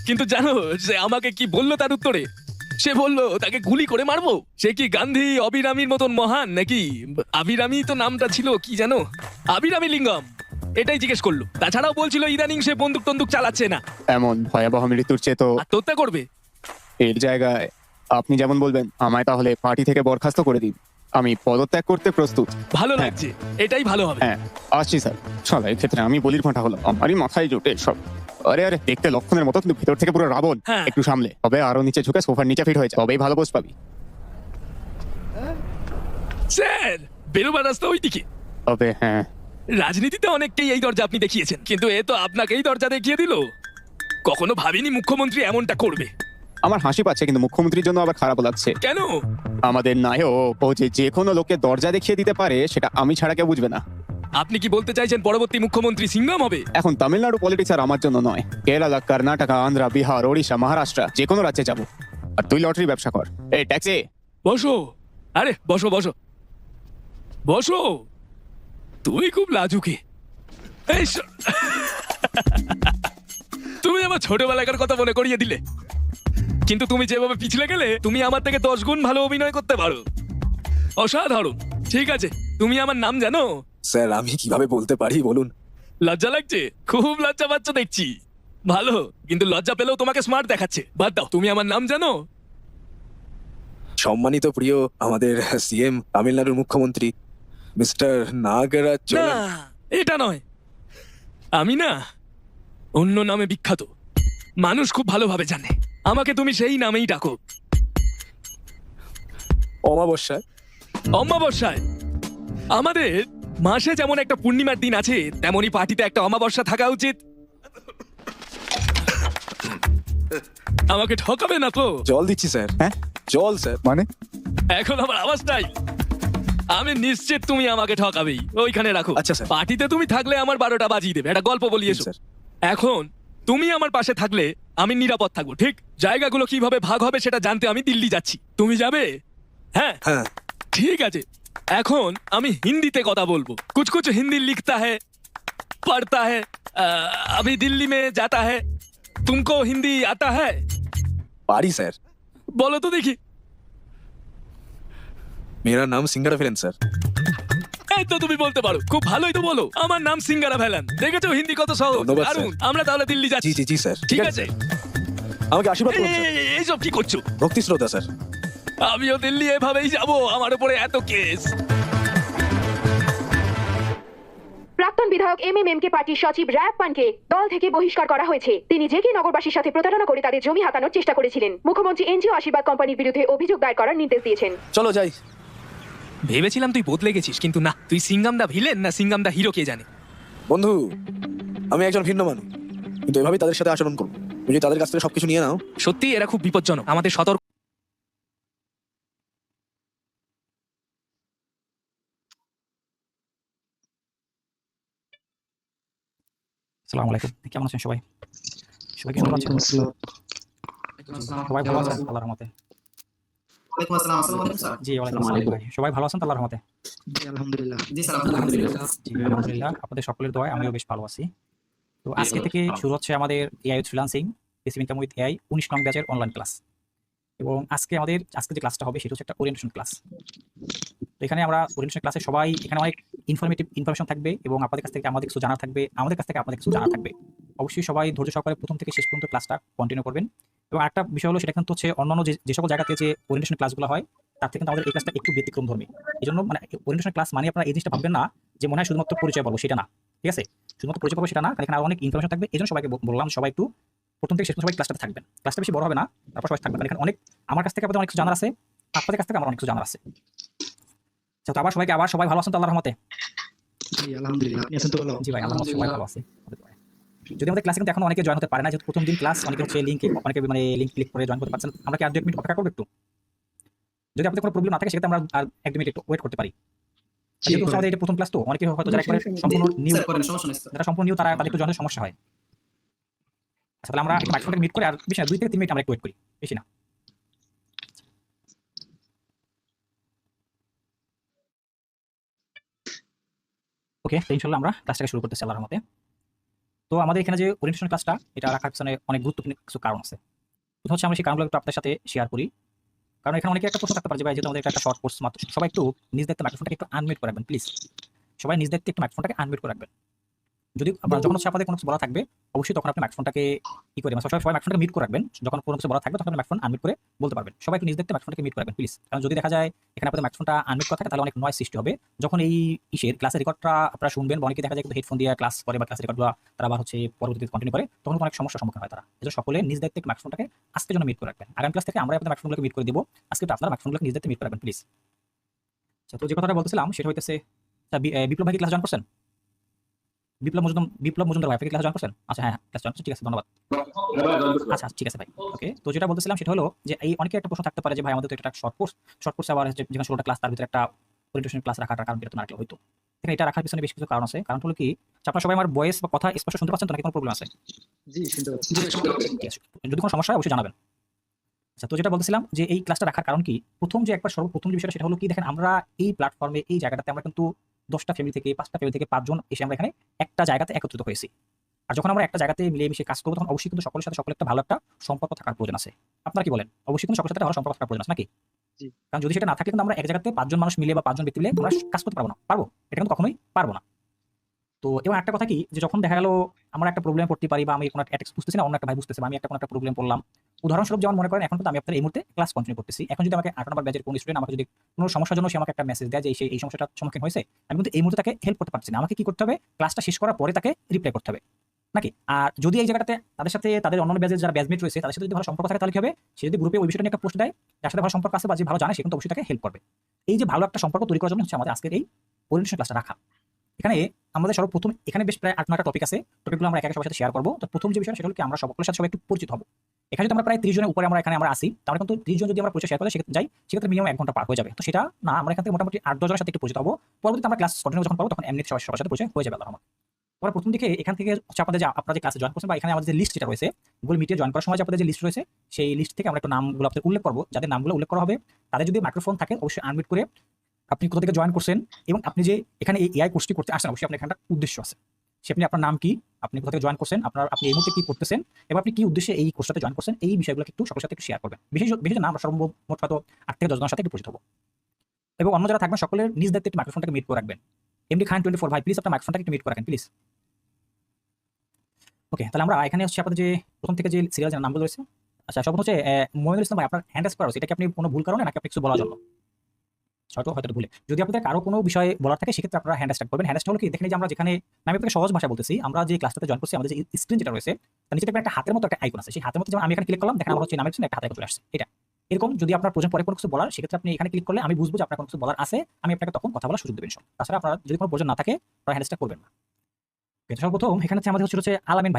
কিন্তু জানো সে আমাকে কি বললো তার উত্তরে? সে বলল তাকে গুলি করে মারবো। সে কি গান্ধী অবিরামীর মতন মহান নাকি? আবিরামী তো নামটা ছিল, কি জানো, আবিরামী লিঙ্গম। এটাই জিজ্ঞেস করলো। তাছাড়াও বলছিল ইদানিং সে বন্দুক টন্দুক চালাচ্ছে না। এমন ভয়াবহ মৃত্যুর চেয়ে তো আত্মহত্যা করবে। এর জায়গায় আপনি যেমন বলবেন, আমায় তাহলে পার্টি থেকে বরখাস্ত করে দিন। আমি পদত্যাগ করতে প্রস্তুত। ভালো হ্যাঁ। লাগছে, এটাই ভালো হবে। হ্যাঁ, আসছি স্যার। শালা, এই ক্ষেত্রে আমি বলির ফাঁটা হলাম। আমারই মাথায় জোটে সব। আরে আরে, দেখতে লক্ষণের মতো, কিন্তু ভিতর থেকে পুরো রাবণ। হ্যাঁ। একটু সামলে, তবে আরো নিচে ঝুঁকে সোফার নিচে ফিট হয়ে যায়, তবেই ভালো পোস্ট পাবি। স্যার, বেরোবার রাস্তা ওইদিকে। তবে হ্যাঁ, রাজনীতিতে অনেককেই এই দরজা আপনি দেখিয়েছেন, কিন্তু এ তো আপনাকেই দরজা দেখিয়ে দিল। কখনো ভাবিনি মুখ্যমন্ত্রী এমনটা করবে। আমার হাসি পাচ্ছে, কিন্তু মুখ্যমন্ত্রীর জন্য আবার খারাপ লাগছে। কেন? আমাদের নায়ক ও যে কোনো লোককে দরজা দেখিয়ে দিতে পারে, সেটা আমি ছাড়া কেউ বুঝবে না। আপনি কি বলতে চাইছেন পরবর্তী মুখ্যমন্ত্রী সিঙ্গাম হবে? এখন তামিলনাড়ু পলিটিক্স আর আমার জন্য নয়। কেরালা, কর্ণাটকা, আন্ধ্রা, বিহার, ওড়িশা, মহারাষ্ট্র, যে কোনো রাজ্যে যাব। আর তুই লটারি ব্যবসা কর। এই ট্যাক্সি, বসো। আরে বসো বসো বসো। তুমি খুব লাজুকে। এই তুমি আমার ছোটবেলাকার কথা মনে করিয়ে দিলে। কিন্তু তুমি যেভাবে পিছলে গেলে, তুমি আমার থেকে 10 গুণ ভালো অভিনয় করতে পারো। অসাধারণ। ঠিক আছে, তুমি আমার নাম জানো? স্যার আমি কিভাবে বলতে পারি বলুন? লজ্জা লাগছে? খুব লজ্জা পাচ্ছ দেখছি। ভালো, কিন্তু লজ্জা পেলেও তোমাকে স্মার্ট দেখাচ্ছে। বাদ দাও, তুমি আমার নাম জানো? সম্মানিত প্রিয় আমাদের সিএম তামিলনাড়ুর মুখ্যমন্ত্রী মিস্টার নাগরাজ না, এটা নয়। আমি না অন্য নামে বিখ্যাত। মানুষ খুব ভালোভাবে জানে। আমাকে তুমি সেই নামেই ডাকো। অমাবস্যায় অমাবস্যায়? আমাদের মাসে যেমন একটা পূর্ণিমার দিন আছে, তেমনই পার্টিতে একটা অমাবস্যা থাকা উচিত। আমাকে ঠকাবে না তো? জল দিচ্ছি স্যার। হ্যাঁ? জল স্যার। মানে এখন আমার আওয়াজটাই। আমি নিশ্চিত তুমি আমাকে ঠকাবেই। ওইখানে রাখো। আচ্ছা, স্যার। পার্টিতে তুমি থাকলে আমার 12টা বাজিয়ে দেবে। একটা গল্প বলি এসো। স্যার। এখন তুমি আমার পাশে থাকলে আমি নিরাপদ থাকবো, ঠিক? জায়গাগুলো কিভাবে ভাগ হবে সেটা জানতে আমি দিল্লি যাচ্ছি। তুমি যাবে? হ্যাঁ হ্যাঁ। ঠিক আছে। এখন আমি হিন্দিতে কথা বলবো। कुछ कुछ हिंदी लिखता है, पढ़ता है। अभी दिल्ली में जाता है। तुमको हिंदी आता है? পারি স্যার। বলো তো দেখি। মেরা নাম সিঙ্গারা ফেলেন স্যার। এই তো তুমি বলতে পারো, খুব ভালোই তো বলো। আমার নাম সিঙ্গারা ভেলান। দেখেছো হিন্দি কত সহজ? ধন্যবাদ, স্যার। দারুণ। আমরা তাহলে দিল্লি জি যাচ্ছি। জি জি স্যার। ঠিক আছে। আমাকে আশীর্বাদ এই, করুন স্যার। এই, এই, এইসব কি করছো? ভক্তি শ্রদ্ধা স্যার। আমিও দিল্লি এভাবেই যাব। আমার উপরে এত কেস। প্রাক্তন বিধায়ক MMM কে পার্টির সচিব রায়প্পানকে দল থেকে বহিষ্কার করা হয়েছে। তিনি জেকে নগরবাসীর সাথে প্রতারণা করে তাদের জমি হাতানোর চেষ্টা করেছিলেন। মুখ্যমন্ত্রী এনজিও আশীর্বাদ কোম্পানির বিরুদ্ধে অভিযোগ দায়ের করার নির্দেশ দিয়েছেন। চলো যাই। ভেবেছিলাম তুই বদলে গেছিস, কিন্তু না। তুই সিঙ্গাম দা ভিলেন না সিঙ্গাম দা হিরো কে জানে। বন্ধু, আমি একজন ভিন্ন মানুষ, কিন্তু এভাবেই তাদের সাথে আচরণ করবো। তুমি যদি তাদের কাছ থেকে সবকিছু নিয়ে নাও। সত্যি এরা খুব বিপজ্জনক। আমাদের সতর্ক। আসসালামু আলাইকুম। কেমন আছেন সবাই? সবাই কি শুনতে পাচ্ছেন? সবাই ভালো আছেন আল্লাহর রহমতে? ওয়ালাইকুম আসসালাম। আসসালামু আলাইকুম স্যার। জি ওয়ালাইকুম আসসালাম ভাই। সবাই ভালো আছেন তো আল্লাহর রহমতে? জি আলহামদুলিল্লাহ। জি স্যার আলহামদুলিল্লাহ। জি আলহামদুলিল্লাহ, আপনাদের সকলের দোয়ায় আমিও বেশ ভালো আছি। তো আজকে থেকে শুরু হচ্ছে আমাদের AI freelancing basic income with AI 19 নং ব্যাচের অনলাইন ক্লাস। এবং আজকে যে ক্লাসটা হবে সেটা হচ্ছে একটা ওরিয়েন্টেশন ক্লাস। তো এখানে আমরা ওরিয়েন্টেশন ক্লাসে সবাই এখানে অনেক ইনফরমেশন থাকবে এবং আপনাদের কাছ থেকে আমাদের কিছু জানা থাকবে, আমাদের কাছ থেকে আপনাদের কিছু জানা থাকবে। অবশ্যই সবাই ধৈর্য সহকারে প্রথম থেকে শেষ পর্যন্ত ক্লাসটা কন্টিনিউ করবেন। এবং একটা বিষয় হলো সেটা কিন্তু হচ্ছে অন্যান্য যে সকল জায়গাতে যে ওরিয়েন্টেশন ক্লাসগুলো হয় তার থেকে কিন্তু আমাদের এই ক্লাসটা একটু ব্যতিক্রমধর্মী। এই জন্য মানে ওরিয়েন্টেশন ক্লাস মানে আপনারা এই জিনিসটা ভাববেন না যে মনে হয় শুধুমাত্র পরিচয় পাবো, সেটা না। ঠিক আছে, শুধুমাত্র পরিচয় পাবো সেটা না, কারণ এখানে আরো অনেক ইনফরমেশন থাকবে। এই জন্য সবাইকে বললাম সবাই একটু প্রথম থেকে শেষ পর্যন্ত সবাই ক্লাসটাতে থাকবেন। ক্লাসটা বেশি বড় হবে না, তারপর সবাই থাকবেন। এখানে অনেক আমার কাছ থেকে আপনাদের অনেক কিছু জানার আছে, আপনাদের কাছ থেকে আমার অনেক কিছু জানার আছে। তো আবার সবাই ভালো আছেন তো আল্লাহর রহমতে? জি আলহামদুলিল্লাহ, আপনি আছেন তো ভালো? জি ভাই, আল্লাহর রহমতে সবাই ভালো আছে। যদি আমাদের ক্লাসে কিন্তু এখন অনেকে জয়েন হতে পারে না, যেহেতু প্রথম দিন ক্লাস, অনেকে হচ্ছে লিংক ক্লিক করে জয়েন করতে পারছেন। আমরা কি আর 2 মিনিট অপেক্ষা করবো একটু? যদি আপনাদের কোনো প্রবলেম না থাকে সেক্ষেত্রে আমরা আর 1-2 মিনিট একটু ওয়েট করতে পারি। যেহেতু আমাদের এটা প্রথম ক্লাস, তো অনেকে হয়তো যারা একবারে সম্পূর্ণ নিউ, স্যার করেন, সমস্যা নেই স্যার। যারা সম্পূর্ণ নিউ তারা একটু জয়েনের সমস্যা হয়। আচ্ছা, তাহলে আমরা মাইক্রোফোনটাকে মিট করে আর বেশি না 2 থেকে 3 মিনিট আমরা একটু ওয়েট করি, বেশি না। ওকে, তো ইনশাআল্লাহ আমরা ক্লাসটাকে শুরু করতেছি আল্লাহর রহমতে। তো আমাদের এখানে যে ওরিয়েন্টেশন ক্লাসটা, এটা রাখার পিছনে অনেক গুরুত্বপূর্ণ কিছু কারণ আছে। প্রথম হচ্ছে আমরা সেই কারণগুলো একটু আপনাদের সাথে শেয়ার করি। কারণ এখানে অনেকে একটা প্রশ্ন থাকতে পারে যে ভাই, যেহেতু আমাদের একটা শর্ট কোর্স মাত্র, সবাই একটু নিজ দায়িত্বে মাইক্রোফোনটাকে একটু আনমিউট করে রাখবেন প্লিজ। সবাই নিজ দায়িত্বে একটু মাইক্রোফোনটাকে আনমিউট করে রাখবেন। যদি যখন হচ্ছে আপনাদের কোনো কিছু বলা থাকবে, অবশ্যই তখন আপনি মাইক্রোফোনটাকে করে সবাই মাইক্রোফোনটাকে মিউট করে রাখবেন। যখন কোনো কিছু বলা থাকবে তখন আপনি মাইক্রোফোন আনমিউট করে বলতে পারবেন। সবাই একটু নিজ দায়িত্বে মাইক্রোফোনটাকে মিউট করে রাখবেন প্লিজ। কারণ যদি দেখা যায় এখানে আপনাদের মাইক্রোফোনটা আনমিউট করা থাকে তাহলে অনেক নয়েজ সৃষ্টি হবে। যখন এই ক্লাসের রেকর্ডটা আপনারা শুনবেন, অনেকে দেখা যায় কিন্তু হেডফোন দিয়ে ক্লাস করে বা ক্লাসের রেকর্ডগুলো তারা আবার হচ্ছে পরবর্তীতে কন্টিনিউ করে, তখন অনেক সমস্যার সম্মুখীন হয় তারা। এজন্য সকলে নিজ দায়িত্বে মাইক্রোফোনটাকে আজকের জন্য মিউট করে রাখবেন। আগামী ক্লাস থেকে আমরা আপনাদের মাইক্রোফোনগুলোকে মিউট করে দিব। আজকে আপনারা মাইক্রোফোনগুলোকে নিজ দায়িত্বে মিউট করে রাখবেন প্লিজ। তো যে কথাটা বলতেছিলাম সেটা হইতেছে, বিপ্লব ভাই ক্লাস জয়েন করছেন? বিপ্লব মজুমদার ভাই ক্লাস জয়েন করছেন? আচ্ছা, হ্যাঁ ক্লাস জয়েন করছেন, ঠিক আছে, ধন্যবাদ। আচ্ছা ঠিক আছে ভাই, ওকে। তো যেটা বলতেছিলাম সেটা হলো যে এই অনেকে একটা প্রশ্ন থাকতে পারে যে ভাই, আমাদের তো একটা শর্ট কোর্স আবার যেখানে 16টা ক্লাস, তার ভিতরে একটা ওরিয়েন্টেশন ক্লাস রাখার কারণ এটা তো না রাখলে হয়তো। এখানে এটা রাখার পিছনে বেশ কিছু কারণ আছে। কারণ হলো কি, আপনারা সবাই আমার ভয়েস বা কথা স্পষ্ট শুনতে পাচ্ছেন তো, নাকি কোনো প্রবলেম আছে? জি শুনতে পাচ্ছি। জি শুনতে পাচ্ছি। ঠিক আছে, যদি কোনো সমস্যা হয় অবশ্যই জানাবেন। আচ্ছা, তো যেটা বলতেছিলাম যে এই ক্লাসটা রাখার কারণ কি, সর্বপ্রথম যে বিষয়টা সেটা হলো কি, দেখেন আমরা এই প্ল্যাটফর্মে, এই জায়গাটাতে আমরা কিন্তু 10টা ফ্যামিলি থেকে 5টা ফ্যামিলি থেকে 5 জন এসে আমরা এখানে একটা জায়গাতে একত্রিত হয়েছি। আর যখন আমরা একটা জায়গাতে মিলেমিশে কাজ করবো, তখন অবশ্যই কিন্তু সকলের সাথে একটা ভালো একটা সম্পর্ক থাকার প্রয়োজন আছে। আপনারা কি বলেন? অবশ্যই কিন্তু সকলের সাথে ভালো সম্পর্ক থাকার প্রয়োজন আছে নাকি? জি। কারণ যদি সেটা না থাকে কিন্তু আমরা এক জায়গাতে 5 জন মানুষ মিলে বা 5 জন ব্যক্তি মিলে আমরা কাজ করতে পারবো না। পারবো? এটা কিন্তু কখনোই পারবো না। তো এবং একটা কথা কি, যে যখন দেখা গেল আমরা একটা প্রবলেম পড়তে পারি, বা আমি কোনো একটা বুঝতেছি না, অন্য একটা ভাই বুঝতেছে, বা আমি কোনো একটা প্রবলেম পড়লাম, উদাহরণস্বরূপ যেমন মনে করেন এখন কিন্তু আমি আপনার এই মুহূর্তে ক্লাস কন্টিনিউ করতেছি। এখন যদি আমাকে 8 নম্বর ব্যাচের কোন স্টুডেন্ট আমাকে যদি কোনো সমস্যার জন্য সে আমাকে একটা মেসেজ দেয় যে এই সমস্যাটার সম্মুখীন হয়েছে, আমি কিন্তু এই মুহূর্তে তাকে হেল্প করতে পারছি না। আমাকে কি করতে হবে? ক্লাসটা শেষ করার পরে তাকে রিপ্লাই করতে হবে নাকি? আর যদি এই জায়গাটাতে তাদের সাথে, তাদের অন্যান্য ব্যাচের যারা ব্যাচমেট রয়েছে তাদের সাথে যদি ভালো সম্পর্ক থাকে, তাহলে কি হবে? সে যদি গ্রুপে ওই বিষয়টা নিয়ে একটা পোস্ট দেয়, যার সাথে ভালো সম্পর্ক আছে বা যে ভালো জানে, সে কিন্তু অবশ্যই তাকে হেল্প করবে। এই যে ভালো একটা সম্পর্ক তৈরি করার জন্য হচ্ছে আমাদের আজকের এই ওরিয়েন্টেশন ক্লাসটা রাখা। এখানে আমাদের সর্বপ্রথম এখানে বেশ প্রায় 8-9টা টপিক আছে। টপিকগুলো আমরা একে সবার সাথে শেয়ার করবো। তো প্রথম যে বিষয়টা সেটা হলো কি, আমরা সকলের সাথে সবাই একটু পরিচিত হবো। এখানে যদি আমরা প্রায় 30 জনের উপরে আমরা আসি, তাহলে কিন্তু 30 জন যদি আমরা পরিচয় শেয়ার করি সেক্ষেত্রে মিনিমাম 1 ঘন্টা পার হয়ে যাবে। তো সেটা না, আমরা এখান থেকে মোটামুটি 8-10 জনের সাথে একটু পরিচিত হবো। পরবর্তীতে আমরা ক্লাস কন্টিনিউ যখন পাবো তখন এমনি সবার সাথে পরিচয় হয়ে যাবে আল্লাহর রহমতে। আমরা প্রথম দিকে এখান থেকে হচ্ছে আপনারা যে ক্লাসে জয়েন করছেন, বা এখানে আমাদের যে লিস্ট যেটা রয়েছে, গুগল মিটে জয়েন করার সময় যে আপনাদের যে লিস্ট রয়েছে, সেই লিস্ট থেকে আমরা একটু নামগুলো আপনাদের উল্লেখ করবো। যাদের নামগুলো উল্লেখ করা হবে তাদের যদি মাইক্রোফোন থাকে অবশ্যই আনমিউট করে আপনি কোথা থেকে জয়েন করছেন এবং আপনি যে এখানে এই এআই কোর্সটি করতে আসেন, অবশ্যই আপনার এখানে একটা উদ্দেশ্য আছে। আপনি আপনার নাম কি, আপনি কোথা থেকে জয়েন করছেন, আপনি এই মুহূর্তে কি করতেছেন এবং আপনি কি উদ্দেশ্যে এই কোর্সটাতে জয়েন করছেন, এই বিষয়গুলো একটু সকলের সাথে একটু শেয়ার করবেন। বিশেষ না, আমরা সর্বমোট হয়তো 8 থেকে 10 জনের সাথে একটু পরিচিত হবো। এবং অন্য যারা থাকবেন সকলের নিজ দায়িত্বে একটু মাইক্রোফোনটাকে মিউট করে রাখবেন। এমডি খান 24 ভাই, প্লিজ আপনার মাইক্রোফোনটাকে একটু মিউট করে রাখেন প্লিজ। ওকে, তাহলে আমরা এখানে হচ্ছে আপনাদের যে প্রথম থেকে যে সিরিয়াল নামগুলো রয়েছে। আচ্ছা, সর্বপ্রথম হচ্ছে মহিনুল ইসলাম ভাই, আপনার হ্যান্ড রেজ করা হচ্ছে, এটা কি আপনি কোনো ভুল কারণে নাকি আপনি কিছু বলার জন্য? হয়তো ভুলে। যদি আপনাদের কারো কোনো বিষয়ে বলার থাকে সেক্ষেত্রে আপনারা হ্যান্ড রেজ করবেন। হ্যান্ড রেজ হলো কি, দেখেন যে আমরা যেখানে, আমি আপনাকে সহজ ভাষায় বলতেছি, আমরা যে ক্লাসটাতে জয়েন করছি, আমাদের যে স্ক্রিন যেটা রয়েছে তার নিচে একটা হাতের মতো একটা আইকন আছে। সেই হাতের মতো যেমন আমি এখানে ক্লিক করলাম, দেখেন আমার হচ্ছে নামের পিছনে একটা হাতের চলে আসছে। এটা এরকম যদি আপনার প্রয়োজন পরে কোনো কিছু বলার, সেক্ষেত্রে আপনি এখানে ক্লিক করলে আমি বুঝবো যে আপনার কোনো কিছু বলার আছে, আমি আপনাকে তখন কথা বলার সুযোগ দেবেন। তাছাড়া আপনার যদি কোনো প্রয়োজন না থাকে, আপনারা হ্যান্ড রেজটা করবেন না। সর্বপ্রথম এখানে আমাদের হচ্ছে আলামিন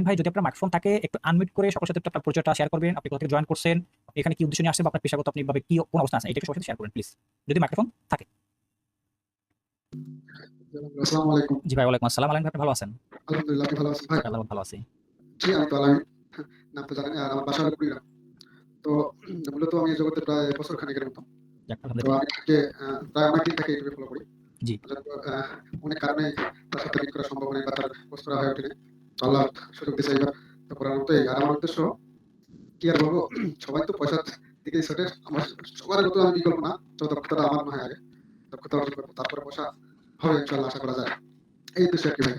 ভাই, যদি আপনার মাইক্রোফোন থাকে একটু আনমিউট করে সকলের সাথে আপনার পরিচয়টা শেয়ার করবেন। আপনি কোথা থেকে জয়েন করছেন, এখানে কি উদ্দেশ্য নিয়ে আসছেন, বা আপনার পেশাগত আপনি ভাবে কি কোন অবস্থা আছে, এটা সবার সাথে শেয়ার করবেন প্লিজ, যদি মাইক্রোফোন থাকে। আসসালামু আলাইকুম। জি ভাই, ওয়ালাইকুম আসসালাম। আলামিন ভাই, আপনি ভালো আছেন? আলহামদুলিল্লাহ, আপনি ভালো আছেন ভাই? আল্লাহ ভালো আছি। জি, আমি তো আলামিন। নাম তো জানেন, আর আমার বাসা হলো কুড়িগ্রাম। তো মূলত আমি এই জগতে প্রায় বছর খানেকের মতো। যাক, তো আলহামদুলিল্লাহ। আমি তাকে প্রায় অনেক দিন থেকে ইউটিউবে ফলো করি। জি। তো অনেক কারণে তার সাথে মিট করা সম্ভব হয়নি বা তার পোস্ট করা হয়ে ওঠেনি। তো আল্লাহ সুযোগ দিয়েছে এইবার। তো করার মতোই। আর আমার উদ্দেশ্য কি আর বলবো, সবাই তো পয়সার দিকেই ছোটে। আমার সবার মতো আমি বিকল্প না, তো দক্ষতাটা আমার মনে হয় আগে দক্ষতা অর্জন করবো, তারপরে পয়সা হবে ইনশাল্লাহ, আশা করা যায়। এই উদ্দেশ্য আর কি ভাই,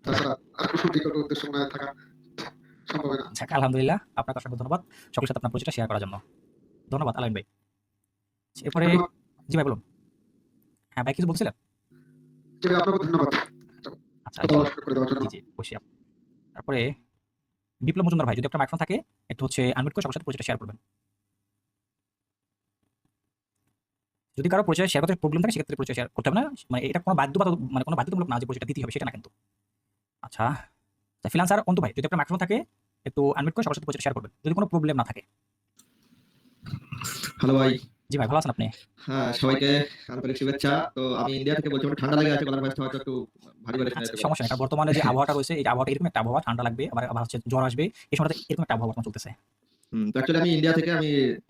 তাছাড়া আর কোনো বিকল্প উদ্দেশ্য মনে হয় থাকা সম্ভব হয় না। যাক, আলহামদুলিল্লাহ, আপনাকে অসংখ্য ধন্যবাদ সকলের সাথে আপনার পরিচয়টা শেয়ার করার জন্য। ধন্যবাদ আলামিন ভাই। এরপরে ধন্যবাদ। জি ভাই বলুন। হ্যাঁ ভাই, কিছু বলছিলেন? জি ভাই, আপনাকে ধন্যবাদ আচ্ছা, কথা বলার সুযোগ করে দেওয়ার জন্য। জি জি অবশ্যই। তারপরে বিপ্লব মজুমদার ভাই, যদি আপনার মাইক্রোফোন থাকে একটু হচ্ছে আনমিউট করে সকলের সাথে পরিচয়টা শেয়ার করবেন। যদি কারো পরিচয় শেয়ার করতে প্রবলেম থাকে সেক্ষেত্রে পরিচয় শেয়ার করতে হবে না, মানে এটা কোনো মানে কোনো বাধ্যতামূলক না যে পরিচয়টা দিতে হবে সেটা না কিন্তু। আচ্ছা, ফ্রিল্যান্সার অন্তু ভাই, যদি আপনার মাইক্রোফোন থাকে একটু আনমিউট করে সকলের সাথে পরিচয়টা শেয়ার করবেন যদি কোনো প্রবলেম না থাকে। হ্যালো ভাই। জি ভাই, ভালো আছেন আপনি? হ্যাঁ, সবাইকে আন্তরিক শুভেচ্ছা। তো আমি ইন্ডিয়া থেকে বলছি, আমার ঠান্ডা লেগে আছে, গলার ভয়েসটা হয়তো একটু ভারী ভারী শোনা আচ্ছা, যেতে পারে। সমস্যা নেই, কারণ বর্তমানে যে আবহাওয়াটা রয়েছে এই আবহাওয়াটা এরকম একটা আবহাওয়া, ঠান্ডা লাগবে আবার আবার হচ্ছে জ্বর আসবে, এই সময়টাতে এরকম একটা আবহাওয়া বর্তমানে চলতেছে। তো অ্যাকচুয়ালি আমি ইন্ডিয়া থেকে, আমি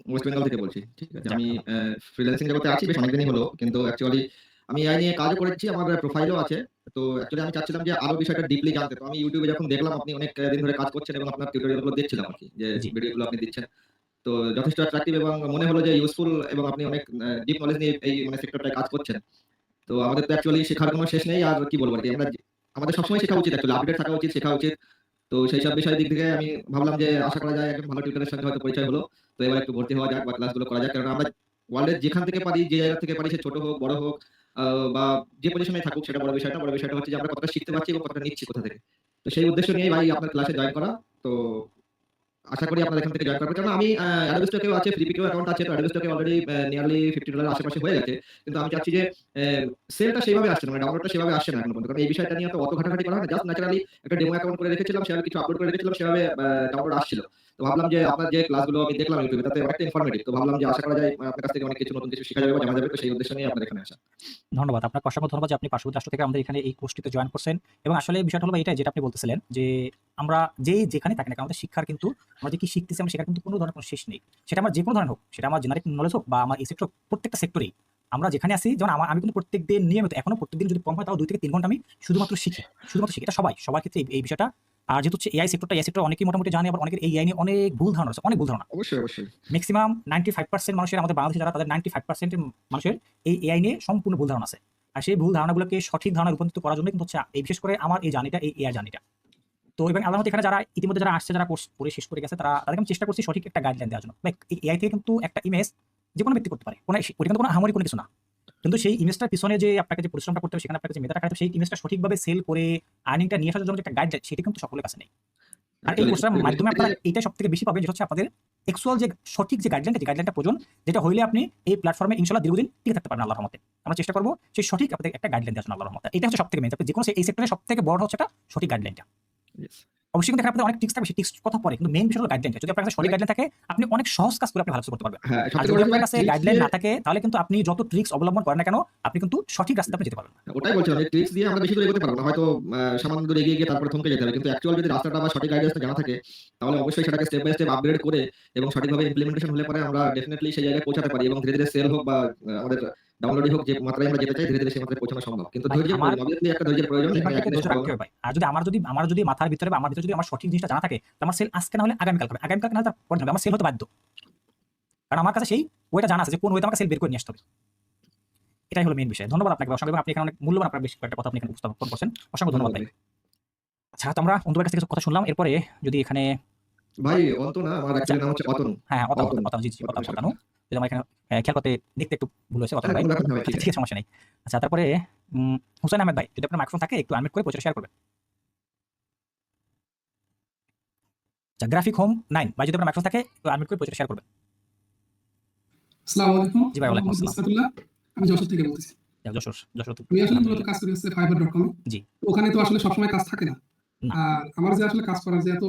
ওয়েস্ট বেঙ্গল থেকে বলছি। ঠিক আছে? যাক, আমি ভালো। ফ্রিল্যান্সিং জগতে আছি বেশ অনেকদিনই হলো। কিন্তু অ্যাকচুয়ালি আমি এআই নিয়ে কাজও করেছি, আমার প্রোফাইলও আছে। তো অ্যাকচুয়ালি আমি চাচ্ছিলাম যে আরো বিষয়টা ডিপলি জানতে। তো আমি YouTube এ যখন দেখলাম আপনি অনেক দিন ধরে কাজ করছেন এবং আপনার টিউটোরিয়াল গুলো দেখছিলাম আরকি, যে জি। ভিডিওগুলো আপনি দিচ্ছেন। তো যথেষ্ট অ্যাট্রাকটিভ এবং মনে হলো যে ইউজফুল, এবং আপনি অনেক ডিপ নলেজ নিয়ে এই মানে সেক্টরটায় কাজ করছেন। তো আমাদের তো অ্যাকচুয়ালি শেখার কোনো শেষ নেই। আর কি বলবো আরকি, আমাদের সবসময় শেখা উচিত, অ্যাকচুয়ালি আপডেট থাকা উচিত, শেখা উচিত। তো সেইসব বিষয়ের দিক থেকে আমি ভাবলাম যে আশা করা যায় একজন ভালো টিউটরের সঙ্গে হয়তো পরিচয় হলো। তো এবার একটু ভর্তি হওয়া যাক বা ক্লাসগুলো করা যাক। কারণ আমরা ওয়ার্ল্ডের যেখান থেকে পারি, যে জায়গা থেকে পারি, সে ছোট হোক, বড় হোক, বা যে পজিশনে থাকুক, সেটা বড় বিষয় না। বড় বিষয়টা হচ্ছে যে আমরা কতটা শিখতে পারছি এবং কতটা নিচ্ছি কোথা থেকে। তো সেই উদ্দেশ্য নিয়েই ভাই আপনার ক্লাসে জয়েন করা। তো আশা করি আপনারা এখান থেকে জয়েন করবেন। কারণ আমি Adobe Stock এও আছে, ফ্লিপিকেও অ্যাকাউন্ট আছে। তো Adobe Stock এ অলরেডি নিয়ারলি $50 আশেপাশে হয়ে গেছে। কিন্তু আমি চাচ্ছি যে সেলটা সেভাবে আসছে না, মানে ডাউনলোডটা সেভাবে আসছে না এখনো পর্যন্ত। কারণ এই বিষয়টা নিয়ে তো অত ঘাটাঘাটি করা হয় না। জাস্ট ন্যাচারালি একটা ডেমো অ্যাকাউন্ট করে রেখেছিলাম, সেভাবে কিছু আপলোড করে রেখেছিলাম, সেভাবে ডাউনলোড আসছিল। তো ভাবলাম যে আপনার যে ক্লাসগুলো আমি দেখলাম YouTube এ, তাতে অনেকটা ইনফরমেটিভ। তো ভাবলাম যে আশা করা যায় আপনার কাছ থেকে অনেক কিছু নতুন কিছু শেখা যাবে বা জানা যাবে। তো সেই উদ্দেশ্য নিয়ে আপনার এখানে আসা। ধন্যবাদ। আপনাকে অসংখ্য ধন্যবাদ যে আপনি পার্শ্ববর্তী রাষ্ট্র থেকে আমাদের এখানে এই কোর্সটিতে জয়েন করছেন। এবং আসলে বিষয়টা হলো এটাই, যেটা আপনি বলতেছিলেন যে আমরা যেখানেই থাকি না কেন, আমাদের শিক্ষার কিন্তু আমরা যে কি শিখতেছি, আমরা শেখার কিন্তু কোনো ধরনের কোনো শেষ নেই। সেটা আমার যে কোনো ধরনের হোক, সেটা আমার জেনারিক নলেজ হোক বা আমার এই সেক্টর, প্রত্যেকটা সেক্টরেই আমরা যেখানে আছি, যেমন আমি কিন্তু প্রত্যেকদিন নিয়মিত, এখনো প্রত্যেকদিন যদি কম হয় তাও 2 থেকে 3 ঘন্টা আমি শুধুমাত্র শিখি। এটা সবার ক্ষেত্রে এই বিষয়টা। আর যেহেতু হচ্ছে এআই সেক্টর অনেকেই মোটামুটি জানে, আবার অনেকের এই এআই নিয়ে অনেক ভুল ধারণা আছে, অনেক ভুল ধারণা। অবশ্যই, অবশ্যই। মেক্সিমাম 95% মানুষের, আমাদের বাংলাদেশে যারা, তাদের 95% এর মানুষের এই এআই নিয়ে সম্পূর্ণ ভুল ধারণা আছে। আর সেই ভুল ধারণাগুলোকে সঠিক ধারণা রূপান্তরিত করার জন্য কিন্তু হচ্ছে এই বিশেষ করে আমার এই জার্নিটা, এই এআই জার্নিটা। তো এবং আল্লাহর মতে এখানে যারা ইতিমধ্যে যারা আসছে, যারা কোর্স করে শেষ করে গেছে, তাদেরকে আমি চেষ্টা করছি সঠিক একটা গাইডলাইন দেওয়ার জন্য। এই এআই থেকে কিন্তু একটা ইমেজ যে কোনো ব্যক্তি করতে পারে, ওটা কিন্তু কোনো আহামরি কোনো কিছু না। কিন্তু সেই ইমেজটার পিছনে যে আপনাকে যে পরিশ্রমটা করতে হবে, সেখানে আপনাকে যে মেধা রাখতে হবে, সেই ইমেজটা সঠিকভাবে সেল করে আর্নিংটা নিয়ে আসার জন্য যে একটা গাইডলাইন, সেটা কিন্তু সকলের কাছে নেই। আর এই কোর্সটার মাধ্যমে আপনারা এইটা সবথেকে বেশি পাবেন, যেটা হচ্ছে আপনাদের অ্যাকচুয়াল যে সঠিক যে গাইডলাইনটা প্রয়োজন, যেটা হইলে আপনি এই প্ল্যাটফর্মে ইনশাআল্লাহ দীর্ঘদিন টিকে থাকতে পারবেন আল্লাহর রহমতে। আমরা চেষ্টা করব সেই সঠিক আপনাদের একটা গাইডলাইন দেওয়ার জন্য আল্লাহর রহমতে। এটা হচ্ছে সবথেকে মেইন, আপনি যে কোনো এই সেক্টরে সবথেকে বড় হচ্ছে এটা সঠিক গাইডলাইনটা। অবশ্যই কিন্তু এখানে আপনাদের অনেক টিক্স থাকবে, সেই টিক্স কথা পরে, কিন্তু মেইন বিষয় হলো গাইডলাইনটা। যদি আপনার কাছে সঠিক গাইডলাইন থাকে, আপনি অনেক সহজ কাজ করে আপনি ভালো কিছু করতে পারবেন। হ্যাঁ, আর সবথেকে যদি বড় আপনার কথা কাছে ট্রিক্স গাইডলাইন দিয়ে, না থাকে, তাহলে কিন্তু আপনি যত ট্রিক্স অবলম্বন করেন না কেন, আপনি কিন্তু সঠিক রাস্তাতে আপনি যেতে পারবেন না। ওটাই বলছিলাম, এই ট্রিক্স দিয়ে আমরা বেশি দূর এগোতে পারবো না। হয়তো সামান্য দূর এগিয়ে গিয়ে তারপরে থমকে যেতে হবে। কিন্তু অ্যাকচুয়াল যদি রাস্তাটা বা সঠিক গাইডেন্সটা জানা থাকে, তাহলে অবশ্যই সেটাকে স্টেপ বাই স্টেপ আপগ্রেড করে এবং সঠিকভাবে ইমপ্লিমেন্টেশন হলে পরে আমরা ডেফিনিটলি সেই জায়গায় পৌঁছাতে পারি এবং ধীরে ধীরে সেল হোক বা আমাদের ডাউনলোডই হোক, যে মাত্রায় আমরা যেতে চাই, ধীরে ধীরে সেই মাত্রায় পৌঁছানো সম্ভব। কিন্তু ভাই, ধৈর্যের আমার প্রয়োজন, অবভিয়াসলি একটা ধৈর্যের প্রয়োজন। এইবার এখানে থেকে ধৈর্য রাখতে হবে ভাই। আর যদি আমার যদি মাথার ভিতরে বা আমার ভিতরে যদি আমার সঠিক জিনিসটা জানা থাকে, তো আমার সেল আজকে না হলে আগামীকাল হবে, আগামীকাল না হলে তারপর হবে, আমার সেল হতে বাধ্য। কারণ আমার কাছে সেই ওইটা জানা আছে যে কোন ওইটা আমাকে সেল বের করে নিয়ে আসতে হবে। এটাই হলো মেইন বিষয়। ধন্যবাদ আপনাকে অসংখ্য, এবং আপনি এখানে অনেক মূল্যবান আপনার বেশ কয়েকটা কথা আপনি এখানে উপস্থাপন করছেন। অসংখ্য ধন্যবাদ ভাই। আচ্ছা, তো আমরা অন্তরের কাছ থেকে কিছু কথা শুনলাম। এরপরে যদি এখানে ভাই, অন্ত না, আমার অ্যাকচুয়ালি নাম হচ্ছে অতনু। হ্যাঁ, অতনু। জি অতনু। যদি আমার এখানে খেয়াল করতে দেখতে একটু ভুল হয়েছে, অতনু ভাই। কোনো ব্যাপার না ভাই, ঠিক ঠিক আছে, সমস্যা নেই। আচ্ছা, তারপরে হুসাইন আহমেদ ভাই, যদি আপনার মাইক্রোফোন থাকে একটু আনমিউট করে পরিচয় শেয়ার করবেন। আচ্ছা, গ্রাফিক হোম 9 ভাই, যদি আপনার মাইক্রোফোন থাকে একটু আনমিউট করে পরিচয় শেয়ার করবেন। আসসালামু আলাইকুম। জি ভাই, ওয়ালাইকুম মোহাম্মদ আসসালাম। ইসরাতুল্লাহ। আমি যশোর থেকে বলতেছি। যশোর তো আমি আসলে মূলত কাজ করি হচ্ছে fiverr.com এ। জি। ওখানে তো আসলে সবসময় কাজ থাকে না। না। আর আমার যে আসলে কাজ করার যে এত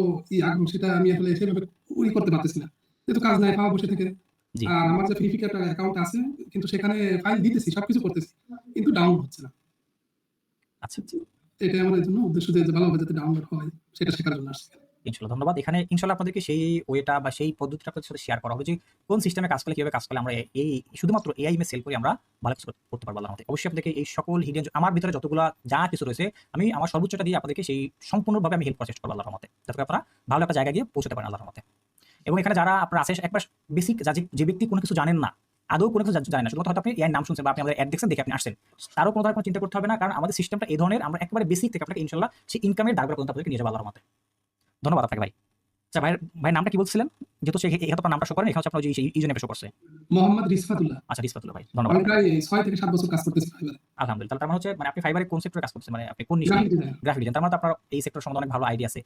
আগ্রহ, সেটা আমি আসলে সেভাবে করতে পারতেছি না। যেহেতু কাজ নাই, খাওয়া বসে থেকে। জি। আর আমার যে ফ্লিপিকার্ট অ্যাকাউন্ট আছে, কিন্তু সেখানে ফাইল দিতেছি, সবকিছু করতেছি, কিন্তু ডাউনলোড হচ্ছে না। আচ্ছা, এটাই আমার জন্য উদ্দেশ্য যে ভালোভাবে যাতে ডাউনলোড হয়, সেটা শেখার জন্য আসছি। ইনশাআল্লাহ ধন্যবাদ। এখানে ইনশাআল্লাহ আপনাদেরকে সেই ওয়েটা বা সেই পদ্ধতিটা আপনাদের সাথে শেয়ার করা হবে, যে কোন সিস্টেমে কাজ করলে, কিভাবে কাজ করলে আমরা এই শুধুমাত্র এআই মে সেল করে আমরা ভালো কিছু করতে পারবো আল্লাহর রহমতে। অবশ্যই আপনাদেরকে এই সকল হিডেন, আমার ভিতরে যতগুলা যা কিছু রয়েছে, আমি আমার সর্বোচ্চটা দিয়ে আপনাদেরকে সেই সম্পূর্ণভাবে আমি হেল্প করার চেষ্টা করবো আল্লাহর রহমতে, যাতে আপনারা ভালো একটা জায়গায় গিয়ে পৌঁছতে পারেন আল্লাহর রহমতে। এবং এখানে যারা আপনার আছে একবার বেসিক যে ব্যক্তি কোনো কিছু জানেন না, আদৌ কোনো কিছু জানেন না, শুধুমাত্র হয়তো আপনি এর নাম শুনছেন বা আপনি আমাদের অ্যাড দেখছেন দেখে আপনি আসছেন, তারও কোনো ধরনের কোনো চিন্তা করতে হবে না, কারণ আমাদের সিস্টেমটা এই ধরনের, আমরা একেবারে বেসিক থেকে আপনাকে ইনশাল্লাহ সেই ইনকামের দাগটা পর্যন্ত আপনাকে নিয়ে যাবো আল্লাহর মতে। ধন্যবাদ আপনাকে ভাই। আচ্ছা ভাই নামটা কি বলছিলেন? যেহেতু সে এখানে আপনার নামটা শো করেন, এখানে হচ্ছে আপনার এই জন্য শো করছে। মোহাম্মদ রিসফাতুল্লাহ। আচ্ছা রিসফাতুল্লাহ ভাই, ধন্যবাদ। আমি প্রায় 6 থেকে 7 বছর কাজ করতেছি ফাইবারে। আলহামদুলিল্লাহ। তার মানে হচ্ছে মানে আপনি ফাইবারে কোন সেক্টরে কাজ করছেন, মানে আপনি কোন নিশে? Graphic design. Graphic design. তার মানে তো আপনার এই সেক্টর সম্বন্ধে অনেক ভালো আইডিয়া আছে।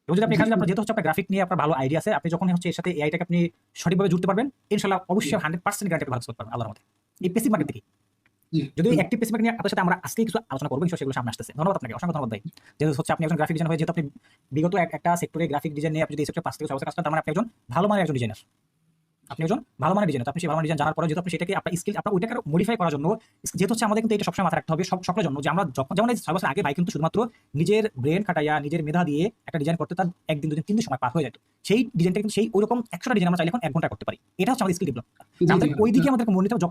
এবং যদি আপনি এখানে আপনার যেহেতু হচ্ছে আপনার গ্রাফিক নিয়ে আপনার ভালো আইডিয়া আছে, আপনি যখন হচ্ছে এর সাথে এআইটাকে আপনি সঠিকভাবে জুড়তে পারবেন, ইনশাআল্লাহ অবশ্যই 100% গ্যারান্টি ভালো করতে পারবেন আল্লাহর মতে। এই পেসিভ মার্কেট থেকে জি। যদি অ্যাক্টিভ পেসিভ মার্কেট নিয়ে আপনার সাথে আমরা আজকে কিছু আলোচনা করবো, ইনশাআল্লাহ সেগুলো সামনে আসতেছে। ধন্যবাদ আপনাকে, অসংখ্য ধন্যবাদ ভাই। যেহেতু হচ্ছে আপনি একজন গ্রাফিক ডিজাইনার হয়ে, যেহেতু আপনি বিগত একটা সেক্টরে গ্রাফিক ডিজাইন নিয়ে আপনি যদি এই সেক্টরে 5 থেকে 6 বছর কাজ করেন, তার মানে আপনি একজন ভালো মানের একজন ডিজাইনার। আপনি একজন ভালো মানের ডিজাইনার। আপনি সেই ভালো মানের ডিজাইন জানার পরে যেহেতু আপনি সেটাকে আপনার স্কিল আপনার ওইটাকে মডিফাই করার জন্য, যেহেতু হচ্ছে আমাদের কিন্তু এটা সবসময় মাথায় রাখতে হবে সকলের জন্য, যে আমরা যখন যেমন এই 6 বছর আগে ভাই কিন্তু শুধুমাত্র নিজের ব্রেন খাটাইয়া নিজের মেধা দিয়ে একটা ডিজাইন করতে তার 1 দিন 2 দিন 3 দিন সময় পার হয়ে যেত। সেই ডিজাইনটা কিন্তু সেই ওইরকম 100টা ডিজাইন আমরা চাইলে এখন 1 ঘন্টায় করতে পারি। এটা হচ্ছে আমাদের স্কিল ডেভেলপ। আমাদের ওই দিকে আমাদেরকে মনে নিতে হবে,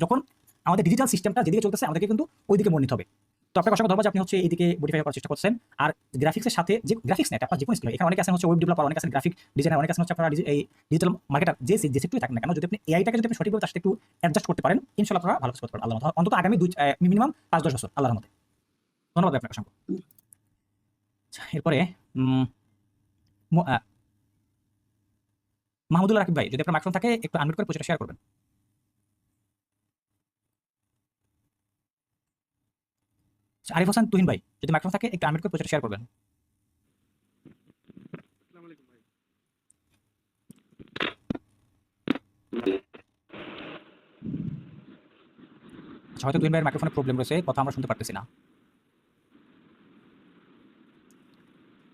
যখন আমাদের ডিজিটাল সিস্টেমটা যেদিকে চলতেছে আমাদেরকে কিন্তু ওই দিকে মনে নিতে হবে। তো আপনাকে অসংখ্য ধন্যবাদ যে আপনি হচ্ছে এইদিকে মডিফাই করার চেষ্টা করছেন। আর গ্রাফিক্সের সাথে যে গ্রাফিক্স নেট আপনার যে কোনো স্কিল, এখানে অনেকে আছেন হচ্ছে ওয়েব ডেভেলপার, অনেকে আছেন গ্রাফিক ডিজাইনার, অনেকে আছেন হচ্ছে আপনারা এই ডিজিটাল মার্কেটার, যে সেক্টরে থাকেন না কেন, যদি আপনি এআইটাকে যদি আপনি সঠিকভাবে তার সাথে একটু অ্যাডজাস্ট করতে পারেন, ইনশাআল্লাহ আপনারা ভালো কিছু করতে পারেন আল্লাহর মতে, অন্তত আগামী মিনিমাম 5-10 বছর আল্লাহর মতে। ধন্যবাদ আপনাকে অসংখ্য। এরপরে মাহমুদুল রাকিব ভাই, যদি আপনার মাইক্রোফোন থাকে একটু আনমিউট করে পরিচয়টা শেয়ার করবেন। আরিফ হোসেন তুহিন ভাই, যদি মাইক্রোফোন থাকে একটু আনমিউট করে পরিচয়টা শেয়ার করবেন। আচ্ছা, হয়তো তুহিন ভাইয়ের মাইক্রোফোনে প্রবলেম রয়েছে, কথা আমরা শুনতে পারতেছি না।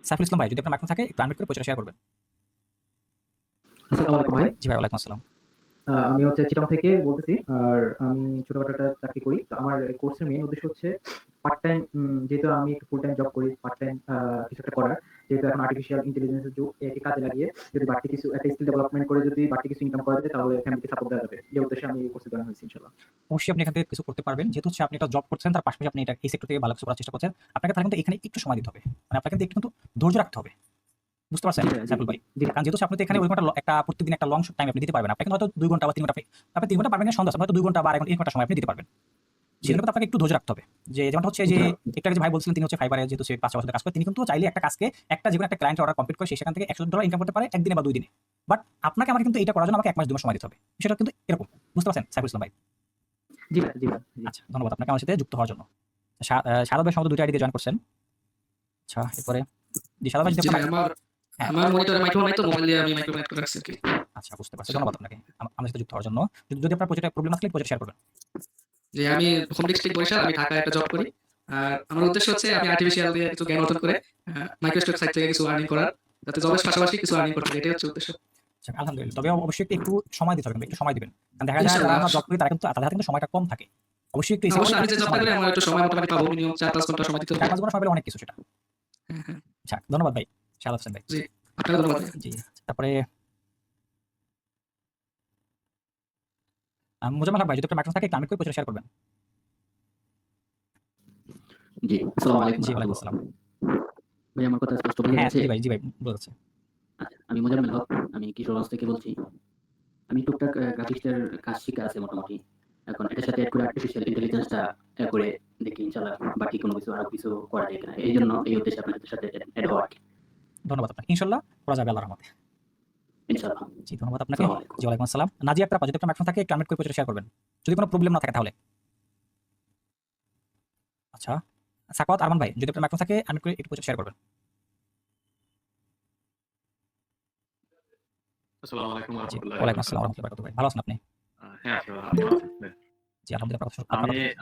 সাইফুল ইসলাম ভাই, যদি আপনার মাইক্রোফোন থাকে একটু আনমিউট করে পরিচয়টা শেয়ার করবেন। আসসালামু আলাইকুম ভাই। জি ভাই, ওয়ালাইকুম আসসালাম। আমি হচ্ছে চিটাগং থেকে বলতেছি। আর আমি ছোটখাটো একটা চাকরি করি। তো আমার এই কোর্সের মেইন উদ্দেশ্য হচ্ছে পার্ট টাইম, যেহেতু আমি একটু ফুল টাইম জব করি, পার্ট টাইম কিছু একটা করার। যেহেতু এখন আর্টিফিশিয়াল ইন্টেলিজেন্সের যুগ, একে কাজে লাগিয়ে যদি বাড়তি কিছু একটা স্কিল ডেভেলপমেন্ট করে যদি বাড়তি কিছু ইনকাম করা যায়, তাহলে ফ্যামিলিকে সাপোর্ট দেওয়া যাবে। এই উদ্দেশ্যে আমি এই কোর্সে জয়েন হয়েছি ইনশাআল্লাহ। অবশ্যই আপনি এখান থেকে কিছু করতে পারবেন, যেহেতু হচ্ছে আপনি একটা জব করছেন, তার পাশাপাশি আপনি এটা এই সেক্টর থেকে ভালো কিছু করার চেষ্টা করছেন। আপনাকে তাহলে কিন্তু এখানে একটু সময় দিতে হবে, মানে আপনাকে কিন্তু একটু ধৈর্য রাখতে হবে, বুঝতে পারছেন সাইফুল ভাই? কারণ যেহেতু আপনি তো এখানে ওই ঘন্টা একটা প্রত্যেকদিন একটা লং টাইম আপনি দিতে পারবেন। আপনি কিন্তু হয়তো 2 ঘন্টা বা 3 ঘন্টা আপনি 3 ঘন্টা পারবেন না, সন্দেহ আছে, হয়তো 2 ঘন্টা বা 1 ঘন্টা সময় আপনি দিতে পারবেন। সেজন্য কিন্তু আপনাকে একটু ধৈর্য রাখতে হবে। যে যেমন হচ্ছে যে একটা যে ভাই বলছিলেন, তিনি হচ্ছে ফাইবারে যেহেতু সে 5 বছর কাজ করে, তিনি কিন্তু চাইলে একটা কাজকে একটা যেকোনো একটা ক্লায়েন্টের অর্ডার কমপ্লিট করে সেখান থেকে $100 ইনকাম করতে পারে একদিনে বা 2 দিনে। বাট আপনাকে আমাকে কিন্তু এটা করার জন্য আমাকে 1 মাস 2 মাস সময় দিতে হবে। সেটা কিন্তু এরকম, বুঝতে পারছেন সাইফুল ইসলাম ভাই? জি ভাই, জি ভাই। আচ্ছা, ধন্যবাদ আপনাকে আমার সাথে যুক্ত হওয়ার জন্য। শারদ ভাই সম্ভবত 2টা আইডিতে জয়েন করছেন। আচ্ছা, এরপরে জি শারদ ভাই, যদি আপনার আমার মনিটরে মাইক্রোফোন নাই তো মোবাইল দিয়ে আমি মাইক্রোফোন অ্যাড করে রাখছি আর কি। আচ্ছা, বুঝতে পারছি। ধন্যবাদ আপনাকে আমার সাথে যুক্ত হওয়ার জন্য। যদি আপনার প্রজেক্টে প্রবলেম আসলে প্রজেক্ট শেয়ার করবেন। যে আমি হোম ডিস্ট্রিক্ট বরিশাল, আমি ঢাকায় একটা জব করি। আর আমার উদ্দেশ্য হচ্ছে আমি আর্টিফিশিয়াল দিয়ে কিছু জ্ঞান অর্জন করে মাইক্রোস্টক সাইট থেকে কিছু আর্নিং করার, যাতে জবের পাশাপাশি কিছু আর্নিং করতে পারি, এটাই হচ্ছে উদ্দেশ্য। আচ্ছা, আলহামদুলিল্লাহ। তবে অবশ্যই একটু সময় দিতে হবে, একটু সময় দিবেন। কারণ দেখা যায় যারা আমরা জব করি তারা কিন্তু তাদের হাতে কিন্তু সময়টা কম থাকে। অবশ্যই একটু অবশ্যই আমি যে জবটা করি আমার একটু সময় মোটামুটি পাবো, মিনিমাম 4-5 ঘন্টা সময় দিতে হবে। 4-5 ঘন্টা সময় পেলে অনেক কিছু সেটা। হ্যাঁ। আচ্ছা, ধন্যবাদ ভাই শারদ হোসেন ভাই। জি, আপনাকে ধন্যবাদ। জি, তারপরে মুজাম্মেল হক ভাই, যদি আপনার মাইক্রোফোন থাকে একটু আনমিউট করে পরিচয় শেয়ার করবেন। জি, আসসালামু আলাইকুম। জি, ওয়ালাইকুম আসসালাম। ভাই আমার কথা স্পষ্ট বোঝা হ্যাঁ, যাচ্ছে? জি ভাই বুঝাচ্ছে। আচ্ছা, আমি মুজাম্মেল হক। আমি কিশোরগঞ্জ থেকে বলছি। আমি টুকটাক গ্রাফিক্সের কাজ শিখে আছে মোটামুটি। এখন এটার সাথে এড করে আর্টিফিশিয়াল ইন্টেলিজেন্সটা করে দেখি ইনশাআল্লাহ বাকি কোনো কিছু আরো কিছু করা যায় কিনা। এইজন্য এই উদ্দেশ্যে আপনাদের সাথে এড হওয়া আর কি। ধন্যবাদ আপনাকে। ইনশাআল্লাহ করা যাবে আল্লাহর রহমতে। ইনশাআল্লাহ। জি, ধন্যবাদ আপনাকে। আসসালামু আলাইকুম। জি, ওয়ালাইকুম আসসালাম। নাজিয়া আক্তার, যদি আপনার মাইক্রোফোন থাকে একটু আনমিউট করে পরিচয় শেয়ার করবেন, যদি কোনো প্রবলেম না থাকে তাহলে। আচ্ছা, সাকাওয়াত আরমান ভাই, যদি আপনার মাইক্রোফোন থাকে আনমিউট করে একটু পরিচয় শেয়ার করবেন। আসসালামু আলাইকুম ওয়া জি, রাহমাতুল্লাহি ওয়ালাইকুম ওয়া আসসালাম ওয়া রাহমাতুল্লাহি ওয়া বারাকাতুহু ভাই। ভালো আছেন আপনি? হ্যাঁ, আপনি ভালো আছেন? জি, আলহামদুলিল্লাহ।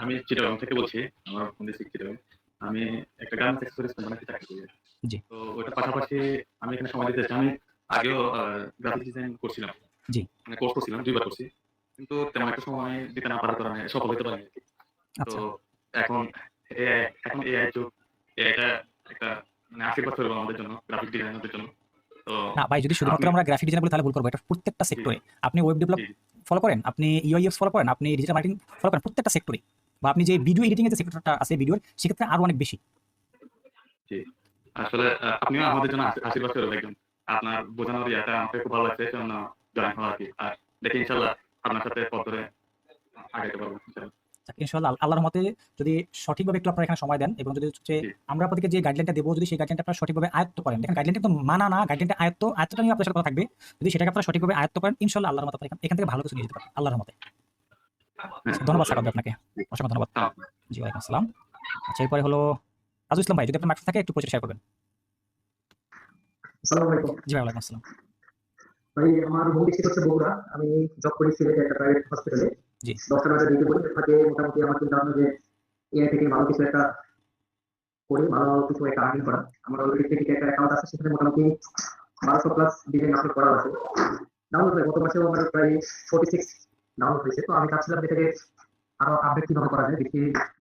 আমি চিটাগং থেকে বলছি। আমার হোম ডিস্ট্রিক্ট চিটাগং। আমি একটা গার্মেন্টস এক্সপোর্টার কোম্পানিতে চাকরি করি। জি। তো ওটার পাশাপাশি আমি এখানে সময় দিতে চাই। আমি আগেও গ্রাফিক ডিজাইন করছিলাম। জি। মানে কোর্স করছিলাম, 2 বার করছি। কিন্তু তেমন একটা সময় দিতে না পারার কারণে সফল হতে পারিনি আরকি। তো এখন এআই যুগ, এআইটা একটা মানে আশীর্বাদ হলো আমাদের জন্য, গ্রাফিক ডিজাইনারদের জন্য। তো না ভাই, যদি শুধুমাত্র আমরা গ্রাফিক ডিজাইন বলি তাহলে ভুল করব। এটা প্রত্যেকটা সেক্টরে। আপনি ওয়েব ডেভেলপ ফলো করেন, আপনি ইউআইএক্স ফলো করেন, আপনি ডিজিটাল মার্কেটিং ফলো করেন, প্রত্যেকটা সেক্টরে, বা আপনি যে ভিডিও এডিটিং এর যে সেক্টরটা আছে ভিডিওর, সেক্ষেত্রে আরো অনেক বেশি। জি। আসলে আপনিও আমাদের জন্য আশীর্বাদ করবেন একজন। আপনার বোঝানোর ইয়াটা আমাকে খুব ভালো লাগছে, সেজন্য জয়েন হওয়া আর কি। আর দেখি ইনশাল্লাহ আপনার সাথে পথ ধরে আগাইতে পারবো ইনশাল্লাহ। ইনশাআল্লাহ আল্লাহর মতে যদি সঠিকভাবে একটু আপনারা এখানে সময় দেন এবং যদি হচ্ছে আমরা আপনাদেরকে যে গাইডলাইনটা দেবো, যদি সেই গাইডলাইনটা আপনারা সঠিকভাবে আয়ত্ত করেন, দেখেন গাইডলাইনটা তো মানা না, গাইডলাইনটা আয়ত্তটা নিয়ে আপনার সাথে কথা থাকবে। যদি সেটাকে আপনারা সঠিকভাবে আয়ত্ত করেন, ইনশাআল্লাহ আল্লাহর মতে আপনারা এখান থেকে ভালো কিছু নিয়ে যেতে পারেন আল্লাহর মতে। ধন্যবাদ স্যার আপনাকে, অসংখ্য ধন্যবাদ। জি ওয়ালাইকুম আসসালাম। আচ্ছা এরপরে হলো রাজু ইসলাম ভাই, যদি আপনার মার্কস থাকে একটু পরিচয় শেয়ার করবেন। আসসালামু আলাইকুম জি ভাই, ওয়ালাইকুম আসসালাম। ভাই, আমার হোম ডিস্ট্রিক্ট হচ্ছে বগুড়া। আমি জব করি সিলেটে একটা প্রাইভেট হসপিটালে। জি 10টা বাজে ডিউটি করি। থাকে মোটামুটি আমার চিন্তা ভাবনা যে এআই থেকে ভালো কিছু একটা করে ভালো কিছু একটা আর্নিং করা। আমার অলরেডি থেকে একটা অ্যাকাউন্ট আছে, সেখানে মোটামুটি 1200+ ডিজাইন আপলোড করা আছে। ডাউনলোড হয় গত মাসেও আমার প্রায় 46 ডাউনলোড হয়েছে। তো আমি চাচ্ছিলাম এটাকে আরো আপডেট কিভাবে করা যায়, দেখি